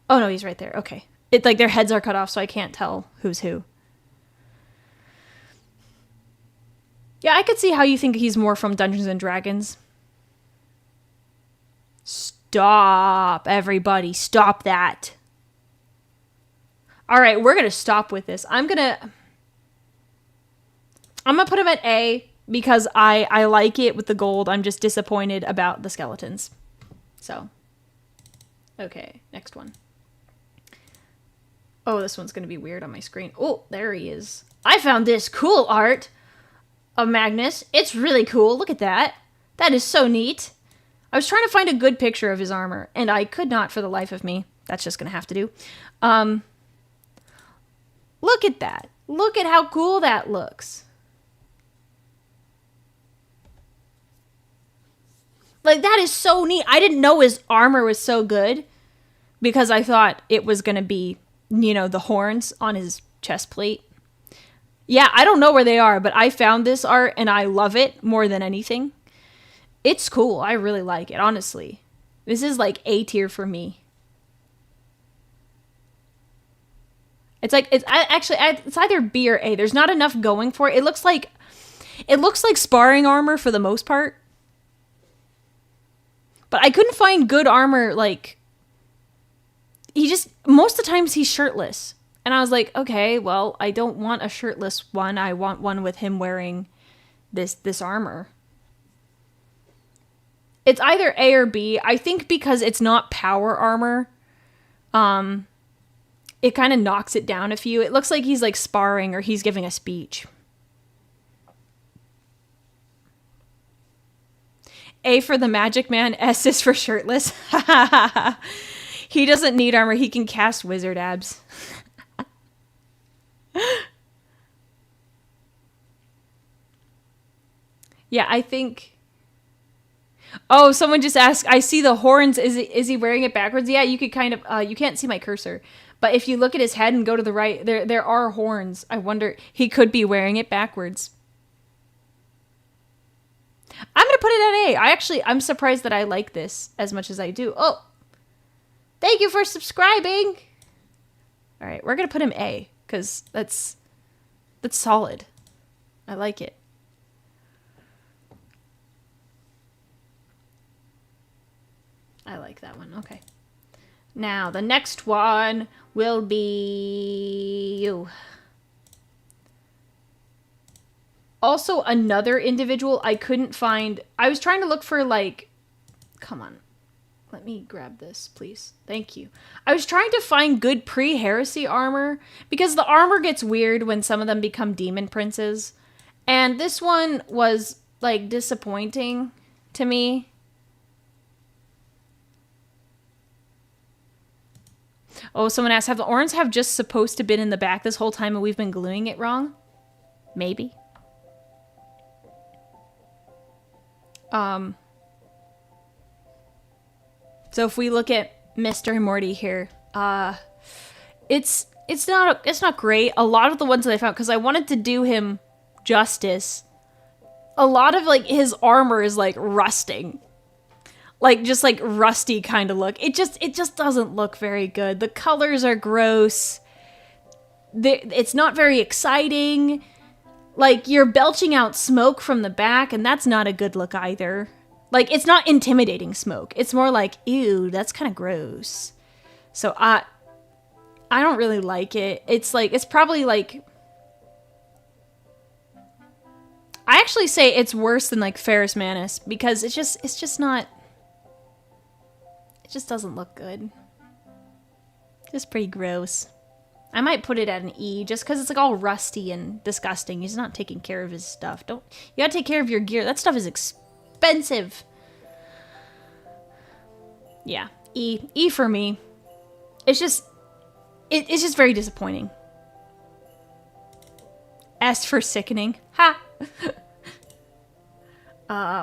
Oh, no, he's right there. Okay. It's like their heads are cut off, so I can't tell who's who. Yeah, I could see how you think he's more from Dungeons and Dragons. Stop, everybody. Stop that. All right, we're going to stop with this. I'm going to put him at A because I like it with the gold. I'm just disappointed about the skeletons. So, okay, next one. Oh, this one's going to be weird on my screen. Oh, there he is. I found this cool art of Magnus. It's really cool. Look at that. That is so neat. I was trying to find a good picture of his armor, and I could not for the life of me. That's just going to have to do. Look at that. Look at how cool that looks. Like, that is so neat. I didn't know his armor was so good because I thought it was going to be, you know, the horns on his chest plate. Yeah, I don't know where they are, but I found this art and I love it more than anything. It's cool. I really like it, honestly. This is like A tier for me. It's like it's either B or A. There's not enough going for it. It looks like sparring armor for the most part. But I couldn't find good armor. Like, most of the times he's shirtless. And I was like, okay, well, I don't want a shirtless one. I want one with him wearing this armor. It's either A or B. I think because it's not power armor, it kind of knocks it down a few. It looks like he's like sparring or he's giving a speech. A for the magic man, S is for shirtless. He doesn't need armor. He can cast wizard abs. Yeah, I think... Oh, someone just asked, I see the horns. Is he wearing it backwards? Yeah, you could kind of... you can't see my cursor. But if you look at his head and go to the right, there are horns. I wonder... He could be wearing it backwards. I'm going to put it at A. I'm surprised that I like this as much as I do. Oh! Thank you for subscribing! Alright, we're going to put him A. Because that's solid. I like it. I like that one. Okay. Now, the next one will be you. Also, another individual I couldn't find. I was trying to look for, like... Come on. Let me grab this, please. Thank you. I was trying to find good pre-heresy armor, because the armor gets weird when some of them become demon princes. And this one was, like, disappointing to me. Oh, someone asked, have the Orns have just supposed to been in the back this whole time and we've been gluing it wrong? Maybe. So if we look at Mr. and Morty here, it's not great. A lot of the ones that I found, because I wanted to do him justice, a lot of like his armor is like rusting. Like just like rusty kind of look. It just doesn't look very good. The colors are gross. It's not very exciting. Like you're belching out smoke from the back, and that's not a good look either. Like it's not intimidating smoke. It's more like, ew, that's kind of gross. So I don't really like it. It's probably like, I actually say it's worse than like Ferrus Manus, because it's just not, it just doesn't look good. Just pretty gross. I might put it at an E just because it's like all rusty and disgusting. He's not taking care of his stuff. You gotta take care of your gear. That stuff is expensive. Yeah, E for me. It's just very disappointing. S for sickening. Ha!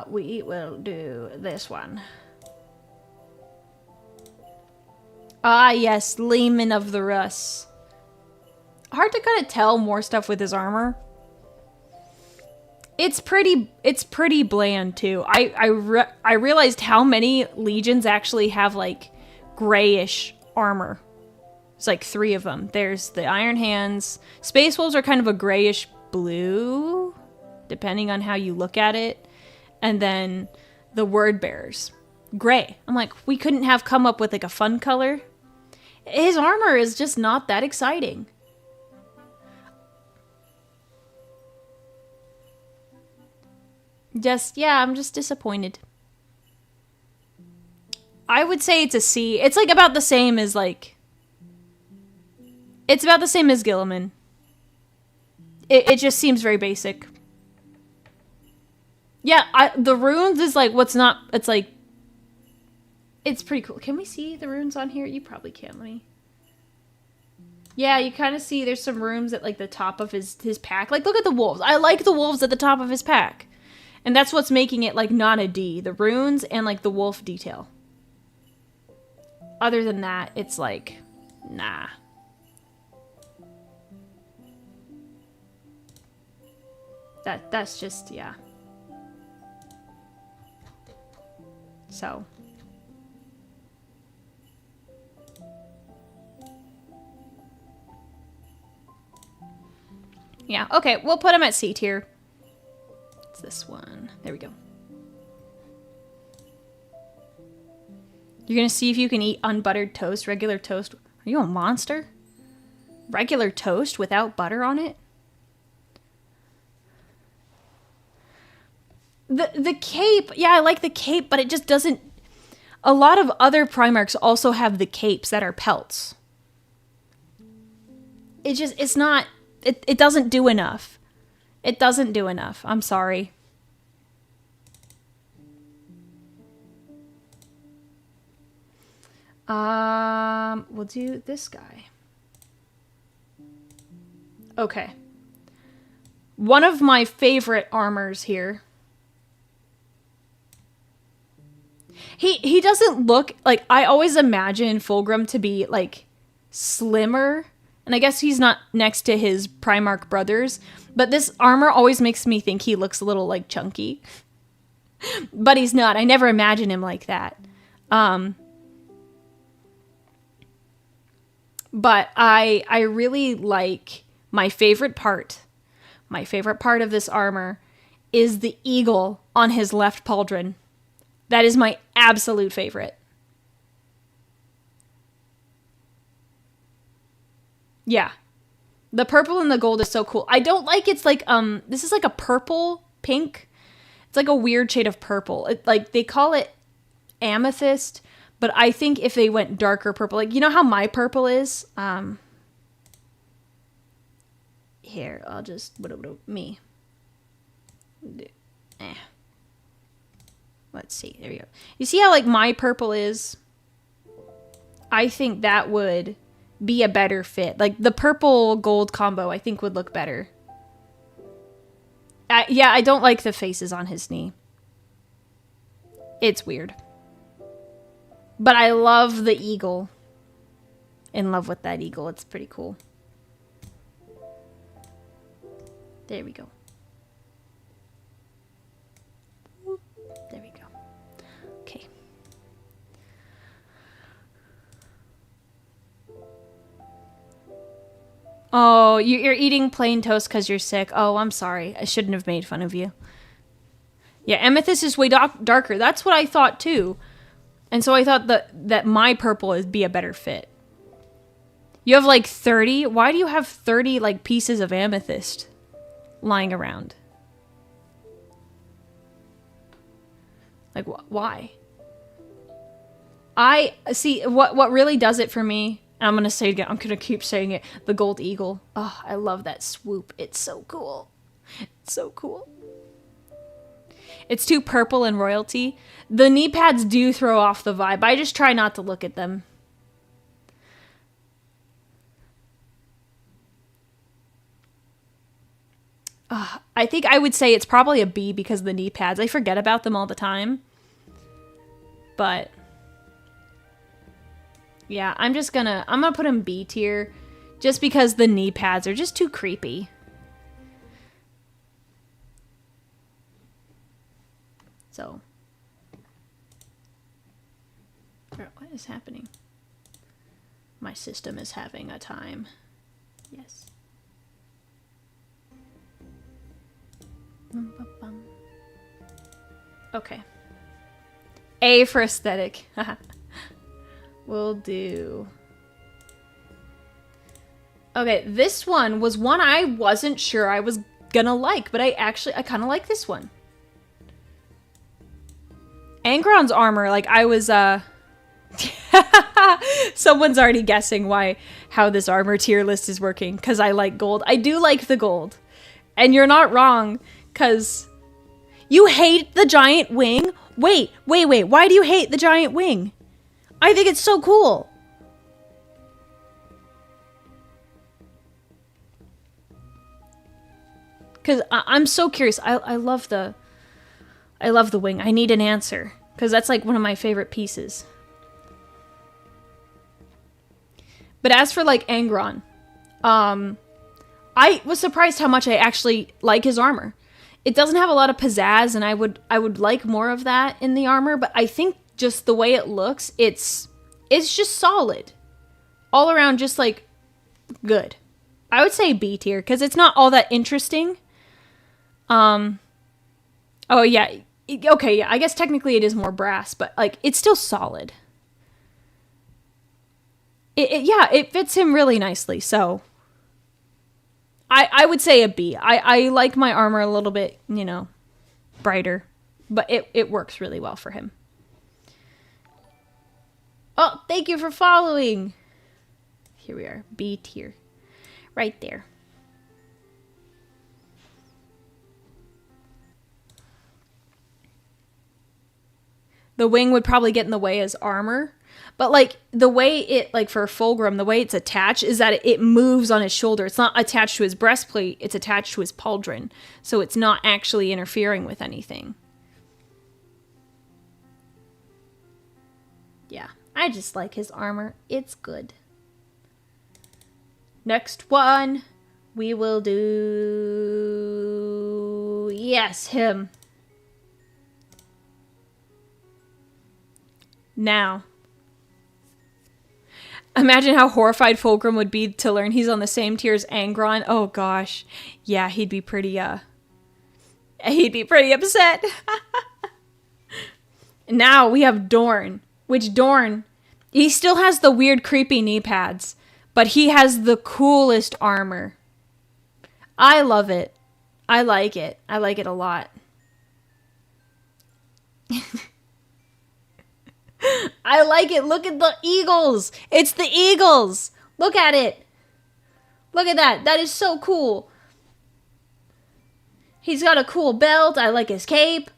We will do this one. Ah, yes, Lehman of the Russ. Hard to kind of tell more stuff with his armor. It's pretty bland too. I realized how many legions actually have like grayish armor. It's like 3 of them. There's the Iron Hands. Space Wolves are kind of a grayish blue, depending on how you look at it. And then the Word Bearers, gray. I'm like, we couldn't have come up with like a fun color. His armor is just not that exciting. I'm just disappointed. I would say it's a C. It's like about the same as like, it's about the same as Gilliman. It just seems very basic. Yeah, the runes is like what's not, it's like, it's pretty cool. Can we see the runes on here? You probably can. Let me. Yeah, you kind of see there's some runes at like the top of his pack. Like, look at the wolves. I like the wolves at the top of his pack. And that's what's making it like not a D. The runes and like the wolf detail. Other than that, it's like, nah. That's just, yeah. So. Yeah, okay, we'll put him at C tier. It's this one. There we go. You're gonna see if you can eat unbuttered toast, regular toast. Are you a monster? Regular toast without butter on it? The cape, yeah, I like the cape, but it just doesn't... A lot of other Primarchs also have the capes that are pelts. It's not... It doesn't do enough. It doesn't do enough. I'm sorry. We'll do this guy. Okay. One of my favorite armors here. He doesn't look like... I always imagine Fulgrim to be like slimmer. And I guess he's not next to his Primarch brothers. But this armor always makes me think he looks a little like chunky. But he's not. I never imagine him like that. But I really like my favorite part. My favorite part of this armor is the eagle on his left pauldron. That is my absolute favorite. Yeah. The purple and the gold is so cool. I don't like it's like, this is like a purple pink. It's like a weird shade of purple. Like, they call it amethyst, But I think if they went darker purple, like, you know how my purple is? Here, I'll just, me. Let's see, there we go. You see how, like, my purple is? I think that would be a better fit. Like, the purple gold combo, I think would look better. Yeah, I don't like the faces on his knee. It's weird. But I love the eagle. In love with that eagle. It's pretty cool. There we go. There we go. Okay. Oh, you're eating plain toast because you're sick. Oh, I'm sorry. I shouldn't have made fun of you. Yeah, amethyst is way darker. That's what I thought too. And so I thought that my purple would be a better fit. You have like 30? Why do you have 30 like pieces of amethyst lying around? Like, why? I see what really does it for me. And I'm going to say it again. I'm going to keep saying it. The gold eagle. Oh, I love that swoop. It's so cool. It's so cool. It's too purple and royalty. The knee pads do throw off the vibe. I just try not to look at them. I think I would say it's probably a B because of the knee pads. I forget about them all the time. But yeah, I'm gonna put him B tier just because the knee pads are just too creepy. So, what is happening? My system is having a time. Yes. Okay. A for aesthetic. We'll do. Okay, this one was one I wasn't sure I was gonna like, but I kind of like this one. Angron's armor, like I was, someone's already guessing how this armor tier list is working, because I like gold. I do like the gold. And you're not wrong, because you hate the giant wing? Wait, why do you hate the giant wing? I think it's so cool. Because I'm so curious. I love the wing. I need an answer, because that's like one of my favorite pieces. But as for like Angron, I was surprised how much I actually like his armor. It doesn't have a lot of pizzazz, and I would like more of that in the armor, but I think just the way it looks, it's just solid. All around, just like good. I would say B tier, because it's not all that interesting. Oh yeah. Okay, yeah, I guess technically it is more brass, but like it's still solid. Yeah, it fits him really nicely, so I would say a B. I like my armor a little bit, you know, brighter, but it works really well for him. Oh, thank you for following. Here we are, B tier, right there. The wing would probably get in the way as armor. But, like, the way it, like, for Fulgrim, the way it's attached is that it moves on his shoulder. It's not attached to his breastplate. It's attached to his pauldron. So it's not actually interfering with anything. Yeah, I just like his armor. It's good. Next one, we will do... Yes, him. Now... Imagine how horrified Fulgrim would be to learn he's on the same tier as Angron. Oh gosh. Yeah, he'd be pretty upset. Now we have Dorn, which Dorn, he still has the weird creepy knee pads, but he has the coolest armor. I love it. I like it. I like it a lot. I like it. Look at the eagles. It's the eagles. Look at it. Look at that. That is so cool. He's got a cool belt. I like his cape.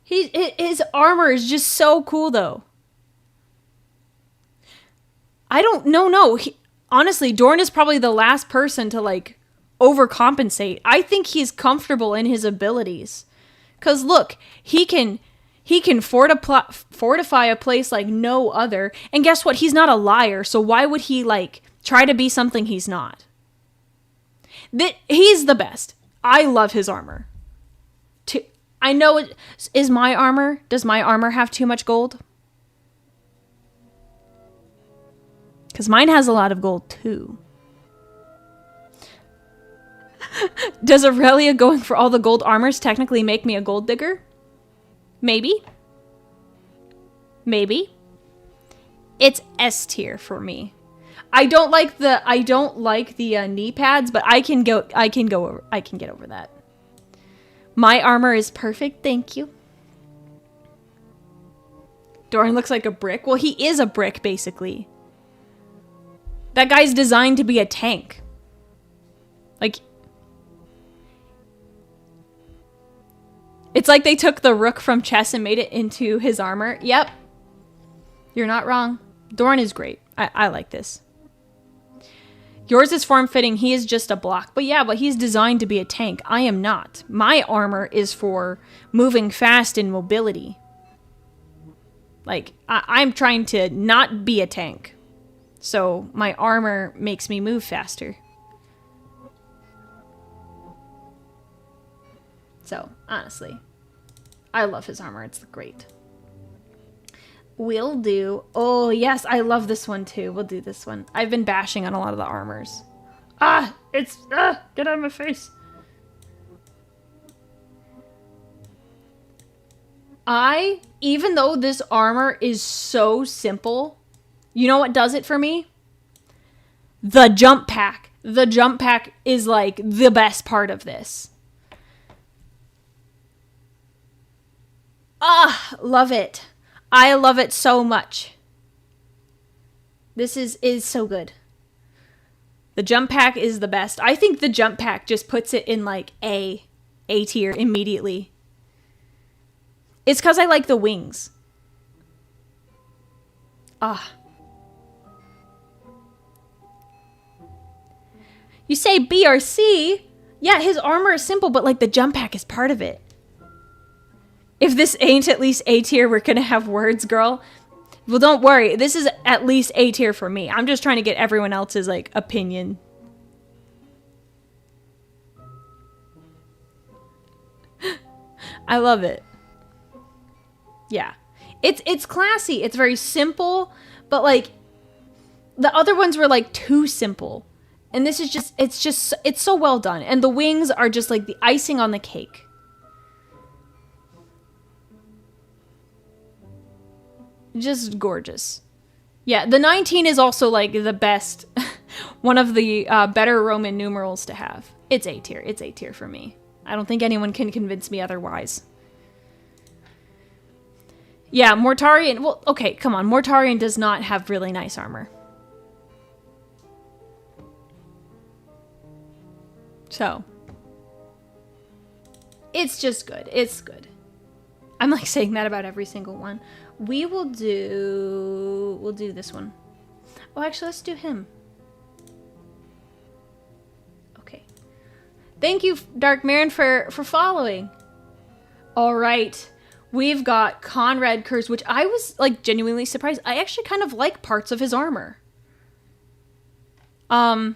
His armor is just so cool, though. I don't know. No, honestly, Dorn is probably the last person to, like, overcompensate. I think he's comfortable in his abilities. Because, look, he can fortify a place like no other. And guess what? He's not a liar, so why would he, like, try to be something he's not? He's the best. I love his armor. I know it is my armor. Does my armor have too much gold? Because mine has a lot of gold too. Does Aurelia going for all the gold armors technically make me a gold digger? Maybe. Maybe. It's S tier for me. I don't like the knee pads, but I can get over that. My armor is perfect, thank you. Dorn looks like a brick. Well, he is a brick, basically. That guy's designed to be a tank. Like, it's like they took the rook from chess and made it into his armor. Yep. You're not wrong. Dorn is great. I like this. Yours is form-fitting. He is just a block. But yeah, but he's designed to be a tank. I am not. My armor is for moving fast and mobility. Like, I'm trying to not be a tank. So my armor makes me move faster. So, honestly, I love his armor. It's great. We'll do... Oh, yes, I love this one, too. We'll do this one. I've been bashing on a lot of the armors. Get out of my face. Even though this armor is so simple, you know what does it for me? The jump pack. The jump pack is, like, the best part of this. Love it. I love it so much. This is so good. The jump pack is the best. I think the jump pack just puts it in like A tier immediately. It's because I like the wings. You say B or C? Yeah, his armor is simple, but like the jump pack is part of it. If this ain't at least A tier, we're gonna have words, girl. Well, don't worry. This is at least A tier for me. I'm just trying to get everyone else's, like, opinion. I love it. Yeah. It's classy. It's very simple, but, like, the other ones were, like, too simple. And this is just, it's so well done. And the wings are just, like, the icing on the cake. Just gorgeous. Yeah, the 19 is also like the best, one of the better Roman numerals to have. It's A tier. It's A tier for me. I don't think anyone can convince me otherwise. Yeah, Mortarion. Well, okay, come on. Mortarion does not have really nice armor. So, it's just good. It's good. I'm like saying that about every single one. We'll do this one. Oh, actually, let's do him. Okay. Thank you, Dark Marin, for following. All right. We've got Conrad Kurz, which I was, like, genuinely surprised. I actually kind of like parts of his armor. You're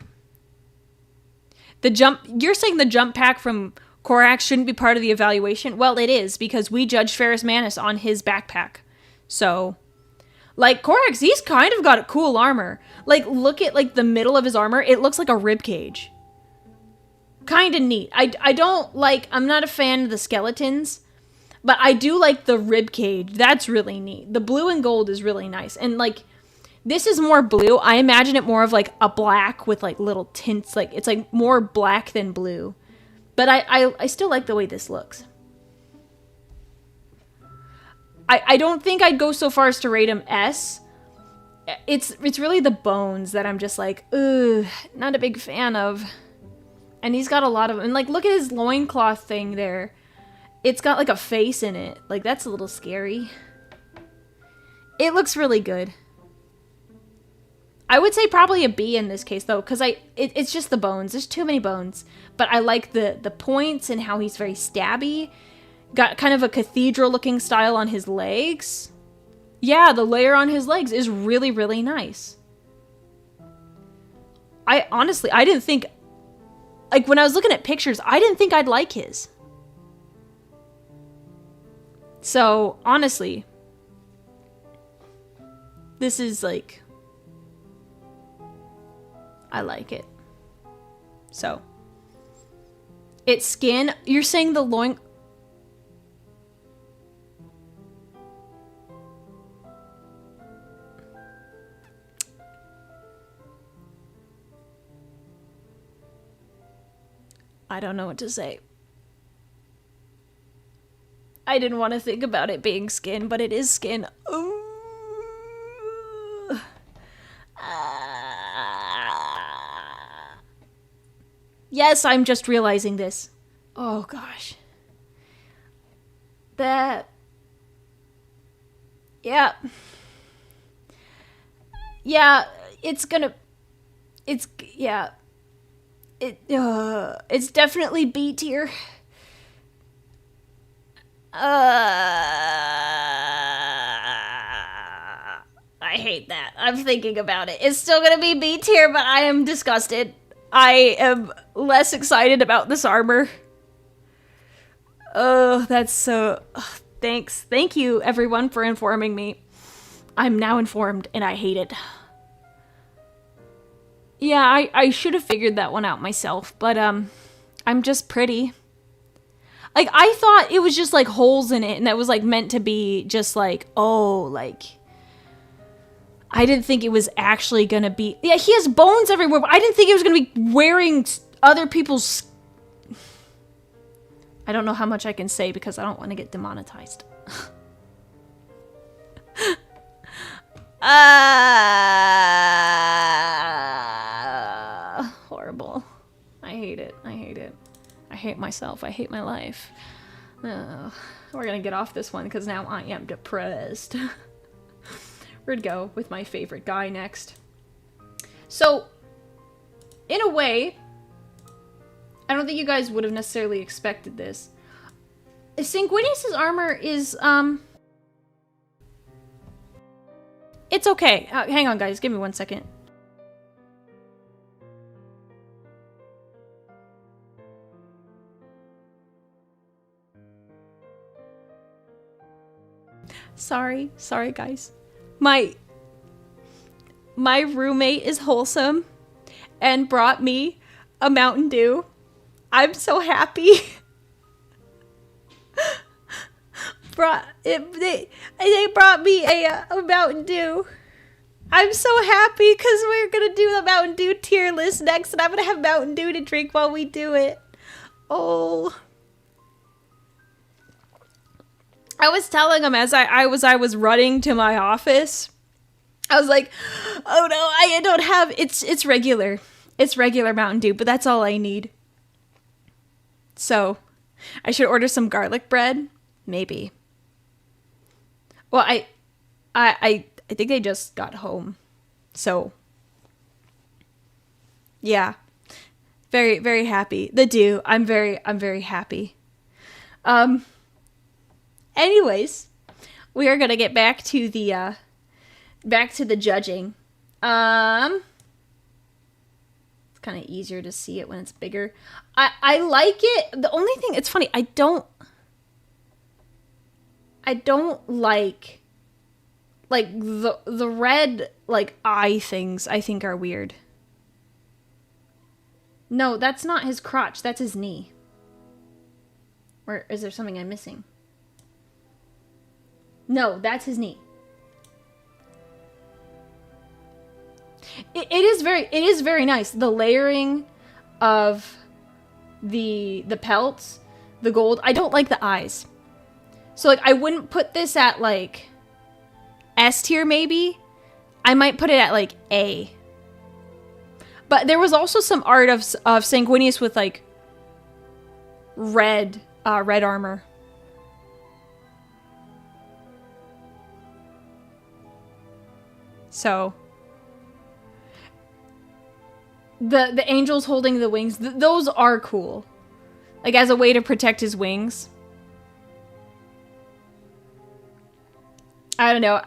saying the jump pack from Korax shouldn't be part of the evaluation? Well, it is, because we judged Ferrus Manus on his backpack. So, like, Korax, he's kind of got a cool armor. Like, look at, like, the middle of his armor. It looks like a rib cage. Kind of neat. I don't like... I'm not a fan of the skeletons, but I do like the rib cage. That's really neat. The blue and gold is really nice. And, like, this is more blue. I imagine it more of, like, a black with, like, little tints. Like, it's, like, more black than blue. But I still like the way this looks. I don't think I'd go so far as to rate him S. It's really the bones that I'm just like, ugh, not a big fan of. And he's got a lot of, and like, look at his loincloth thing there. It's got like a face in it. Like, that's a little scary. It looks really good. I would say probably a B in this case though, because it's just the bones. There's too many bones. But I like the points and how he's very stabby. Got kind of a cathedral looking style on his legs. Yeah, the layer on his legs is really, really nice. I didn't think, like when I was looking at pictures, I didn't think I'd like his. So honestly, this is like, I like it. So, it's skin. You're saying the loin... I don't know what to say. I didn't want to think about it being skin, but it is skin. Ooh. Yes, I'm just realizing this. Oh, gosh. That... Yeah. Yeah, it's gonna... It's... Yeah. It's definitely B tier. I hate that. I'm thinking about it. It's still gonna be B tier, but I am disgusted. I am less excited about this armor. Oh, that's so... thanks. Thank you, everyone, for informing me. I'm now informed, and I hate it. Yeah, I should have figured that one out myself, but, I'm just pretty. Like, I thought it was just, like, holes in it, and that was, like, meant to be just, like, oh, like... I didn't think it was actually gonna be... Yeah, he has bones everywhere, but I didn't think he was gonna be wearing other people's... I don't know how much I can say because I don't want to get demonetized. Horrible. I hate it. I hate it. I hate myself. I hate my life. We're gonna get off this one because now I am depressed. We're gonna go with my favorite guy next. So, in a way, I don't think you guys would have necessarily expected this. Sanguinius' armor is, it's okay. Hang on, guys. Give me 1 second. Sorry, guys. My roommate is wholesome and brought me a Mountain Dew. I'm so happy. They brought me a Mountain Dew. I'm so happy because we're gonna do the Mountain Dew tier list next, and I'm gonna have Mountain Dew to drink while we do it. Oh. I was telling him as I was running to my office. I was like, oh no, I don't have, it's regular. It's regular Mountain Dew, but that's all I need. So, I should order some garlic bread? Maybe. Well, I think they just got home. So, yeah. Very, very happy. The Dew, I'm very happy. Anyways, we are gonna get back to the judging. It's kind of easier to see it when it's bigger. I like it. The only thing, it's funny, I don't like the red, like, eye things I think are weird. No, that's not his crotch, that's his knee. Or is there something I'm missing? No, that's his knee. It is very nice. The layering of the pelts, the gold. I don't like the eyes. So, like, I wouldn't put this at, like, S tier, maybe. I might put it at, like, A. But there was also some art of Sanguinius with, like, red armor. So, the angels holding the wings, those are cool. Like, as a way to protect his wings. I don't know.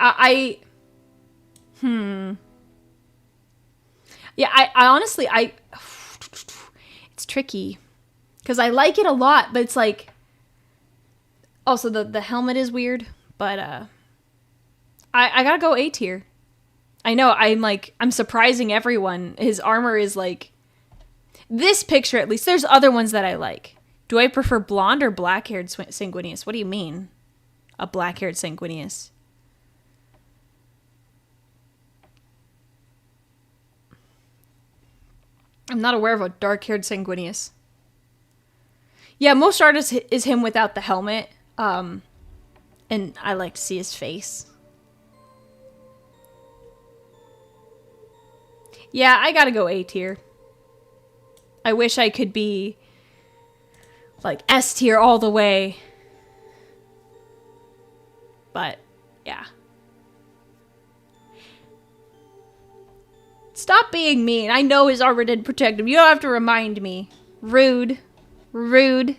Yeah, I honestly, it's tricky. Because I like it a lot, but it's like, also the helmet is weird, but I gotta go A tier. I know, I'm surprising everyone. His armor is like, this picture at least, there's other ones that I like. Do I prefer blonde or black-haired Sanguinius? What do you mean? A black-haired Sanguinius? I'm not aware of a dark-haired Sanguinius. Yeah, most artists is him without the helmet. And I like to see his face. Yeah, I gotta go A tier. I wish I could be like S tier all the way. But, yeah. Stop being mean. I know his armor didn't protect him. You don't have to remind me. Rude. Rude.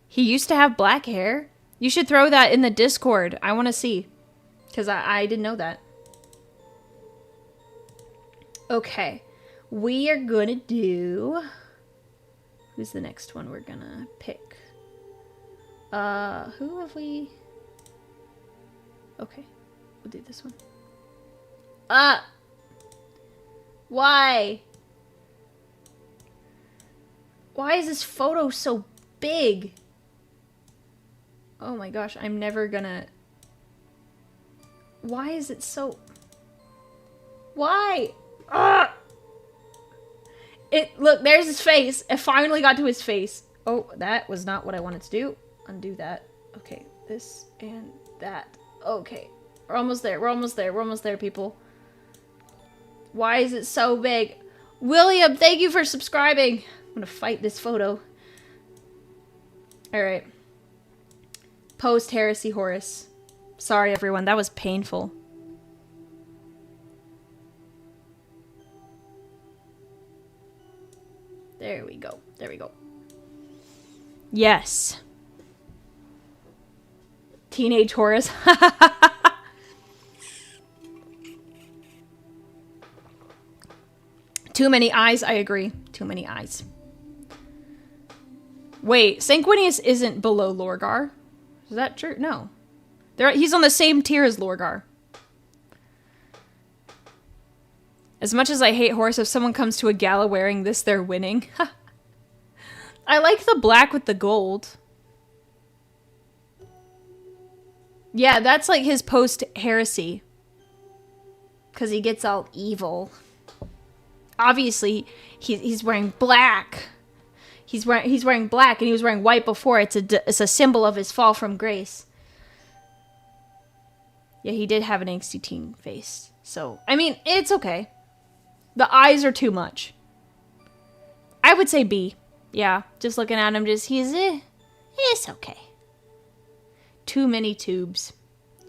He used to have black hair. You should throw that in the Discord. I want to see. Because I didn't know that. Okay. We are going to do... Who's the next one we're going to pick? Who have we... Okay. We'll do this one. Why? Why is this photo so big? Oh my gosh, I'm never gonna... Why is it so... Why? Look, there's his face. It finally got to his face. Oh, that was not what I wanted to do. Undo that. Okay, this and that. Okay, we're almost there. We're almost there. We're almost there, people. Why is it so big? William, thank you for subscribing. I'm gonna fight this photo. Alright. Post-heresy Horus. Sorry, everyone. That was painful. There we go. There we go. Yes. Teenage Horus. Too many eyes, I agree. Too many eyes. Wait, Sanguinius isn't below Lorgar. Is that true? No. He's on the same tier as Lorgar. As much as I hate Horus, if someone comes to a gala wearing this, they're winning. I like the black with the gold. Yeah, that's like his post-heresy. Because he gets all evil. Obviously, he's wearing black. He's wearing black, and he was wearing white before. It's a symbol of his fall from grace. Yeah, he did have an angsty teen face. So, I mean, it's okay. The eyes are too much. I would say B. Yeah, just looking at him, it's okay. Too many tubes.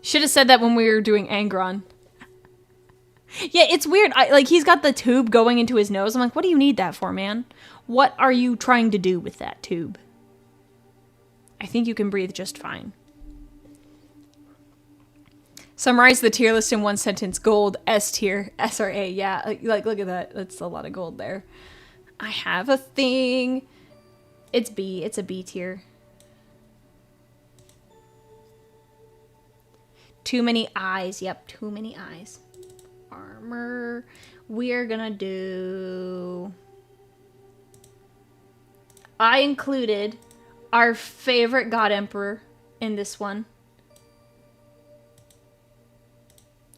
Should have said that when we were doing Angron. Yeah, it's weird. He's got the tube going into his nose. I'm like, what do you need that for, man? What are you trying to do with that tube? I think you can breathe just fine. Summarize the tier list in one sentence. Gold, S tier, S or A. Yeah, look at that. That's a lot of gold there. I have a thing. It's B. It's a B tier. Too many eyes. Yep, too many eyes. Armor. We're gonna do... I included our favorite God Emperor in this one.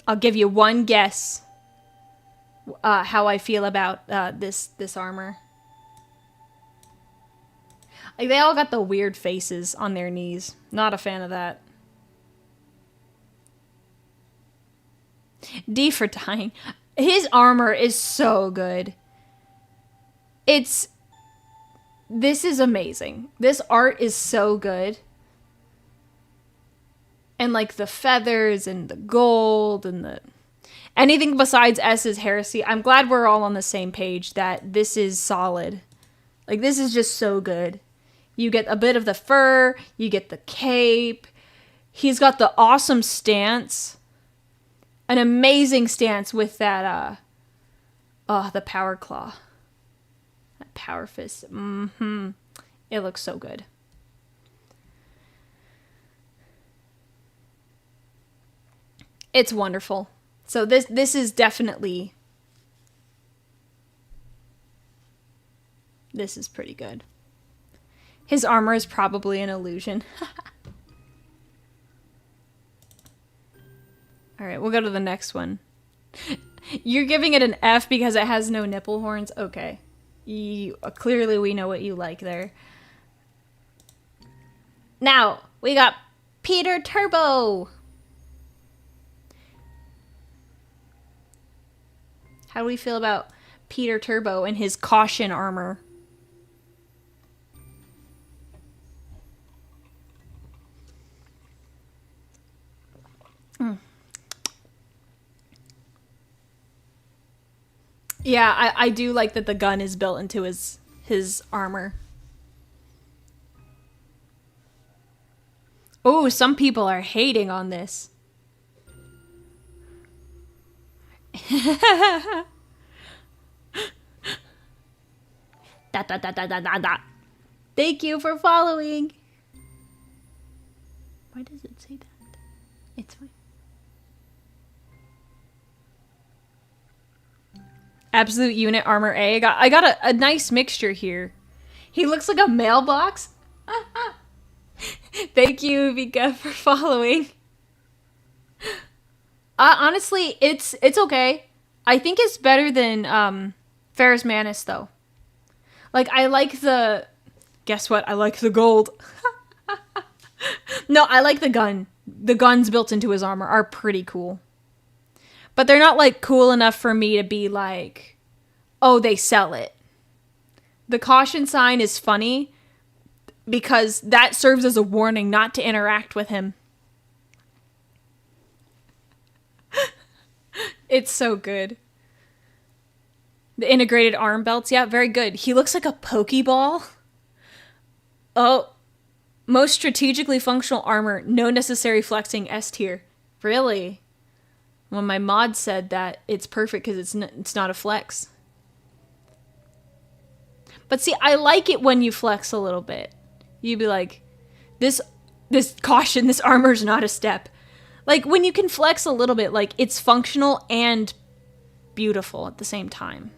I'll give you one guess. how I feel about this armor. Like, they all got the weird faces on their knees. Not a fan of that. D for dying. His armor is so good. This is amazing. This art is so good. And like the feathers and the gold and the anything besides S is heresy. I'm glad we're all on the same page that this is solid. Like, this is just so good. You get a bit of the fur, you get the cape. He's got the awesome stance. An amazing stance with that the power claw. That power fist. It looks so good. It's wonderful. So this is definitely... This is pretty good. His armor is probably an illusion. Alright, we'll go to the next one. You're giving it an F because it has no nipple horns? Okay. Clearly we know what you like there. Now, we got Peter Turbo! How do we feel about Peter Turbo and his caution armor? Yeah, I do like that the gun is built into his armor. Oh, some people are hating on this. Da. Thank you for following. Why does it say that? It's fine. Absolute unit armor A. I got a nice mixture here. He looks like a mailbox. Thank you, Vika, for following. Honestly, it's okay. I think it's better than Ferrus Manus, though. Like, I like the... Guess what? I like the gold. No, I like the gun. The guns built into his armor are pretty cool. But they're not, like, cool enough for me to be like, oh, they sell it. The caution sign is funny because that serves as a warning not to interact with him. It's so good. The integrated arm belts, yeah, very good. He looks like a Pokeball. Oh, most strategically functional armor, no necessary flexing, S tier. Really? When my mod said that, it's perfect because it's not a flex. But see, I like it when you flex a little bit. You'd be like, this caution, this armor's not a step. Like, when you can flex a little bit, like, it's functional and beautiful at the same time.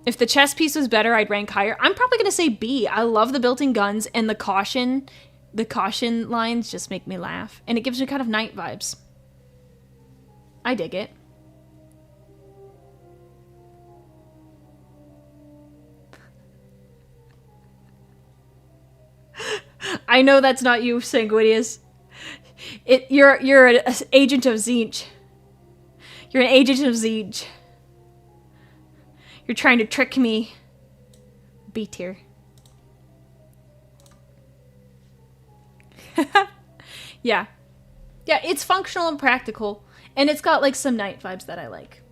If the chest piece was better, I'd rank higher. I'm probably going to say B. I love the built-in guns, and the caution lines just make me laugh. And it gives me kind of night vibes. I dig it. I know that's not you, Sanguinius. You're an agent of Zinch. You're an agent of Zinch. You're trying to trick me. B tier. Yeah. Yeah, it's functional and practical. And it's got like some night vibes that I like.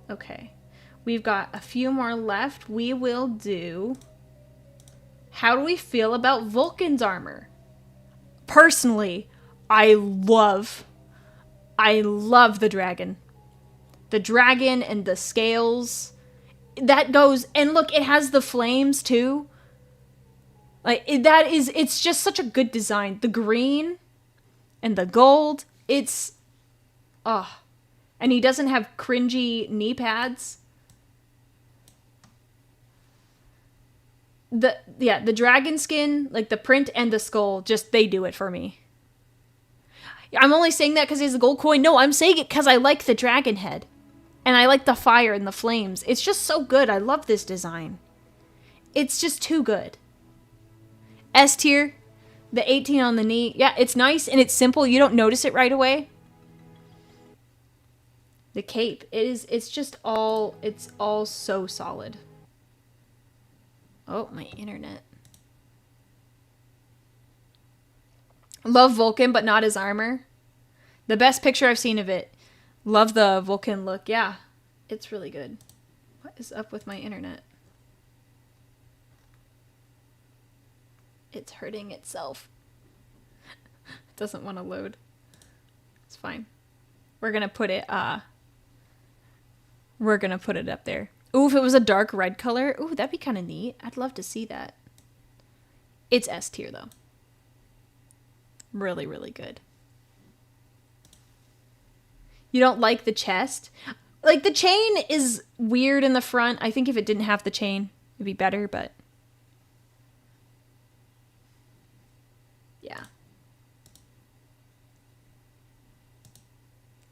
Okay. We've got a few more left. We will do... How do we feel about Vulcan's armor? Personally, I love the dragon. The dragon and the scales. That goes... And look, it has the flames too. Like, it's just such a good design. The green and the gold. It's... And he doesn't have cringy knee pads. The dragon skin, like the print and the skull, just, they do it for me. I'm only saying that because he has a gold coin. No, I'm saying it because I like the dragon head. And I like the fire and the flames. It's just so good. I love this design. It's just too good. S tier. The 18 on the knee. Yeah, it's nice and it's simple. You don't notice it right away. The cape. It's all so solid. Oh, my internet. Love Vulcan, but not his armor. The best picture I've seen of it. Love the Vulcan look. Yeah, it's really good. What is up with my internet? It's hurting itself. It doesn't want to load. It's fine. We're gonna put it up there. Ooh, if it was a dark red color, ooh, that'd be kind of neat. I'd love to see that. It's S tier though. Really, really good. You don't like the chest? Like, the chain is weird in the front. I think if it didn't have the chain, it'd be better, but... yeah.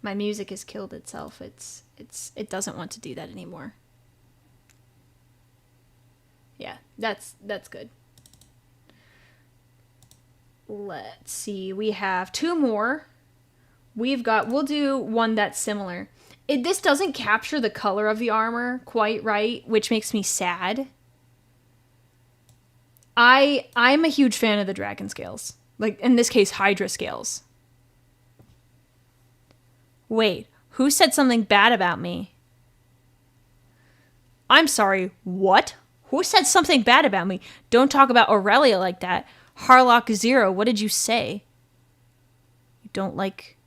My music has killed itself. It doesn't want to do that anymore. Yeah, that's good. Let's see. We have 2 more. We'll do one that's similar. This doesn't capture the color of the armor quite right, which makes me sad. I'm a huge fan of the dragon scales. Like, in this case, Hydra scales. Wait, who said something bad about me? I'm sorry, what? Who said something bad about me? Don't talk about Aurelia like that. Harlock Zero, what did you say? You don't like...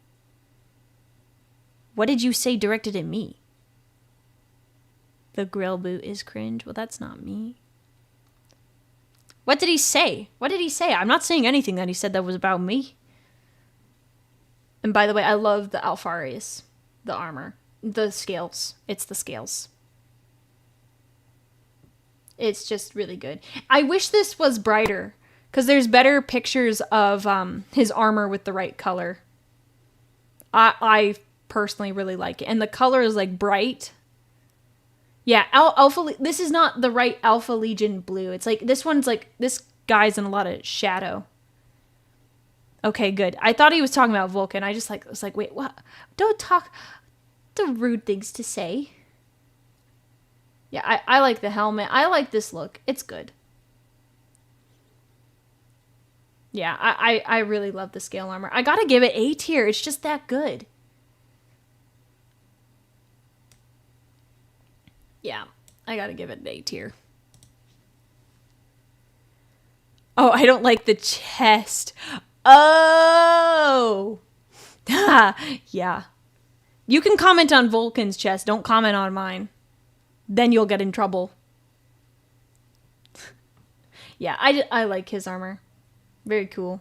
What did you say directed at me? The grill boot is cringe. Well, that's not me. What did he say? What did he say? I'm not saying anything that he said that was about me. And by the way, I love the Alpharius. The armor. The scales. It's the scales. It's just really good. I wish this was brighter, because there's better pictures of his armor with the right color. I personally really like it. And the color is like bright. Yeah, this is not the right Alpha Legion blue. It's like, this one's like, this guy's in a lot of shadow. Okay, good. I thought he was talking about Vulcan. I just was like, wait, what? Don't talk the rude things to say. Yeah, I like the helmet. I like this look. It's good. Yeah, I really love the scale armor. I gotta give it A tier. It's just that good. Yeah, I gotta give it an A tier. Oh, I don't like the chest. Oh! Yeah. You can comment on Vulcan's chest. Don't comment on mine. Then you'll get in trouble. Yeah, I like his armor. Very cool.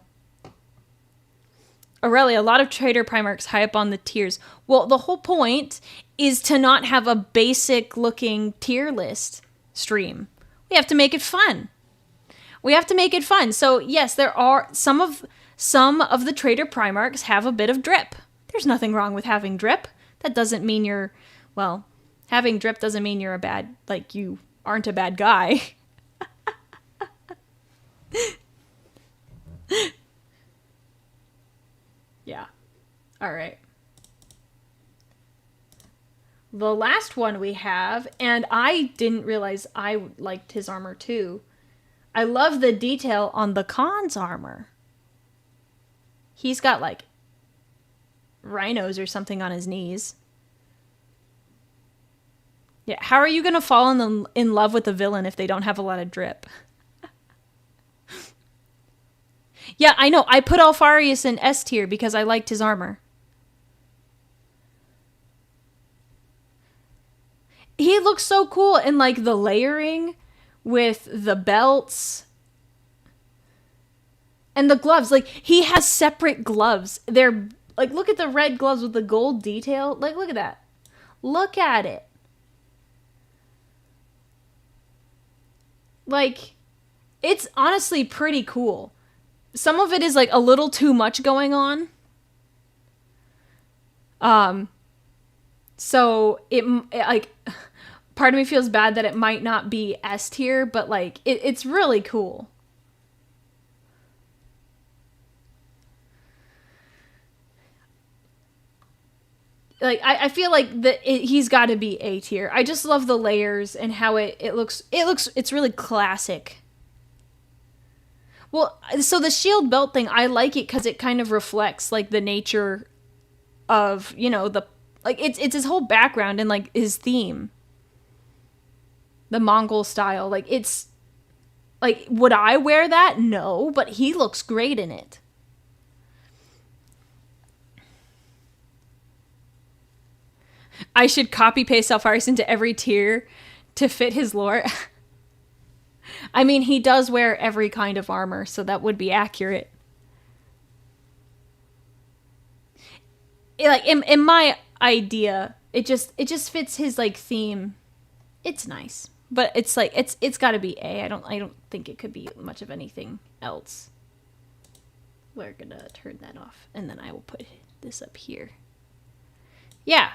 Aurelia, a lot of trader Primarchs high up on the tiers. Well, the whole point is to not have a basic looking tier list stream. We have to make it fun. We have to make it fun. So yes, there are some of the trader Primarchs have a bit of drip. There's nothing wrong with having drip. That doesn't mean you're, well, having drip doesn't mean you're a bad, like, you aren't a bad guy. Yeah. All right. The last one we have, and I didn't realize I liked his armor too. I love the detail on the Khan's armor. He's got like rhinos or something on his knees. Yeah, how are you going to fall in love with a villain if they don't have a lot of drip? Yeah, I know. I put Alpharius in S tier because I liked his armor. He looks so cool in like the layering with the belts and the gloves. Like, he has separate gloves. They're like, look at the red gloves with the gold detail. Like, look at that. Look at it. Like, it's honestly pretty cool. Some of it is like a little too much going on. So it like, part of me feels bad that it might not be S tier, but like it's really cool. Like I feel like he's got to be A tier. I just love the layers and how it looks. It's really classic. Well, so the shield belt thing, I like it because it kind of reflects like the nature of, you know, the like it's his whole background and like his theme, the Mongol style. Like it's like, would I wear that? No, but he looks great in it. I should copy paste Alfaris into every tier to fit his lore. I mean, he does wear every kind of armor, so that would be accurate. Like in my idea, it just fits his like theme. It's nice, but it's like it's got to be A. I don't think it could be much of anything else. We're gonna turn that off, and then I will put this up here. Yeah.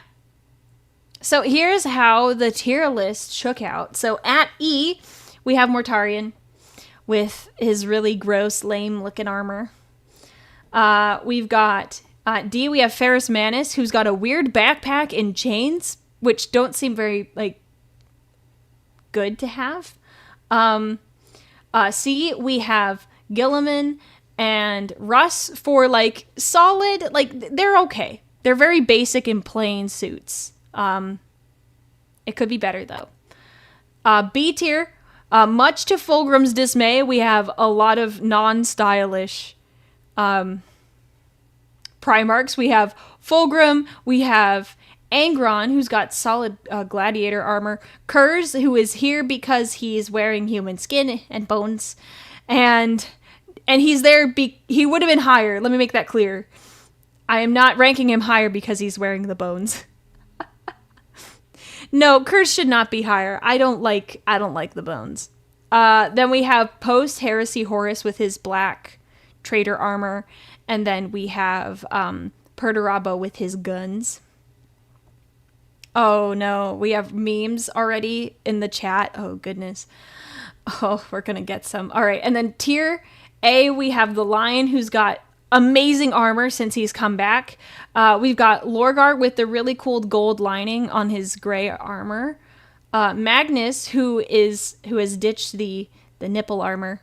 So here's how the tier list shook out. So at E, we have Mortarion with his really gross, lame-looking armor. We've got D, we have Ferrus Manus, who's got a weird backpack and chains, which don't seem very, like, good to have. C, we have Gilliman and Russ for, like, solid, like, they're okay. They're very basic and plain suits. It could be better, though. B tier, much to Fulgrim's dismay, we have a lot of non-stylish Primarchs. We have Fulgrim, we have Angron, who's got solid gladiator armor, Kurz, who is here because he's wearing human skin and bones, and he's there, he would have been higher, let me make that clear. I am not ranking him higher because he's wearing the bones. No, Kurz should not be higher. I don't like the bones. Then we have post Heresy Horus with his black traitor armor, and then we have Perturabo with his guns. Oh no, we have memes already in the chat. Oh goodness. Oh, we're gonna get some. All right, and then tier A, we have the Lion, who's got amazing armor since he's come back. We've got Lorgar with the really cool gold lining on his gray armor. Magnus, who has ditched the nipple armor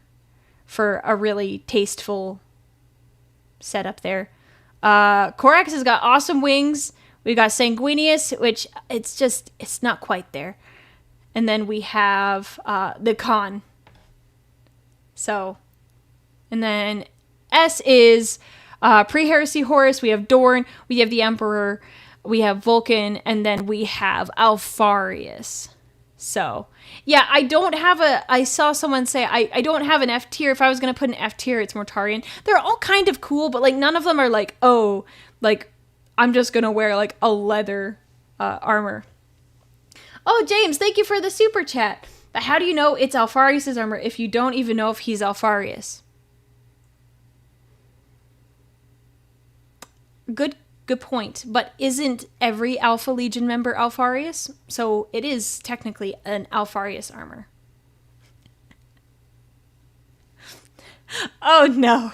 for a really tasteful setup there. Corax has got awesome wings. We've got Sanguinius, which it's not quite there. And then we have the Khan. So, and then S is pre-Heresy Horus. We have Dorn. We have the Emperor. We have Vulcan. And then we have Alfarius. So, yeah, I saw someone say, I don't have an F tier. If I was going to put an F tier, it's Mortarion. They're all kind of cool, but, like, none of them are like, oh, like, I'm just going to wear, like, a leather armor. Oh, James, thank you for the super chat. But how do you know it's Alfarius' armor if you don't even know if he's Alfarius? Good point. But isn't every Alpha Legion member Alfarius? So it is technically an Alfarius armor. Oh no.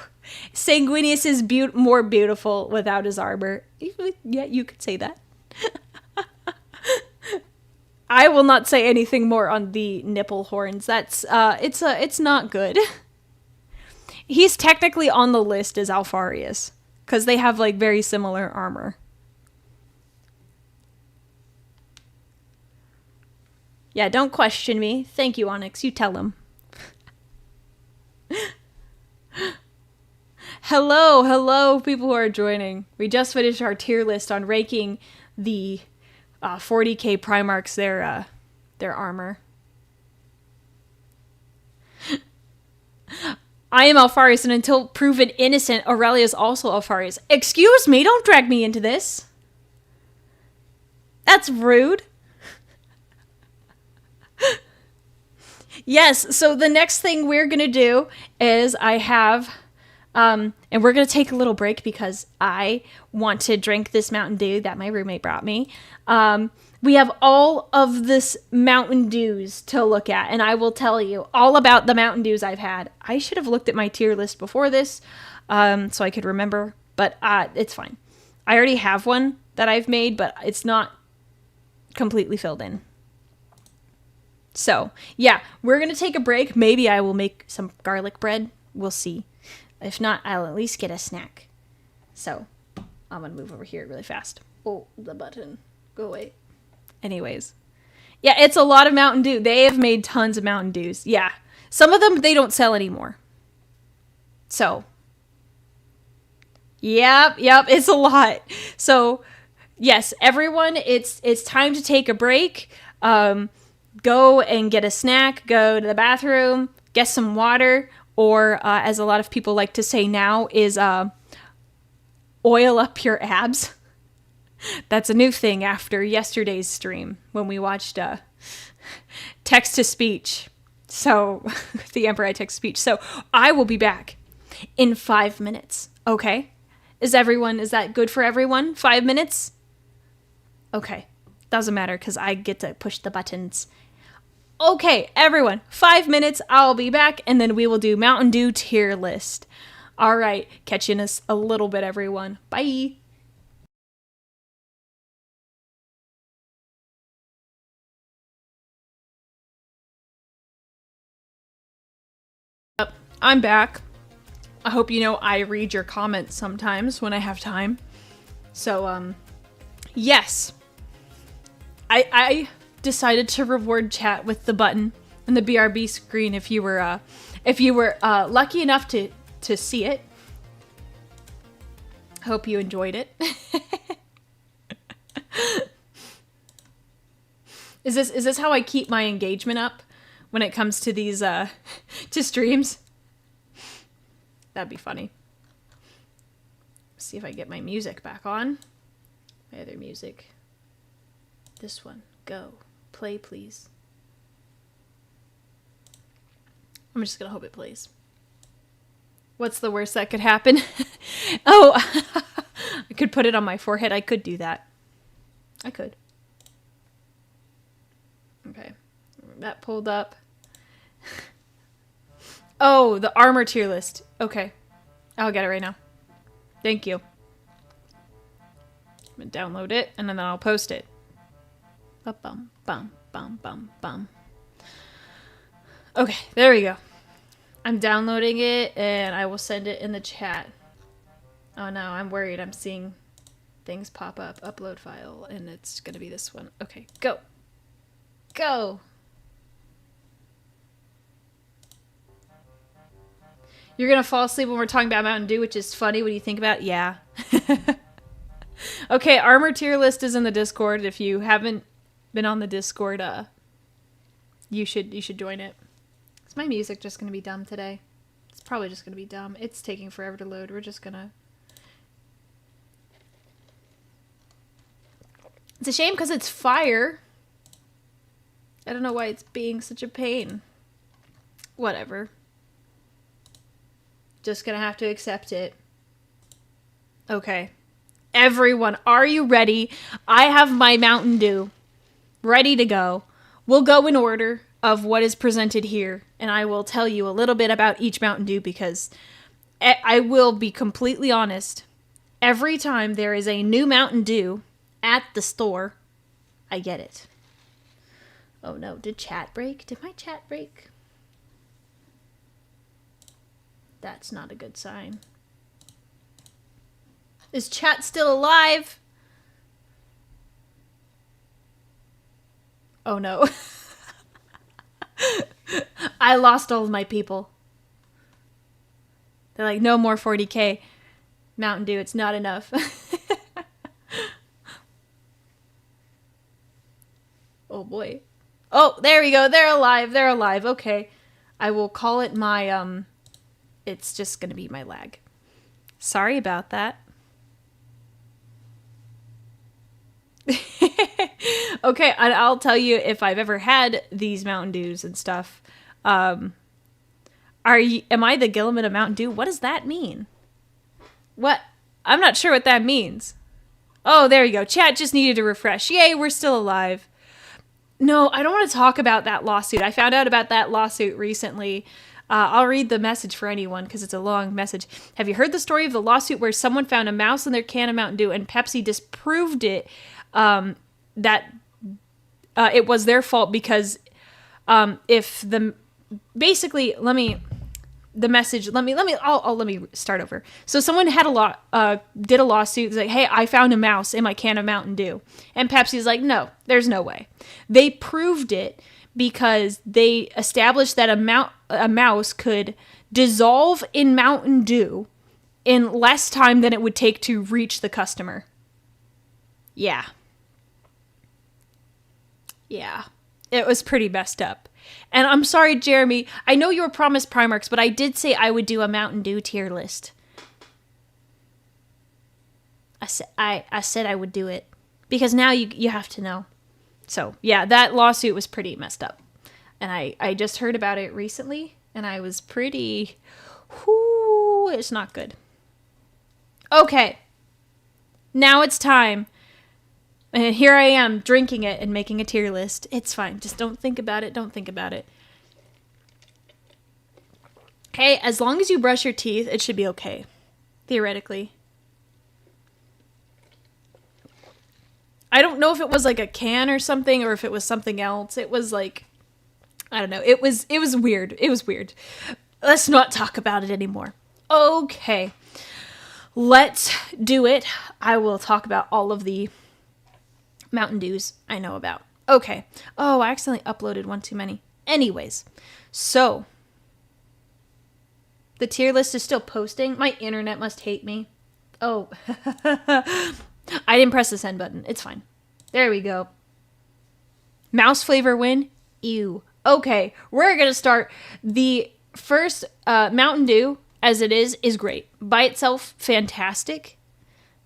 Sanguinius is more beautiful without his armor. Yeah, you could say that. I will not say anything more on the nipple horns. That's it's not good. He's technically on the list as Alfarius because they have like very similar armor. Yeah, don't question me. Thank you, Onyx. You tell him. Hello, people who are joining. We just finished our tier list on ranking the 40k Primarchs their armor. I am Alfarius, and until proven innocent, Aurelia is also Alfarius. Excuse me, don't drag me into this. That's rude. Yes, so the next thing we're gonna do is I have And we're going to take a little break because I want to drink this Mountain Dew that my roommate brought me. We have all of this Mountain Dews to look at, and I will tell you all about the Mountain Dews I've had. I should have looked at my tier list before this, so I could remember, but it's fine. I already have one that I've made, but it's not completely filled in. So, yeah, we're going to take a break. Maybe I will make some garlic bread. We'll see. If not, I'll at least get a snack. So, I'm going to move over here really fast. Oh, the button. Go away. Anyways. Yeah, it's a lot of Mountain Dew. They have made tons of Mountain Dews. Yeah. Some of them they don't sell anymore. So, yep, it's a lot. So, yes, everyone, it's time to take a break. Go and get a snack, go to the bathroom, get some water, or as a lot of people like to say now, is oil up your abs. That's a new thing after yesterday's stream when we watched text-to-speech. So, the Emperor I text-to-speech. So, I will be back in 5 minutes. Okay? Is that good for everyone? 5 minutes? Okay. Doesn't matter because I get to push the buttons. Okay, everyone, 5 minutes, I'll be back, and then we will do Mountain Dew tier list. All right, catch you in a little bit, everyone. Bye. I'm back. I hope you know I read your comments sometimes when I have time. So, yes. I decided to reward chat with the button and the BRB screen if you were lucky enough to see it. Hope you enjoyed it. Is this how I keep my engagement up when it comes to these to streams? That'd be funny. Let's see if I get my music back on. My other music. This one. Go. Play, please. I'm just gonna hope it plays. What's the worst that could happen? Oh, I could put it on my forehead. I could do that. I could. Okay. That pulled up. Oh, the armor tier list. Okay. I'll get it right now. Thank you. I'm gonna download it and then I'll post it. Bum, bum, bum, bum, bum. Okay, there we go. I'm downloading it and I will send it in the chat. Oh no, I'm worried. I'm seeing things pop up. Upload file, and it's gonna be this one. Okay, go. Go! You're gonna fall asleep when we're talking about Mountain Dew, which is funny when you think about it. Yeah. Okay, armor tier list is in the Discord. If you haven't been on the Discord, you should join it. Is my music just gonna be dumb today? It's probably just gonna be dumb. It's taking forever to load. We're just gonna... It's a shame because it's fire. I don't know why it's being such a pain. Whatever. Just gonna have to accept it. Okay. Everyone, are you ready? I have my Mountain Dew ready to go. We'll go in order of what is presented here, and I will tell you a little bit about each Mountain Dew because I will be completely honest. Every time there is a new Mountain Dew at the store, I get it. Oh no, did chat break? Did my chat break? That's not a good sign. Is chat still alive? Oh no. I lost all of my people. They're like, no more 40k. Mountain Dew, it's not enough. Oh boy. Oh, there we go. They're alive. They're alive. Okay. I will call it my, it's just gonna be my lag. Sorry about that. Okay, I'll tell you if I've ever had these Mountain Dews and stuff. Am I the Gilliman of Mountain Dew? What does that mean? What? I'm not sure what that means. Oh, there you go. Chat just needed to refresh. Yay, we're still alive. No, I don't want to talk about that lawsuit. I found out about that lawsuit recently. I'll read the message for anyone because it's a long message. Have you heard the story of the lawsuit where someone found a mouse in their can of Mountain Dew and Pepsi disproved it, that it was their fault because if the... Basically, let me start over. So someone had did a lawsuit. It's like, hey, I found a mouse in my can of Mountain Dew. And Pepsi's like, no, there's no way. They proved it because they established that a mouse could dissolve in Mountain Dew in less time than it would take to reach the customer. Yeah. Yeah. It was pretty messed up. And I'm sorry, Jeremy, I know you were promised Primarchs, but I did say I would do a Mountain Dew tier list. I said I would do it. Because now you have to know. So, yeah, that lawsuit was pretty messed up. And I just heard about it recently, and I was pretty... it's not good. Okay. Now it's time. And here I am, drinking it and making a tier list. It's fine. Just don't think about it. Don't think about it. Hey, as long as you brush your teeth, it should be okay. Theoretically. I don't know if it was like a can or something, or if it was something else. It was like... I don't know. It was weird. It was weird. Let's not talk about it anymore. Okay. Let's do it. I will talk about all of the Mountain Dews I know about. Okay. Oh, I accidentally uploaded one too many. Anyways, so the tier list is still posting. My internet must hate me. Oh, I didn't press the send button. It's fine. There we go. Mouse flavor win. Ew. Okay, we're going to start. The first Mountain Dew, as it is great. By itself, fantastic.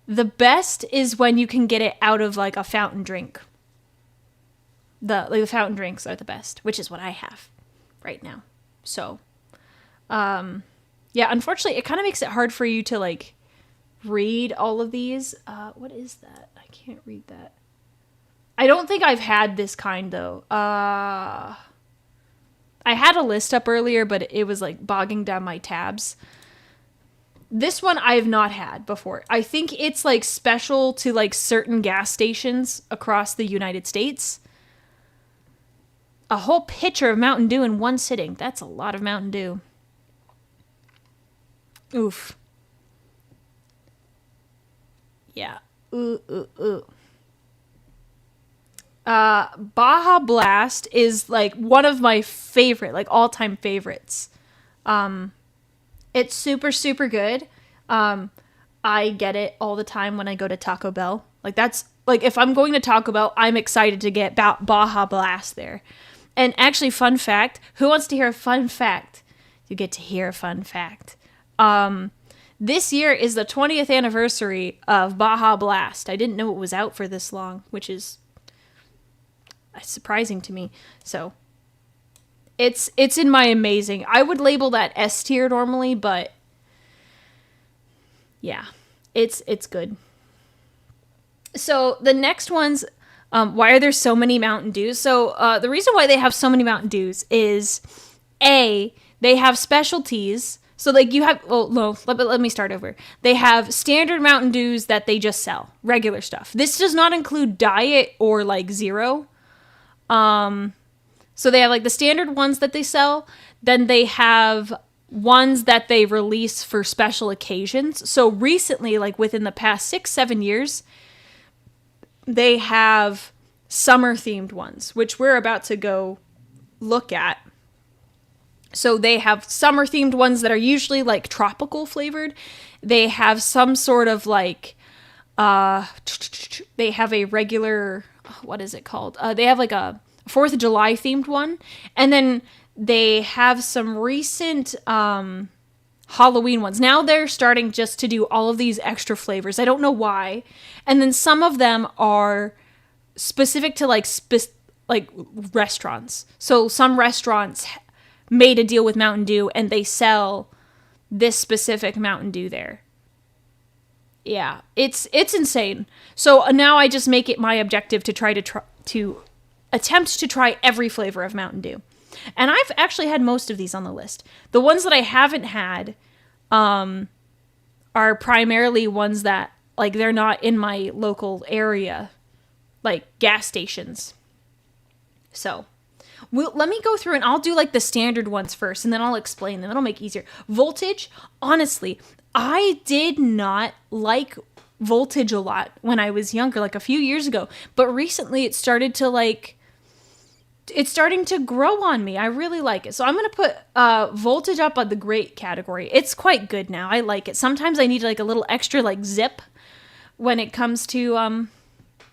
The best is when you can get it out of like a fountain drink. The fountain drinks are the best, which is what I have right now. So, yeah, unfortunately, it kind of makes it hard for you to like read all of these. What is that? I can't read that. I don't think I've had this kind though. I had a list up earlier, but it was like bogging down my tabs. This one I have not had before. I think it's like special to like certain gas stations across the United States. A whole pitcher of Mountain Dew in one sitting. That's a lot of Mountain Dew. Oof. Yeah. Ooh. Baja Blast is like one of my favorite, like all-time favorites. It's super, super good. I get it all the time when I go to Taco Bell. Like that's like if I'm going to Taco Bell, I'm excited to get Baja Blast there. And actually, fun fact, who wants to hear a fun fact? You get to hear a fun fact. This year is the 20th anniversary of Baja Blast. I didn't know it was out for this long, which is surprising to me. So it's in my amazing. I would label that S tier normally, but yeah, it's good. So the next ones, why are there so many Mountain Dews? So the reason why they have so many Mountain Dews is A, they have specialties. So like you have, oh no, let me start over. They have standard Mountain Dews that they just sell, regular stuff. This does not include diet or like zero. So they have like the standard ones that they sell. Then they have ones that they release for special occasions. So recently, like within the past 6-7 years, they have summer themed ones, which we're about to go look at. So they have summer themed ones that are usually like tropical flavored. They have some sort of like, they have a regular, what is it called? They have like a 4th of July themed one. And then they have some recent Halloween ones. Now they're starting just to do all of these extra flavors. I don't know why. And then some of them are specific to like restaurants. So some restaurants made a deal with Mountain Dew and they sell this specific Mountain Dew there. Yeah, it's insane. So now I just make it my objective to attempt to try every flavor of Mountain Dew. And I've actually had most of these on the list. The ones that I haven't had are primarily ones that, like, they're not in my local area, like gas stations. So let me go through and I'll do like the standard ones first and then I'll explain them. It'll make it easier. Voltage, honestly, I did not like Voltage a lot when I was younger, like a few years ago. But recently it's starting to grow on me. I really like it. So I'm going to put Voltage up on the great category. It's quite good now. I like it. Sometimes I need like a little extra like zip when it comes to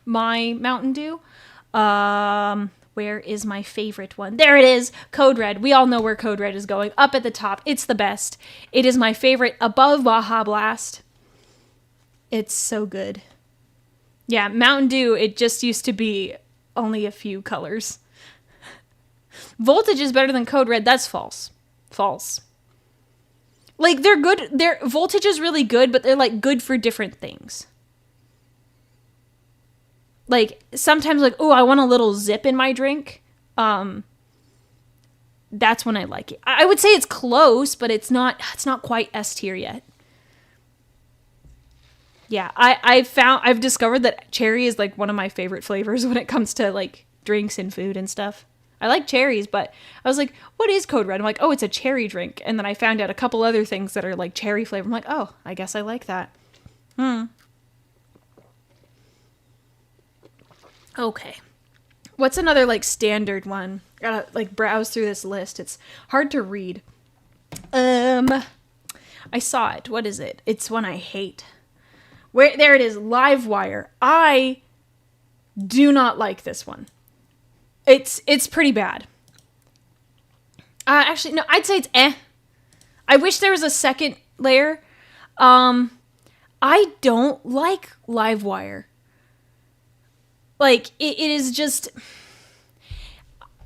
my Mountain Dew. Where is my favorite one? There it is. Code Red. We all know where Code Red is going. Up at the top. It's the best. It is my favorite above Baja Blast. It's so good. Yeah, Mountain Dew, it just used to be only a few colors. Voltage is better than Code Red. That's false. False. Like, they're good. Voltage is really good, but they're like good for different things. Like, sometimes, like, oh, I want a little zip in my drink. That's when I like it. I would say it's close, but it's not quite S tier yet. Yeah, I've discovered that cherry is, like, one of my favorite flavors when it comes to, like, drinks and food and stuff. I like cherries, but I was like, what is Code Red? I'm like, oh, it's a cherry drink. And then I found out a couple other things that are, like, cherry flavor. I'm like, oh, I guess I like that. Okay. What's another, like, standard one? Gotta, like, browse through this list. It's hard to read. I saw it. What is it? It's one I hate. There it is. Livewire. I do not like this one. It's pretty bad. Actually, no, I'd say it's eh. I wish there was a second layer. I don't like Livewire. Like, it is just...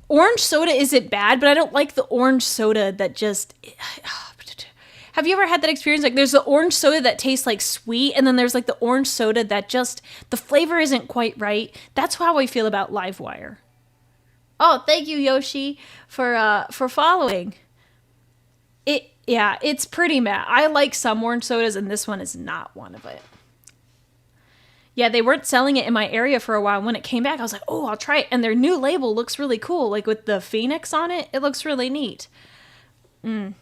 Orange soda isn't bad, but I don't like the orange soda that just... Have you ever had that experience? Like, there's the orange soda that tastes like sweet, and then there's like the orange soda that just... The flavor isn't quite right. That's how I feel about Livewire. Oh, thank you, Yoshi, for following. Yeah, it's pretty mad. I like some orange sodas, and this one is not one of it. Yeah, they weren't selling it in my area for a while. When it came back, I was like, oh, I'll try it. And their new label looks really cool. Like, with the phoenix on it, it looks really neat.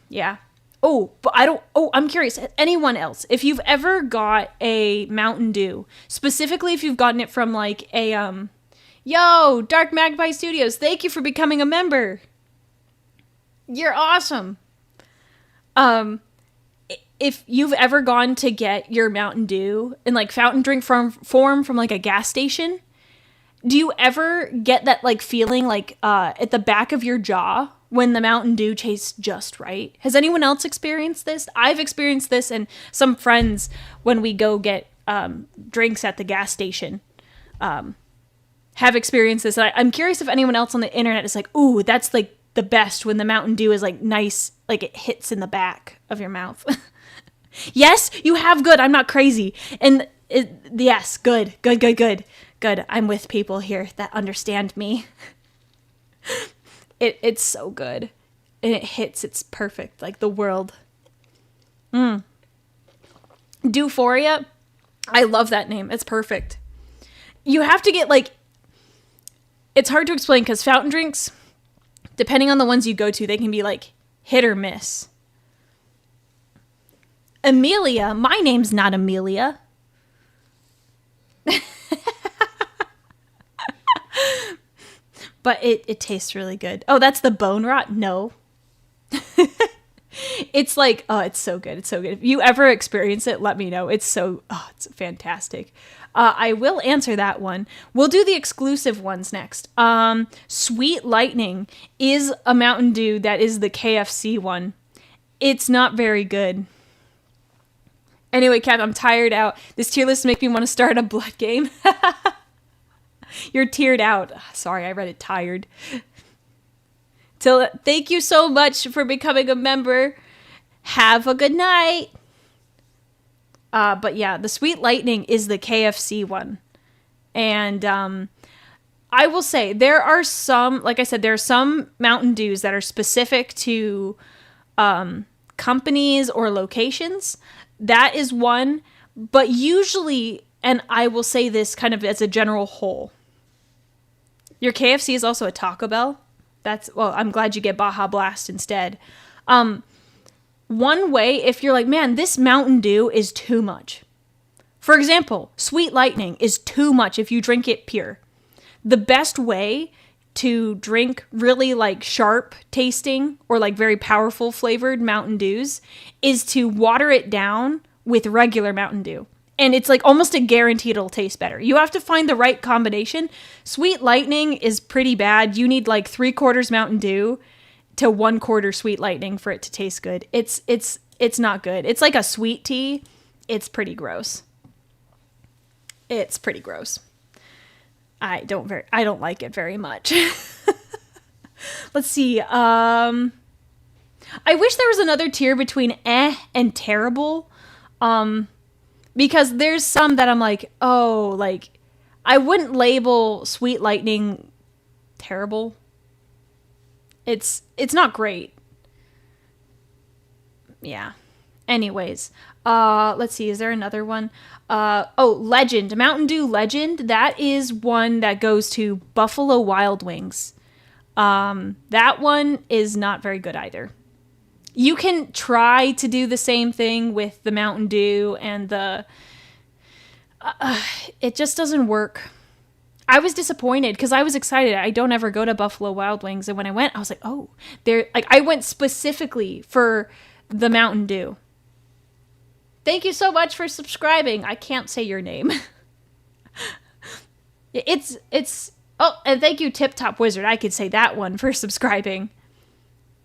Yeah. Oh, but I'm curious. Anyone else, if you've ever got a Mountain Dew, specifically if you've gotten it from, like, a, yo, Dark Magpie Studios, thank you for becoming a member. You're awesome. If you've ever gone to get your Mountain Dew in, like, fountain drink form from, like, a gas station, do you ever get that, like, feeling, like, at the back of your jaw when the Mountain Dew tastes just right? Has anyone else experienced this? I've experienced this, and some friends, when we go get drinks at the gas station, have experienced this. I'm curious if anyone else on the internet is like, ooh, that's, like, the best when the Mountain Dew is, like, nice, like, it hits in the back of your mouth. Yes, you have. Good. I'm not crazy. And yes, good. I'm with people here that understand me. It's so good. And it hits. It's perfect. Like the world. Dewphoria. I love that name. It's perfect. You have to get, like... It's hard to explain because fountain drinks, depending on the ones you go to, they can be, like, hit or miss. Amelia. My name's not Amelia. But it tastes really good. Oh, that's the bone rot? No. It's like, oh, it's so good. It's so good. If you ever experience it, let me know. It's fantastic. I will answer that one. We'll do the exclusive ones next. Sweet Lightning is a Mountain Dew that is the KFC one. It's not very good. Anyway, Cap, I'm tired out. This tier list makes me want to start a blood game. You're tiered out. Sorry, I read it tired. So thank you so much for becoming a member. Have a good night. But yeah, the Sweet Lightning is the KFC one. And I will say there are some, like I said, there are some Mountain Dews that are specific to companies or locations. That is one. But usually, and I will say this kind of as a general whole, your KFC is also a Taco Bell. Well, I'm glad you get Baja Blast instead. One way, if you're like, man, this Mountain Dew is too much. For example, Sweet Lightning is too much if you drink it pure. The best way to drink really like sharp tasting or like very powerful flavored Mountain Dews is to water it down with regular Mountain Dew. And it's like almost a guarantee it'll taste better. You have to find the right combination. Sweet Lightning is pretty bad. You need like 3/4 Mountain Dew to 1/4 Sweet Lightning for it to taste good. It's not good. It's like a sweet tea. It's pretty gross. It's pretty gross. I don't like it very much. Let's see. I wish there was another tier between and terrible. Because there's some that I'm like, oh, like I wouldn't label Sweet Lightning terrible. It's not great. Yeah. Anyways, let's see. Is there another one? Legend. Mountain Dew Legend. That is one that goes to Buffalo Wild Wings. That one is not very good either. You can try to do the same thing with the Mountain Dew and it just doesn't work. I was disappointed because I was excited. I don't ever go to Buffalo Wild Wings. And when I went, I was like, oh, I went specifically for the Mountain Dew. Thank you so much for subscribing. I can't say your name. And thank you, Tip Top Wizard. I could say that one for subscribing.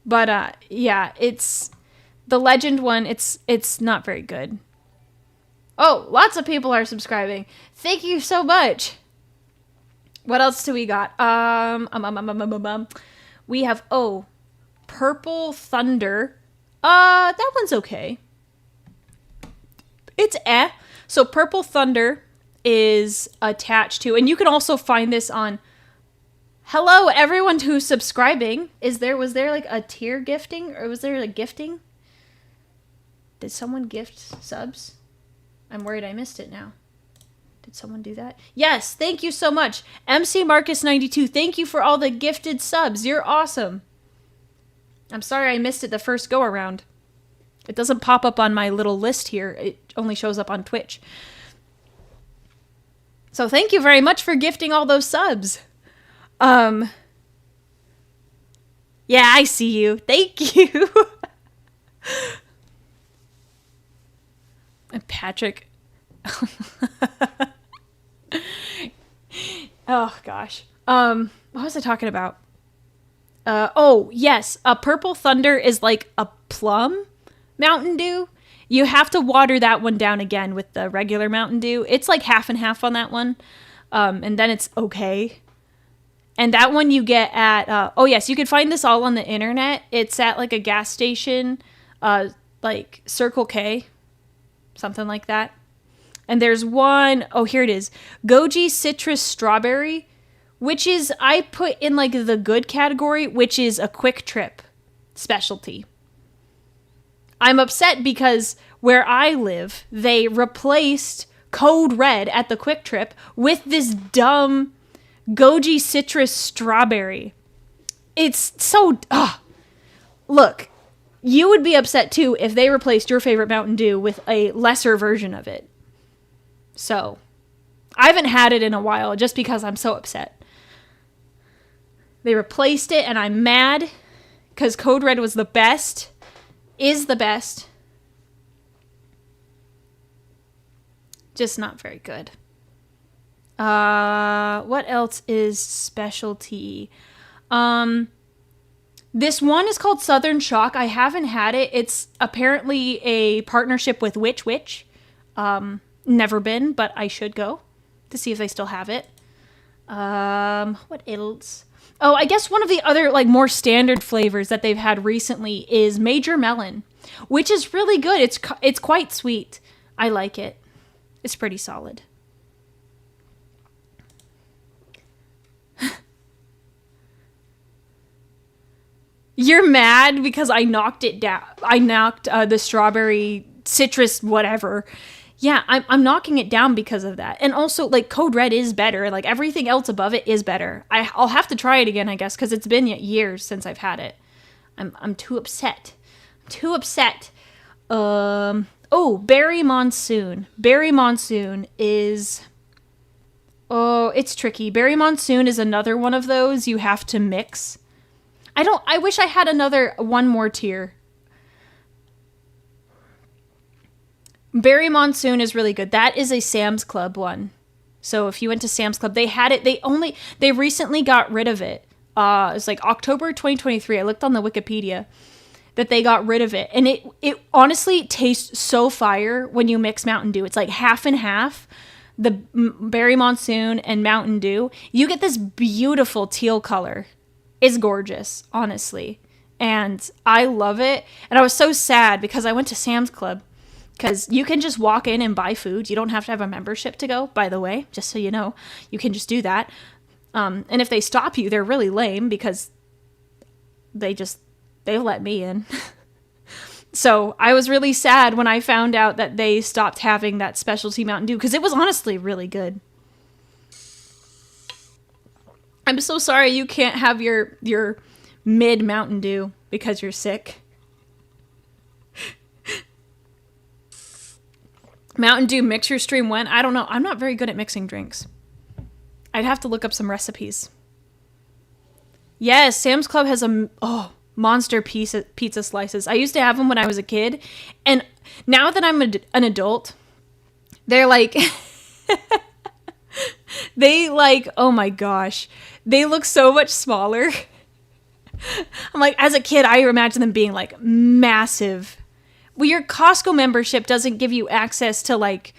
But yeah, it's the Legend one. It's not very good. Oh, lots of people are subscribing. Thank you so much. What else do we got? We have Purple Thunder. That one's okay. It's So Purple Thunder is attached to, and you can also find this on. Hello, everyone who's subscribing. Was there like a tier gifting, or was there like gifting? Did someone gift subs? I'm worried I missed it now. Did someone do that? Yes, thank you so much. MC Marcus 92, thank you for all the gifted subs. You're awesome. I'm sorry I missed it the first go around. It doesn't pop up on my little list here. It only shows up on Twitch. So thank you very much for gifting all those subs. Yeah, I see you. Thank you. And Patrick. Oh gosh. What was I talking about? Yes, a Purple Thunder is like a plum Mountain Dew. You have to water that one down again with the regular Mountain Dew. It's like half and half on that one. And then it's okay. And that one you get at, yes, you can find this all on the internet. It's at like a gas station, like Circle K, something like that. And there's one, here it is, Goji Citrus Strawberry, which is, I put in like the good category, which is a Quick Trip specialty. I'm upset because where I live, they replaced Code Red at the Quick Trip with this dumb Goji Citrus Strawberry. It's so... Look, you would be upset too if they replaced your favorite Mountain Dew with a lesser version of it. So, I haven't had it in a while just because I'm so upset. They replaced it and I'm mad because Code Red was the best. Is the best. Just not very good. What else is specialty? This one is called Southern Shock. I haven't had it. It's apparently a partnership with Witch. Never been, but I should go to see if they still have it. What else? Oh, I guess one of the other like more standard flavors that they've had recently is Major Melon, which is really good. It's quite sweet. I like it. It's pretty solid. You're mad because I knocked it down. I knocked the strawberry citrus whatever. Yeah, I'm knocking it down because of that. And also, like, Code Red is better. Like, everything else above it is better. I'll have to try it again, I guess, because it's been years since I've had it. I'm too upset. I'm too upset. Oh, Berry Monsoon. Berry Monsoon is... Oh, it's tricky. Berry Monsoon is another one of those you have to mix. I wish I had one more tier. Berry Monsoon is really good. That is a Sam's Club one. So if you went to Sam's Club, they had it. They recently got rid of it. It was like October 2023. I looked on the Wikipedia that they got rid of it. And it honestly tastes so fire when you mix Mountain Dew. It's like half and half. The Berry Monsoon and Mountain Dew. You get this beautiful teal color. It's gorgeous, honestly. And I love it. And I was so sad because I went to Sam's Club. Because you can just walk in and buy food. You don't have to have a membership to go, by the way, just so you know. You can just do that. And if they stop you, they're really lame because they let me in. So I was really sad when I found out that they stopped having that specialty Mountain Dew because it was honestly really good. I'm so sorry you can't have your mid Mountain Dew because you're sick. Mountain Dew mixer stream when? I don't know. I'm not very good at mixing drinks. I'd have to look up some recipes. Yes, Sam's Club has monster pizza slices. I used to have them when I was a kid. And now that I'm an adult, they're like... oh my gosh. They look so much smaller. I'm like, as a kid, I imagine them being like massive. Well, your Costco membership doesn't give you access to like,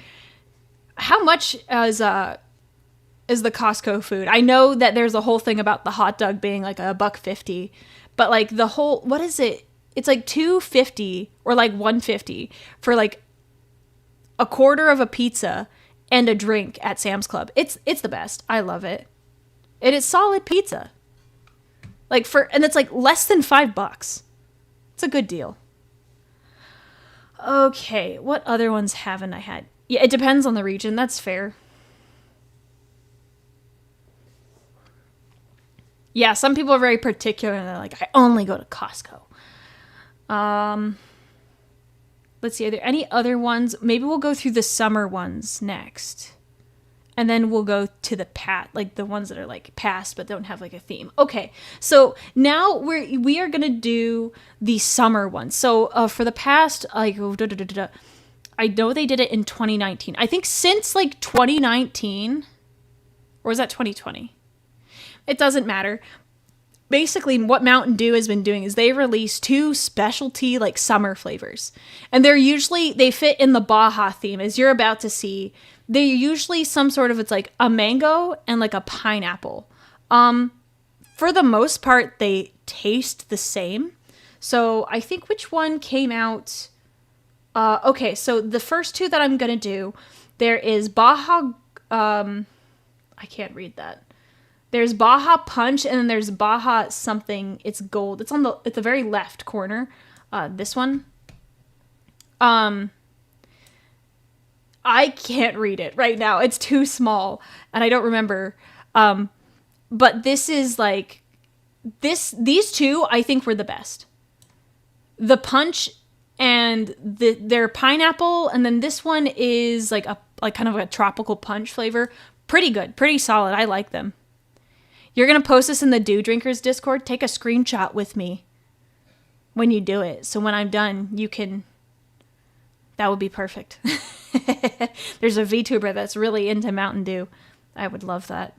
how much is the Costco food? I know that there's a whole thing about the hot dog being like $1.50, but like the whole, what is it? It's like $2.50 or like $1.50 for like a quarter of a pizza and a drink at Sam's Club. It's the best. I love it. It is solid pizza. And it's like less than $5. It's a good deal. Okay, what other ones haven't I had? Yeah, it depends on the region. That's fair. Yeah, some people are very particular and they're like, I only go to Costco. Let's see, are there any other ones? Maybe we'll go through the summer ones next. And then we'll go to the ones that are like past but don't have like a theme. Okay, so now we are gonna do the summer ones. So for the past, like, I know they did it in 2019. I think since like 2019, or was that 2020? It doesn't matter. Basically, what Mountain Dew has been doing is they release 2 specialty like summer flavors. And they fit in the Baja theme, as you're about to see. They're usually some sort of, it's like a mango and like a pineapple. For the most part, they taste the same. So I think which one came out? Okay, so the first 2 that I'm going to do, there is Baja, I can't read that. There's Baja Punch, and then there's Baja something. It's gold. It's at the very left corner. This one. I can't read it right now. It's too small, and I don't remember. But this is like these 2 I think were the best. The Punch and their pineapple, and then this one is like kind of a tropical punch flavor. Pretty good, pretty solid. I like them. You're going to post this in the Dew Drinkers Discord? Take a screenshot with me when you do it. So when I'm done, that would be perfect. There's a VTuber that's really into Mountain Dew. I would love that.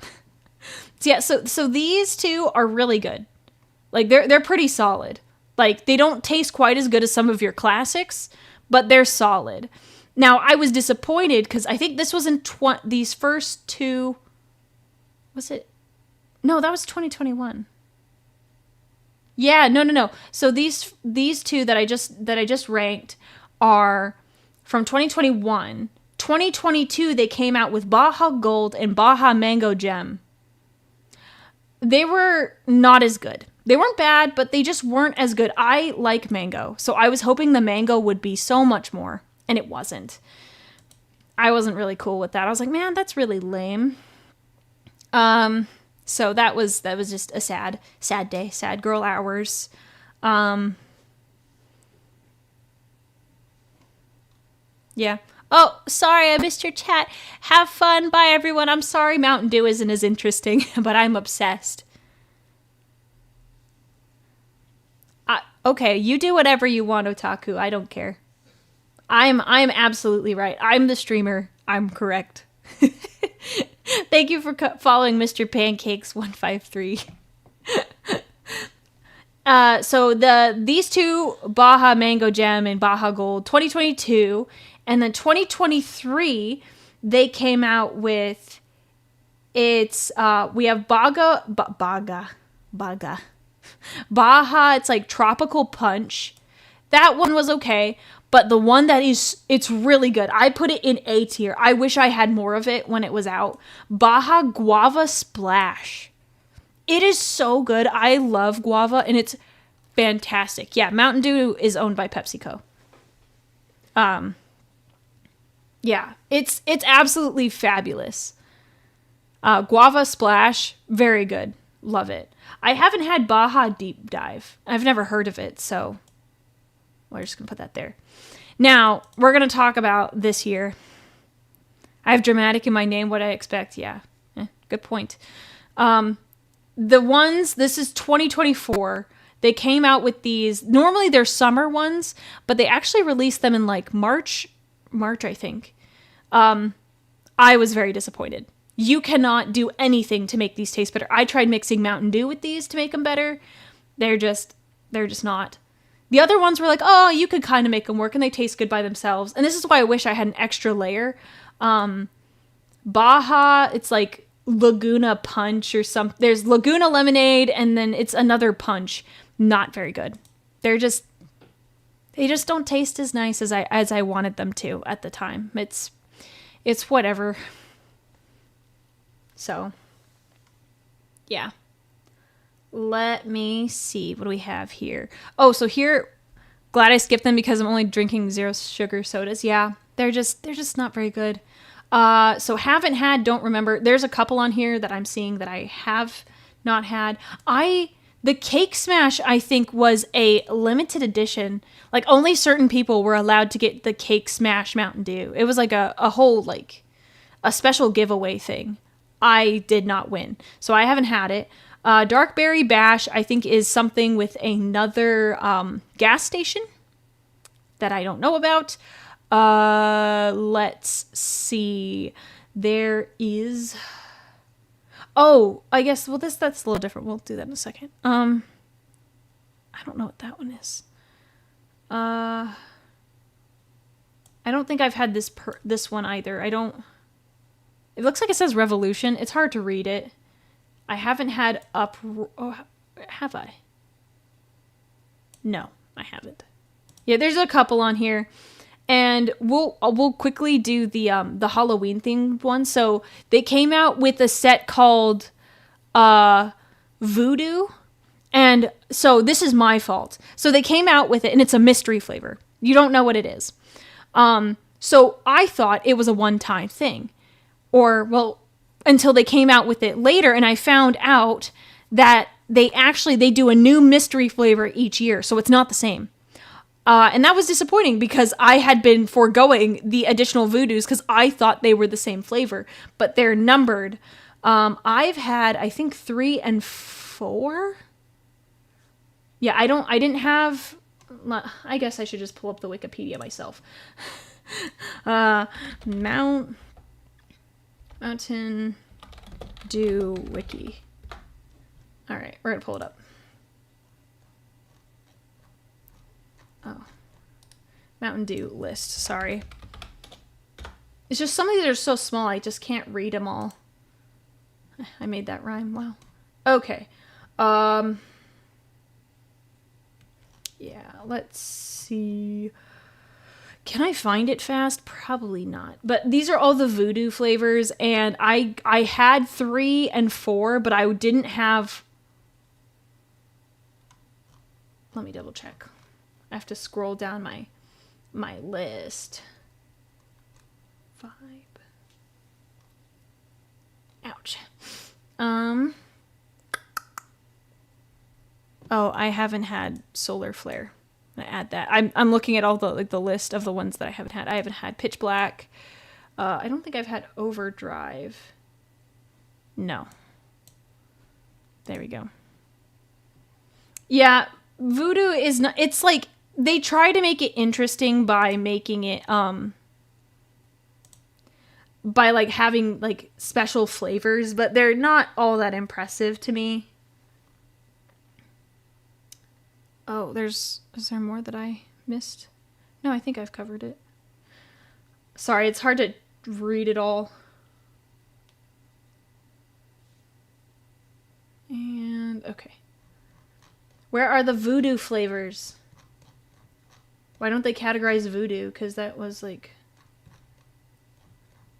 So yeah, so these 2 are really good. Like they're pretty solid. Like they don't taste quite as good as some of your classics, but they're solid. Now, I was disappointed because I think this was in these first 2, was it? No, that was 2021. Yeah, no. So these two that I just ranked are from 2021. 2022 they came out with Baja Gold and Baja Mango Gem. They were not as good. They weren't bad, but they just weren't as good. I like mango, so I was hoping the mango would be so much more, and it wasn't. I wasn't really cool with that. I was like, man, that's really lame. So that was just a sad day, sad girl hours. Yeah. Oh, sorry, I missed your chat. Have fun. Bye, everyone. I'm sorry Mountain Dew isn't as interesting, but I'm obsessed. Okay, you do whatever you want, Otaku. I don't care. I'm absolutely right. I'm the streamer. I'm correct. Thank you for following Mr. Pancakes 153. So these two, Baja Mango Gem and Baja Gold, 2022, and then 2023, they came out with we have Baja. Baja, it's like Tropical Punch. That one was okay, but the one it's really good. I put it in A tier. I wish I had more of it when it was out. Baja Guava Splash. It is so good. I love guava, and it's fantastic. Yeah, Mountain Dew is owned by PepsiCo. Yeah, it's absolutely fabulous. Guava Splash, very good. Love it. I haven't had Baja Deep Dive. I've never heard of it, so we're just going to put that there. Now, we're going to talk about this year. I have dramatic in my name. What I expect, yeah. Good point. The ones, this is 2024. They came out with these. Normally, they're summer ones, but they actually released them in like March, I think. I was very disappointed. You cannot do anything to make these taste better. I tried mixing Mountain Dew with these to make them better. They're just not. The other ones were like, oh, you could kind of make them work, and they taste good by themselves. And this is why I wish I had an extra layer. Baja, it's like Laguna Punch or something. There's Laguna Lemonade, and then it's another punch. Not very good. They just don't taste as nice as I wanted them to at the time. It's whatever. So, yeah. Let me see. What do we have here? Oh, so here, glad I skipped them because I'm only drinking zero sugar sodas. Yeah, they're just not very good. So haven't had, don't remember. There's a couple on here that I'm seeing that I have not had. The Cake Smash, I think, was a limited edition. Like, only certain people were allowed to get the Cake Smash Mountain Dew. It was like a whole, like, a special giveaway thing. I did not win, so I haven't had it. Dark Berry Bash, I think, is something with another gas station that I don't know about. Let's see. There is... Oh, I guess, well, that's a little different. We'll do that in a second. I don't know what that one is. I don't think I've had this one either. It looks like it says Revolution. It's hard to read it. I haven't had oh, have I? No, I haven't. Yeah, there's a couple on here. And we'll quickly do the Halloween themed one. So they came out with a set called Voodoo. And so this is my fault. So they came out with it, and it's a mystery flavor. You don't know what it is. So I thought it was a one-time thing. Or, well, until they came out with it later, and I found out that they do a new mystery flavor each year. So it's not the same. And that was disappointing because I had been foregoing the additional Voodoos because I thought they were the same flavor, but they're numbered. I've had, I think, 3 and 4. Yeah, I didn't have, I guess I should just pull up the Wikipedia myself. Mountain Dew Wiki. All right, we're going to pull it up. Oh, Mountain Dew list. Sorry. It's just some of these are so small, I just can't read them all. I made that rhyme. Wow. Okay. Yeah, let's see. Can I find it fast? Probably not. But these are all the voodoo flavors, and I had 3 and 4, but I didn't have... Let me double check. I have to scroll down my list. 5. Ouch. Oh, I haven't had Solar Flare. I add that. I'm looking at all the list of the ones that I haven't had. I haven't had Pitch Black. I don't think I've had Overdrive. No. There we go. Yeah, Voodoo is not... It's like, they try to make it interesting by making it, by, like, having, like, special flavors, but they're not all that impressive to me. Oh, is there more that I missed? No, I think I've covered it. Sorry, it's hard to read it all. And, okay. Where are the voodoo flavors? Why don't they categorize voodoo? Because that was like...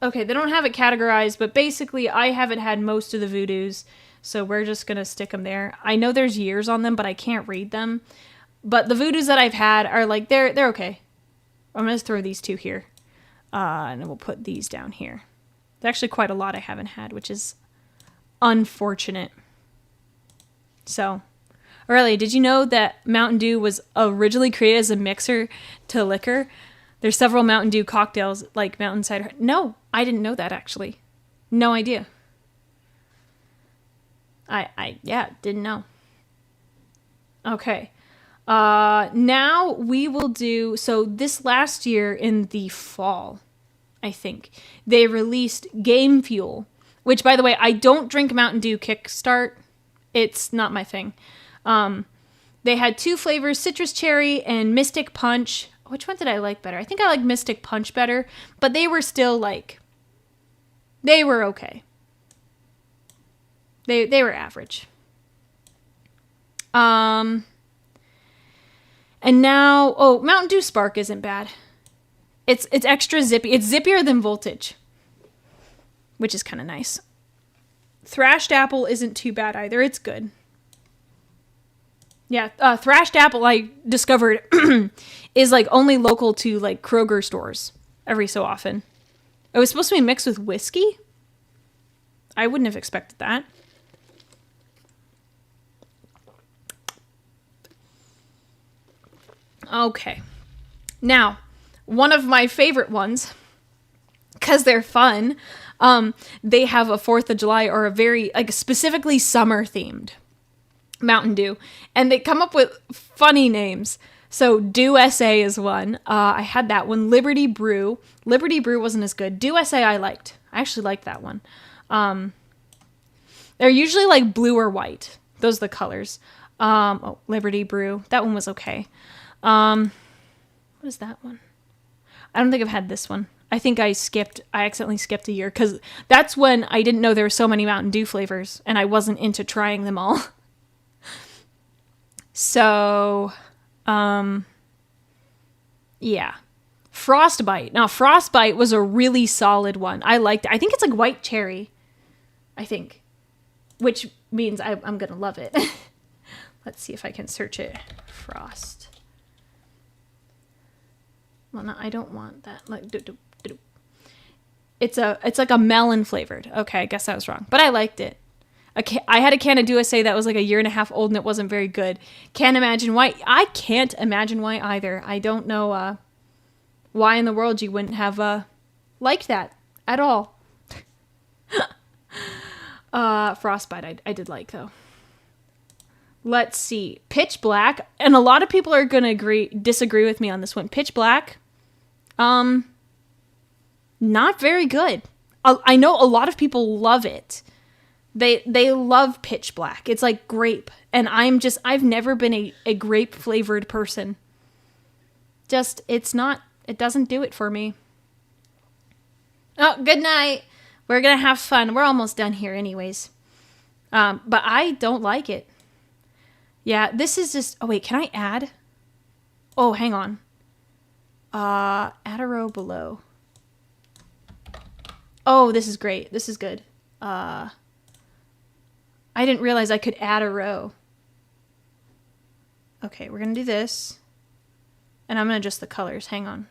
Okay, they don't have it categorized, but basically I haven't had most of the voodoos, so we're just going to stick them there. I know there's years on them, but I can't read them. But the voodoos that I've had are like, they're okay. I'm going to throw these 2 here. And then we'll put these down here. There's actually quite a lot I haven't had, which is unfortunate. So, Aurelia, did you know that Mountain Dew was originally created as a mixer to liquor? There's several Mountain Dew cocktails, like Mountain Cider. No, I didn't know that, actually. No idea. Yeah, didn't know. Okay. Now we will do... So this last year in the fall, I think, they released Game Fuel, which, by the way, I don't drink Mountain Dew Kickstart. It's not my thing. They had 2 flavors, Citrus Cherry and Mystic Punch. Which one did I like better? I think I like Mystic Punch better, but they were still like... They were okay. They were average. And now... Oh, Mountain Dew Spark isn't bad. It's extra zippy. It's zippier than Voltage, which is kind of nice. Thrashed Apple isn't too bad either. It's good. Yeah, Thrashed Apple, I discovered, is like only local to like Kroger stores every so often. It was supposed to be mixed with whiskey. I wouldn't have expected that. Okay. Now, one of my favorite ones, because they're fun, they have a 4th of July or a very, like, specifically summer themed Mountain Dew. And they come up with funny names. So Dew SA is one. I had that one. Liberty Brew. Liberty Brew wasn't as good. Dew SA I liked. I actually liked that one. They're usually like blue or white. Those are the colors. Oh, Liberty Brew. That one was okay. What is that one? I don't think I've had this one. I think I accidentally skipped a year because that's when I didn't know there were so many Mountain Dew flavors and I wasn't into trying them all. So, yeah. Frostbite. Now, Frostbite was a really solid one. I liked it. I think it's like white cherry, I think, which means I'm going to love it. Let's see if I can search it. Frost. Well, no, I don't want that. Like, it's like a melon flavored. Okay, I guess I was wrong, but I liked it. I had a can of USA that was like a year and a half old and it wasn't very good. Can't imagine why. I can't imagine why either. I don't know why in the world you wouldn't have liked that at all. Frostbite I did like though. Let's see. Pitch Black, and a lot of people are going to disagree with me on this one. Pitch Black, not very good. I know a lot of people love it. They love Pitch Black. It's like grape, and I've never been a grape flavored person. It doesn't do it for me. Oh, good night. We're going to have fun. We're almost done here anyways. But I don't like it. Yeah, this is just... Oh, wait, can I add? Oh, hang on. Add a row below. Oh, this is great. This is good. I didn't realize I could add a row. Okay, we're going to do this. And I'm going to adjust the colors. Hang on.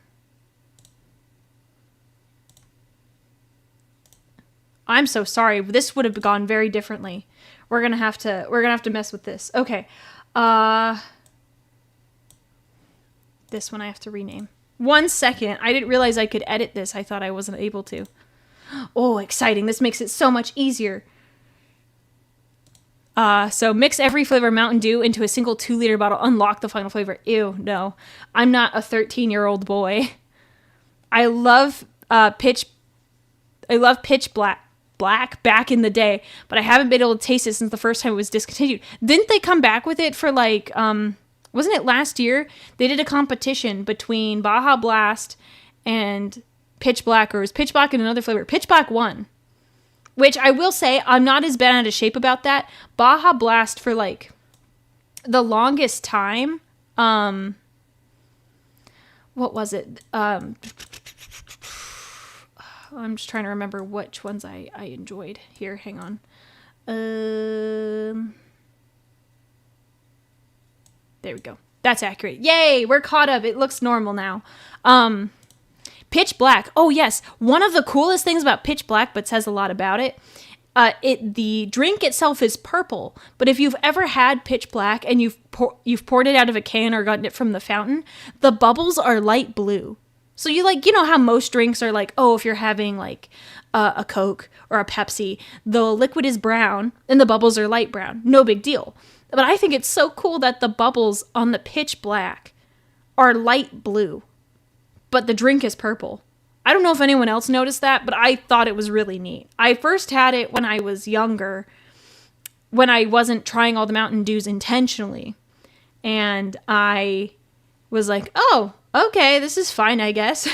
I'm so sorry. This would have gone very differently. We're going to have to mess with this. Okay. This one I have to rename. 1 second. I didn't realize I could edit this. I thought I wasn't able to. Oh, exciting. This makes it so much easier. So mix every flavor of Mountain Dew into a single 2-liter bottle. Unlock the final flavor. Ew, no. I'm not a 13-year-old boy. I love Pitch Black back in the day, but I haven't been able to taste it since the first time it was discontinued. Didn't they come back with it for like, wasn't it last year? They did a competition between Baja Blast and Pitch Black, or it was Pitch Black and another flavor. Pitch Black won. Which I will say, I'm not as bad out of shape about that. Baja Blast for like the longest time. What was it? I'm just trying to remember which ones I enjoyed. Here, hang on. There we go. That's accurate. Yay, we're caught up. It looks normal now. Pitch Black. Oh, yes. One of the coolest things about Pitch Black, but says a lot about it, the drink itself is purple. But if you've ever had Pitch Black and you've poured it out of a can or gotten it from the fountain, the bubbles are light blue. So you know how most drinks are like, oh, if you're having like a Coke or a Pepsi, the liquid is brown and the bubbles are light brown. No big deal. But I think it's so cool that the bubbles on the Pitch Black are light blue, but the drink is purple. I don't know if anyone else noticed that, but I thought it was really neat. I first had it when I was younger, when I wasn't trying all the Mountain Dews intentionally. And I was like, oh, okay, this is fine, I guess.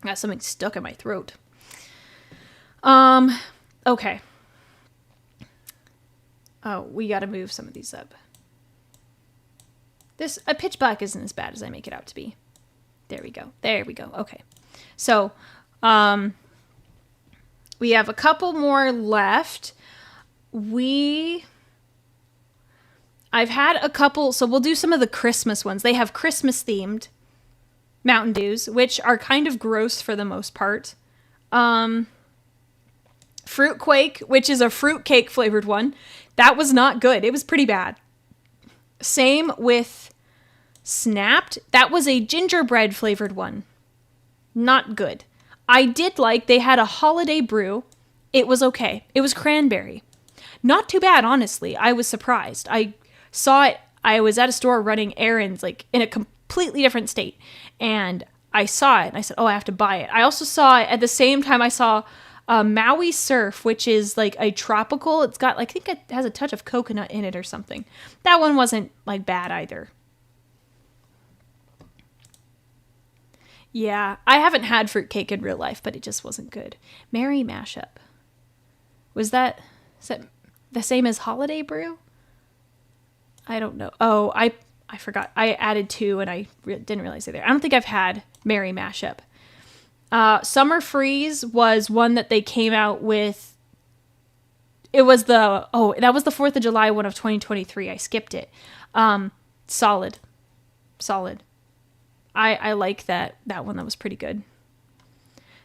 Got something stuck in my throat. Okay. Oh, we gotta move some of these up. This Pitch Black isn't as bad as I make it out to be. There we go. There we go. Okay. So, we have a couple more left. I've had a couple, so we'll do some of the Christmas ones. They have Christmas themed Mountain Dews, which are kind of gross for the most part. Fruit Quake, which is a fruit cake flavored one. That was not good. It was pretty bad. Same with Snapped. That was a gingerbread flavored one. Not good. I did like, they had a holiday brew. It was okay. It was cranberry. Not too bad, honestly. I was surprised. I saw it. I was at a store running errands, like in a completely different state. And I saw it and I said, oh, I have to buy it. I also saw it at the same time I saw Maui Surf, which is like a tropical. It's got, like, I think it has a touch of coconut in it or something. That one wasn't like bad either. Yeah, I haven't had fruitcake in real life, but it just wasn't good. Merry Mashup. Is that the same as Holiday Brew? I don't know. Oh, I forgot. I added 2 and I didn't realize they're there. I don't think I've had Merry Mashup. Summer Freeze was one that they came out with. It was that was the 4th of July one of 2023. I skipped it. Solid. I like that one. That was pretty good.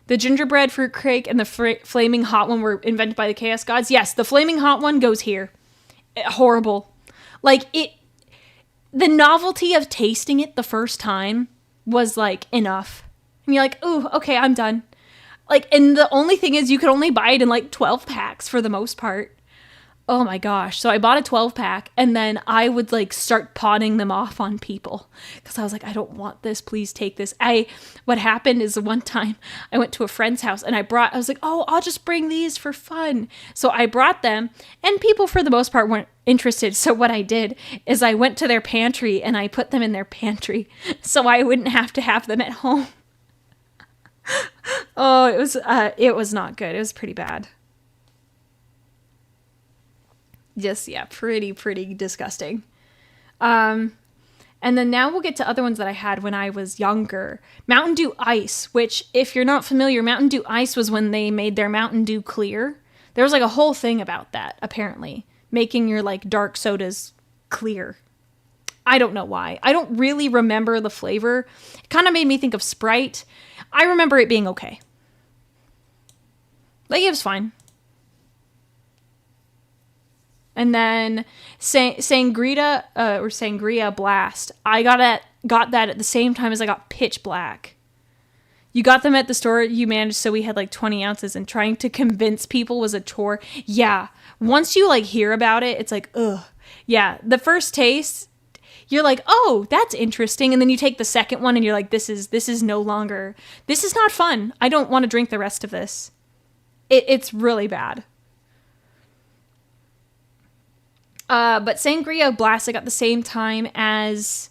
The gingerbread fruit cake and the flaming hot one were invented by the Chaos Gods. Yes, the flaming hot one goes here. Horrible. Like, the novelty of tasting it the first time was like enough. And you're like, ooh, okay, I'm done. Like, and the only thing is you could only buy it in like 12 packs for the most part. Oh my gosh. So I bought a 12 pack and then I would like start pawning them off on people because I was like, I don't want this. Please take this. What happened is one time I went to a friend's house and I was like, oh, I'll just bring these for fun. So I brought them and people for the most part weren't interested. So what I did is I went to their pantry and I put them in their pantry so I wouldn't have to have them at home. Oh, it was not good. It was pretty bad. Just, yeah, pretty disgusting. And then now we'll get to other ones that I had when I was younger. Mountain Dew Ice, which, if you're not familiar, Mountain Dew Ice was when they made their Mountain Dew clear. There was like a whole thing about that, apparently. Making your like dark sodas clear. I don't know why. I don't really remember the flavor. It kind of made me think of Sprite. I remember it being okay. Like, it was fine. And then Sangria Blast. I got that at the same time as I got Pitch Black. You got them at the store you managed, so we had like 20 ounces, and trying to convince people was a chore. Yeah. Once you like hear about it, it's like, ugh. Yeah. The first taste, you're like, oh, that's interesting. And then you take the second one and you're like, this is no longer, this is not fun. I don't want to drink the rest of this. It's really bad. But Sangria Blast I got the same time as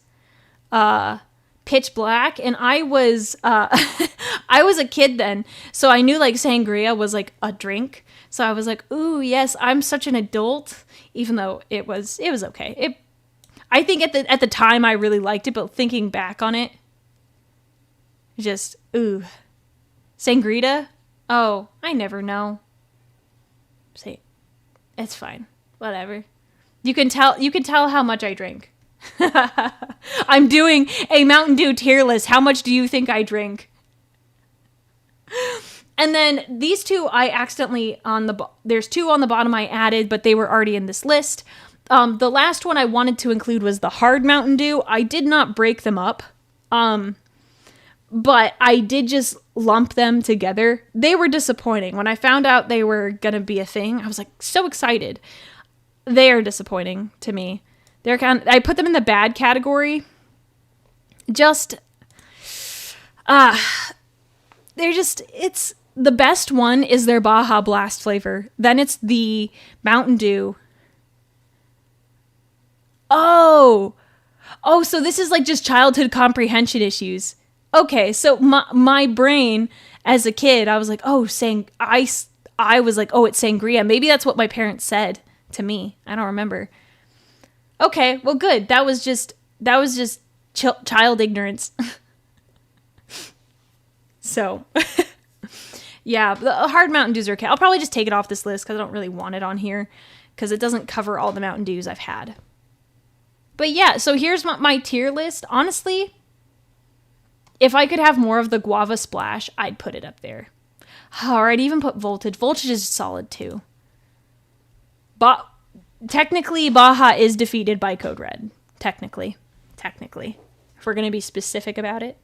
Pitch Black, and I was I was a kid then, so I knew like sangria was like a drink. So I was like, ooh, yes, I'm such an adult, even though it was okay. I think at the time I really liked it, but thinking back on it, just ooh, sangria. Oh, I never know. Say, it's fine, whatever. You can tell how much I drink. I'm doing a Mountain Dew tier list. How much do you think I drink? And then these two I accidentally there's two on the bottom I added, but they were already in this list. The last one I wanted to include was the hard Mountain Dew. I did not break them up. But I did just lump them together. They were disappointing. When I found out they were gonna be a thing, I was like so excited. They are disappointing to me. I put them in the bad category. Just, it's the best one is their Baja Blast flavor. Then it's the Mountain Dew. Oh, so this is like just childhood comprehension issues. Okay, so my brain as a kid, I was like, oh, I was like, oh, it's sangria. Maybe that's what my parents said to me. I don't remember. Okay, well, good. That was just child ignorance. So, yeah, the hard Mountain Dews are okay. I'll probably just take it off this list because I don't really want it on here because it doesn't cover all the Mountain Dews I've had. But yeah, so here's my tier list. Honestly, if I could have more of the guava splash, I'd put it up there. Or I'd even put Voltage. Voltage is solid too. But technically, Baja is defeated by Code Red. Technically. If we're going to be specific about it.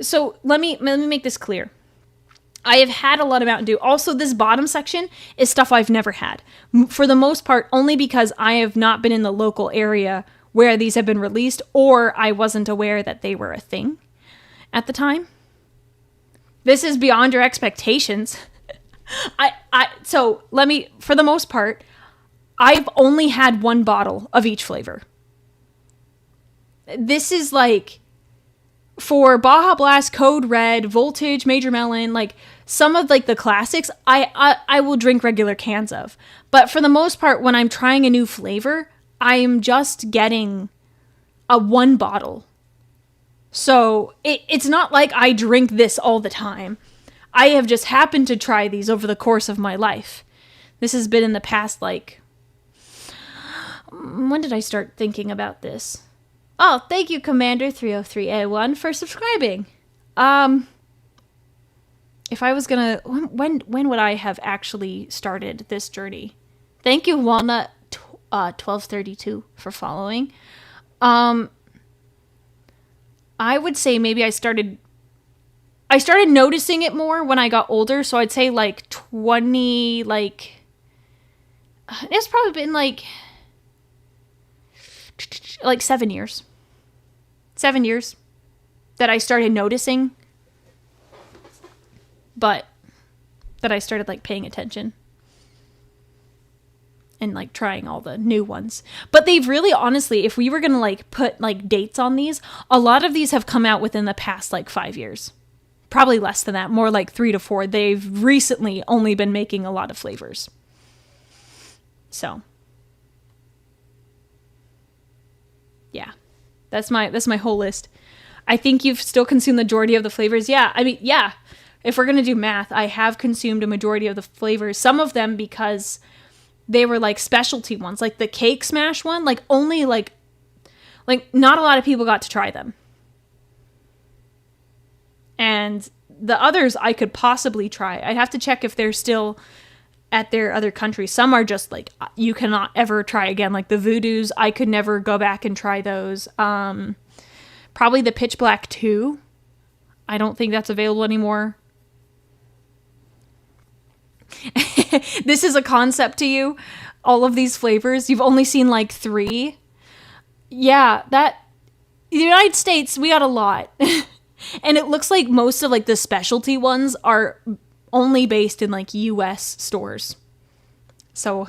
So let me make this clear. I have had a lot of Mountain Dew. Also, this bottom section is stuff I've never had. For the most part, only because I have not been in the local area where these have been released, or I wasn't aware that they were a thing at the time. This is beyond your expectations. So let me, for the most part, I've only had one bottle of each flavor. This is like, for Baja Blast, Code Red, Voltage, Major Melon, like some of like the classics, I will drink regular cans of. But for the most part, when I'm trying a new flavor, I'm just getting a one bottle. So it's not like I drink this all the time. I have just happened to try these over the course of my life. This has been in the past, like, when did I start thinking about this? Oh, thank you, Commander303A1, for subscribing. If I was gonna, when would I have actually started this journey? Thank you, Walnut 1232, for following. I would say maybe I started noticing it more when I got older, so I'd say like 20, like, it's probably been like 7 years. 7 years that I started noticing, but that I started like paying attention. and like trying all the new ones. But they've really, honestly, if we were going to like put like dates on these, a lot of these have come out within the past like 5 years. Probably less than that, more like 3 to 4. They've recently only been making a lot of flavors. So, yeah, that's my whole list. I think you've still consumed the majority of the flavors. Yeah, I mean, yeah, if we're going to do math, I have consumed a majority of the flavors. Some of them because they were like specialty ones, like the Cake Smash one, like only like not a lot of people got to try them. And the others I could possibly try. I'd have to check if they're still at their other countries. Some are just like, you cannot ever try again. Like the Voodoos, I could never go back and try those. Probably the Pitch Black 2. I don't think that's available anymore. This is a concept to you. All of these flavors. You've only seen like 3. Yeah, the United States, we got a lot. And it looks like most of like the specialty ones are only based in like US stores. So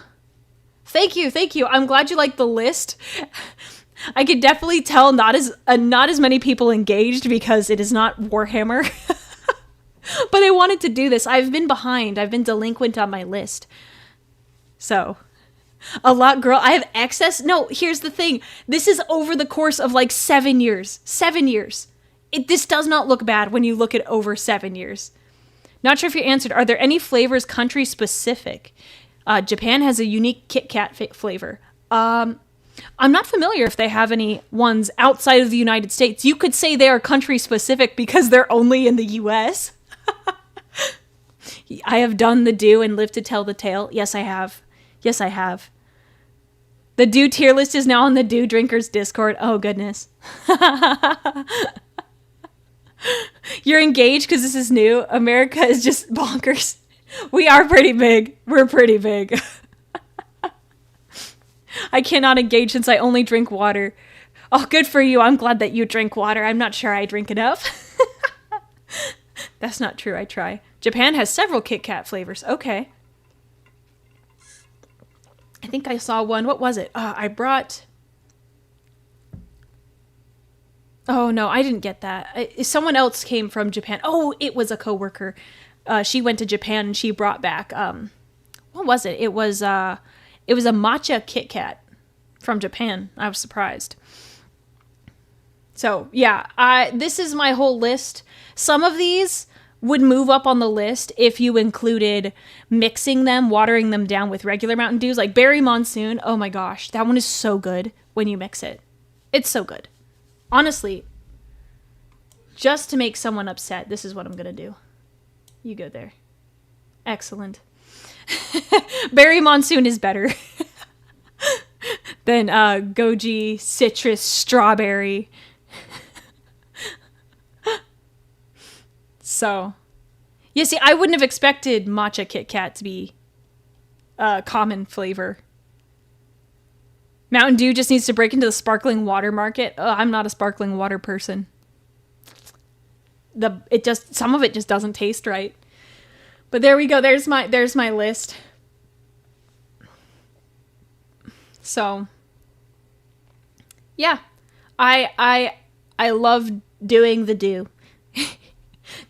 thank you. I'm glad you liked the list. I could definitely tell not as many people engaged because it is not Warhammer. But I wanted to do this. I've been behind. I've been delinquent on my list. So a lot, girl. I have excess. No, here's the thing. This is over the course of like 7 years. 7 years. This does not look bad when you look at over 7 years. Not sure if you answered. Are there any flavors country specific? Japan has a unique Kit Kat flavor. I'm not familiar if they have any ones outside of the United States. You could say they are country specific because they're only in the US. I have done the do and lived to tell the tale. Yes, I have. The do tier list is now on the do drinkers Discord. Oh, goodness. You're engaged because this is new. America is just bonkers. We are pretty big. We're pretty big. I cannot engage since I only drink water. Oh, good for you. I'm glad that you drink water. I'm not sure I drink enough. That's not true. I try. Japan has several Kit Kat flavors. Okay. I think I saw one. What was it? I brought... Oh, no, I didn't get that. Someone else came from Japan. Oh, it was a coworker. She went to Japan and she brought back... what was it? It was a matcha Kit Kat from Japan. I was surprised. So, yeah, this is my whole list. Some of these would move up on the list if you included mixing them, watering them down with regular Mountain Dews. Like Berry Monsoon, oh my gosh, that one is so good when you mix it. It's so good. Honestly, just to make someone upset, this is what I'm going to do. You go there. Excellent. Berry Monsoon is better than goji, citrus, strawberry. So, you see, I wouldn't have expected matcha Kit Kat to be a common flavor. Mountain Dew just needs to break into the sparkling water market. I'm not a sparkling water person. Some of it just doesn't taste right. But there we go. There's my list. So, yeah, I love doing the do.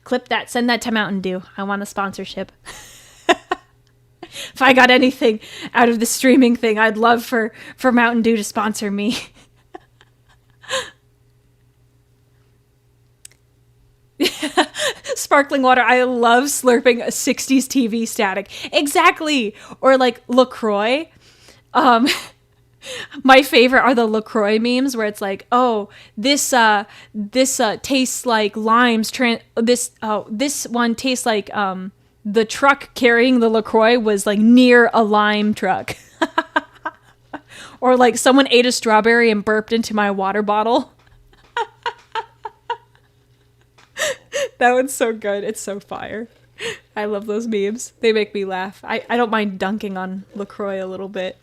Clip that. Send that to Mountain Dew. I want a sponsorship. If I got anything out of the streaming thing, I'd love for Mountain Dew to sponsor me. Sparkling water. I love slurping a 60s TV static. Exactly. Or like LaCroix. My favorite are the LaCroix memes where it's like, oh, this tastes like limes. This one tastes like the truck carrying the LaCroix was like near a lime truck. Or like someone ate a strawberry and burped into my water bottle. That one's so good. It's so fire. I love those memes. They make me laugh. I don't mind dunking on LaCroix a little bit.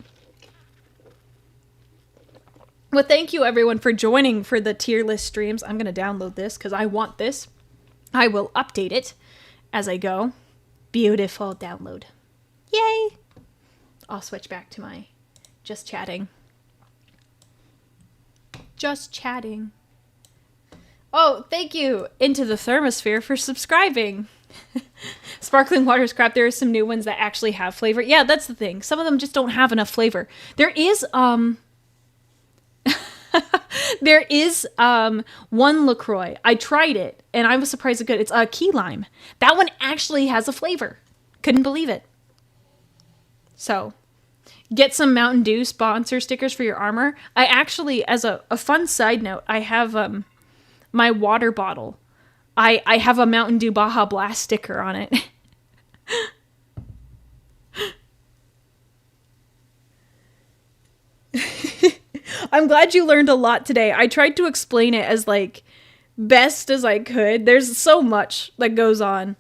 Well, thank you everyone for joining for the tier list streams. I'm going to download this because I want this. I will update it as I go. Beautiful download. Yay! I'll switch back to my just chatting. Just chatting. Oh, thank you, Into the Thermosphere, for subscribing. Sparkling water is crap. There are some new ones that actually have flavor. Yeah, that's the thing. Some of them just don't have enough flavor. There is, there is, one LaCroix. I tried it, and I was surprised it's good. It's a key lime. That one actually has a flavor. Couldn't believe it. So, get some Mountain Dew sponsor stickers for your armor. I actually, as a fun side note, I have, my water bottle. I have a Mountain Dew Baja Blast sticker on it. I'm glad you learned a lot today. I tried to explain it as, like, best as I could. There's so much that goes on.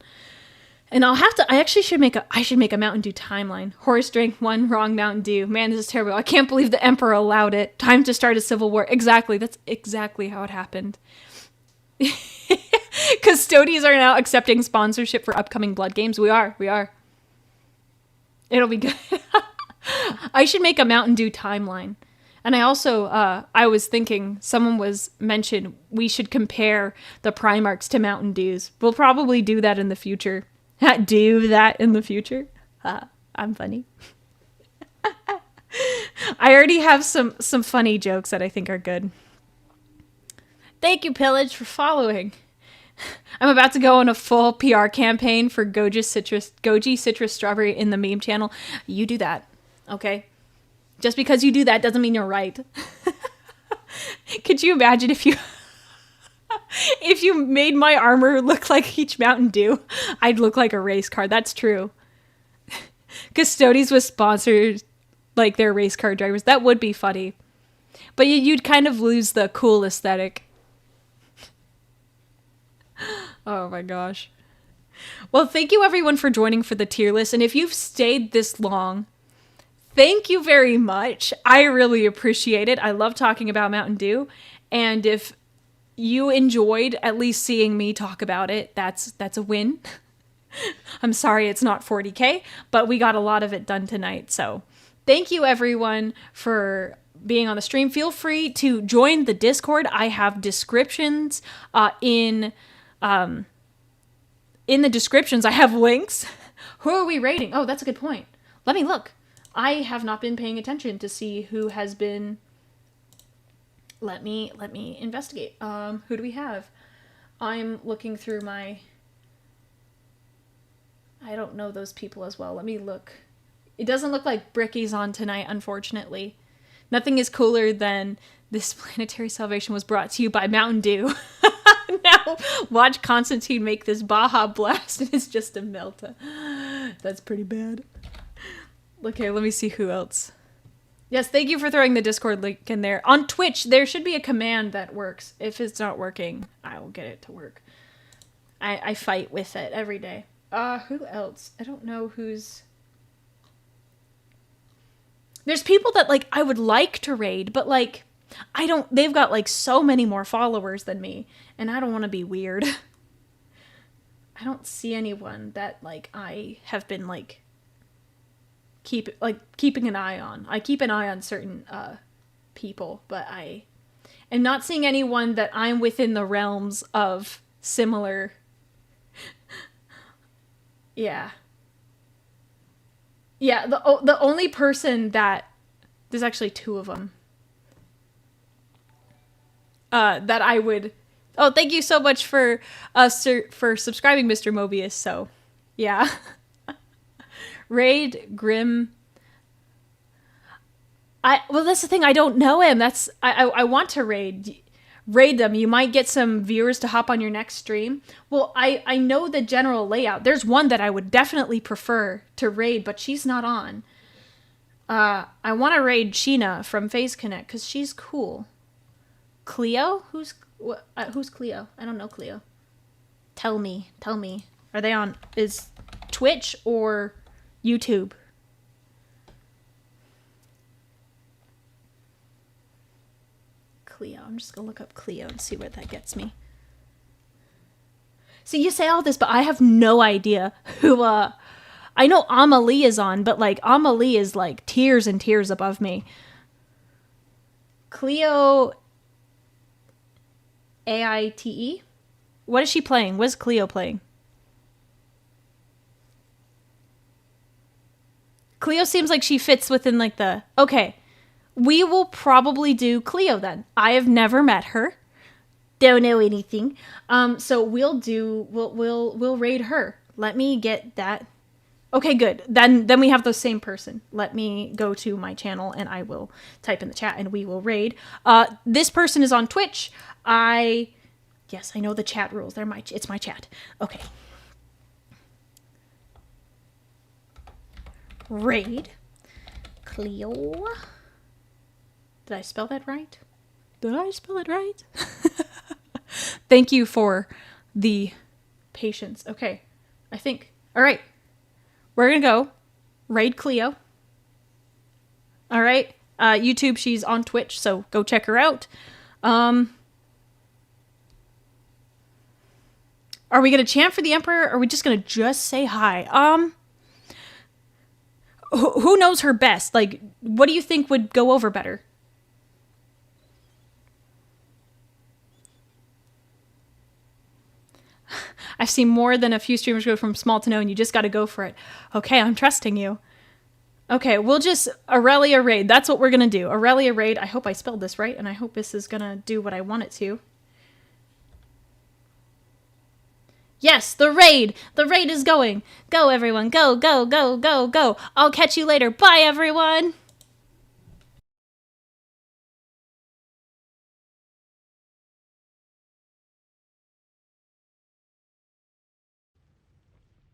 And I actually should make a Mountain Dew timeline. Horace drank one wrong Mountain Dew. Man, this is terrible. I can't believe the Emperor allowed it. Time to start a civil war. Exactly. That's exactly how it happened. Custodians are now accepting sponsorship for upcoming Blood games. We are. It'll be good. I should make a Mountain Dew timeline. And I also, I was thinking, someone mentioned we should compare the Primarchs to Mountain Dews. We'll probably do that in the future. Do that in the future? I'm funny. I already have some funny jokes that I think are good. Thank you, Pillage, for following. I'm about to go on a full PR campaign for Goji Citrus Strawberry in the meme channel. You do that, okay? Just because you do that doesn't mean you're right. Could you imagine if you made my armor look like each Mountain Dew? I'd look like a race car. That's true. Custodians with sponsors like their race car drivers. That would be funny. But you'd kind of lose the cool aesthetic. Oh my gosh. Well, thank you everyone for joining for the tier list. And if you've stayed this long, thank you very much. I really appreciate it. I love talking about Mountain Dew. And if you enjoyed at least seeing me talk about it, that's a win. I'm sorry it's not 40K, but we got a lot of it done tonight. So thank you everyone for being on the stream. Feel free to join the Discord. I have descriptions in the descriptions. I have links. Who are we rating? Oh, that's a good point. Let me look. I have not been paying attention to see who has been. Let me investigate. Who do we have? I'm looking through my. I don't know those people as well. Let me look. It doesn't look like Bricky's on tonight, unfortunately. Nothing is cooler than this planetary salvation was brought to you by Mountain Dew. Now, watch Constantine make this Baja Blast and it's just a melta. That's pretty bad. Okay, let me see who else. Yes, thank you for throwing the Discord link in there. On Twitch, there should be a command that works. If it's not working, I will get it to work. I fight with it every day. Who else? I don't know who's... There's people that, like, I would like to raid, but, like, they've got, like, so many more followers than me, and I don't want to be weird. I don't see anyone that, like, I have been, like, keeping an eye on. I keep an eye on certain, people, but I am not seeing anyone that I'm within the realms of similar... Yeah. Yeah, the only person that... There's actually two of them. That I would... Oh, thank you so much for subscribing, Mr. Mobius. So, yeah. Raid Grim... Well, that's the thing. I don't know him. I want to raid them. You might get some viewers to hop on your next stream. Well, I know the general layout. There's one that I would definitely prefer to raid, but she's not on. I want to raid Sheena from FaZe Connect because she's cool. Cleo? Who's Cleo? I don't know Cleo. Tell me. Are they on... Is Twitch or YouTube? Cleo. I'm just gonna look up Cleo and see where that gets me. See, you say all this, but I have no idea who, I I know Amelie is on, but like Amelie is like tiers and tiers above me. Cleo AITE? What is she playing? What is Cleo playing? Cleo seems like she fits within like the... Okay, we will probably do Cleo then. I have never met her. Don't know anything. So we'll raid her. Let me get that. Okay, good. Then we have the same person. Let me go to my channel and I will type in the chat and we will raid. This person is on Twitch. Yes, I know the chat rules. It's my chat. Okay. Raid Cleo. Did I spell that right? Did I spell it right? Thank you for the patience. Okay. I think. All right. We're going to go raid Cleo. All right. YouTube, she's on Twitch, so go check her out. Are we going to chant for the Emperor, or are we just going to just say hi? Who knows her best? Like, what do you think would go over better? I've seen more than a few streamers go from small to no, and you just got to go for it. Okay, I'm trusting you. Okay, we'll just Aurelia raid. That's what we're going to do. Aurelia raid. I hope I spelled this right, and I hope this is going to do what I want it to. Yes, the raid! The raid is going! Go, everyone! Go, go, go, go, go! I'll catch you later! Bye, everyone!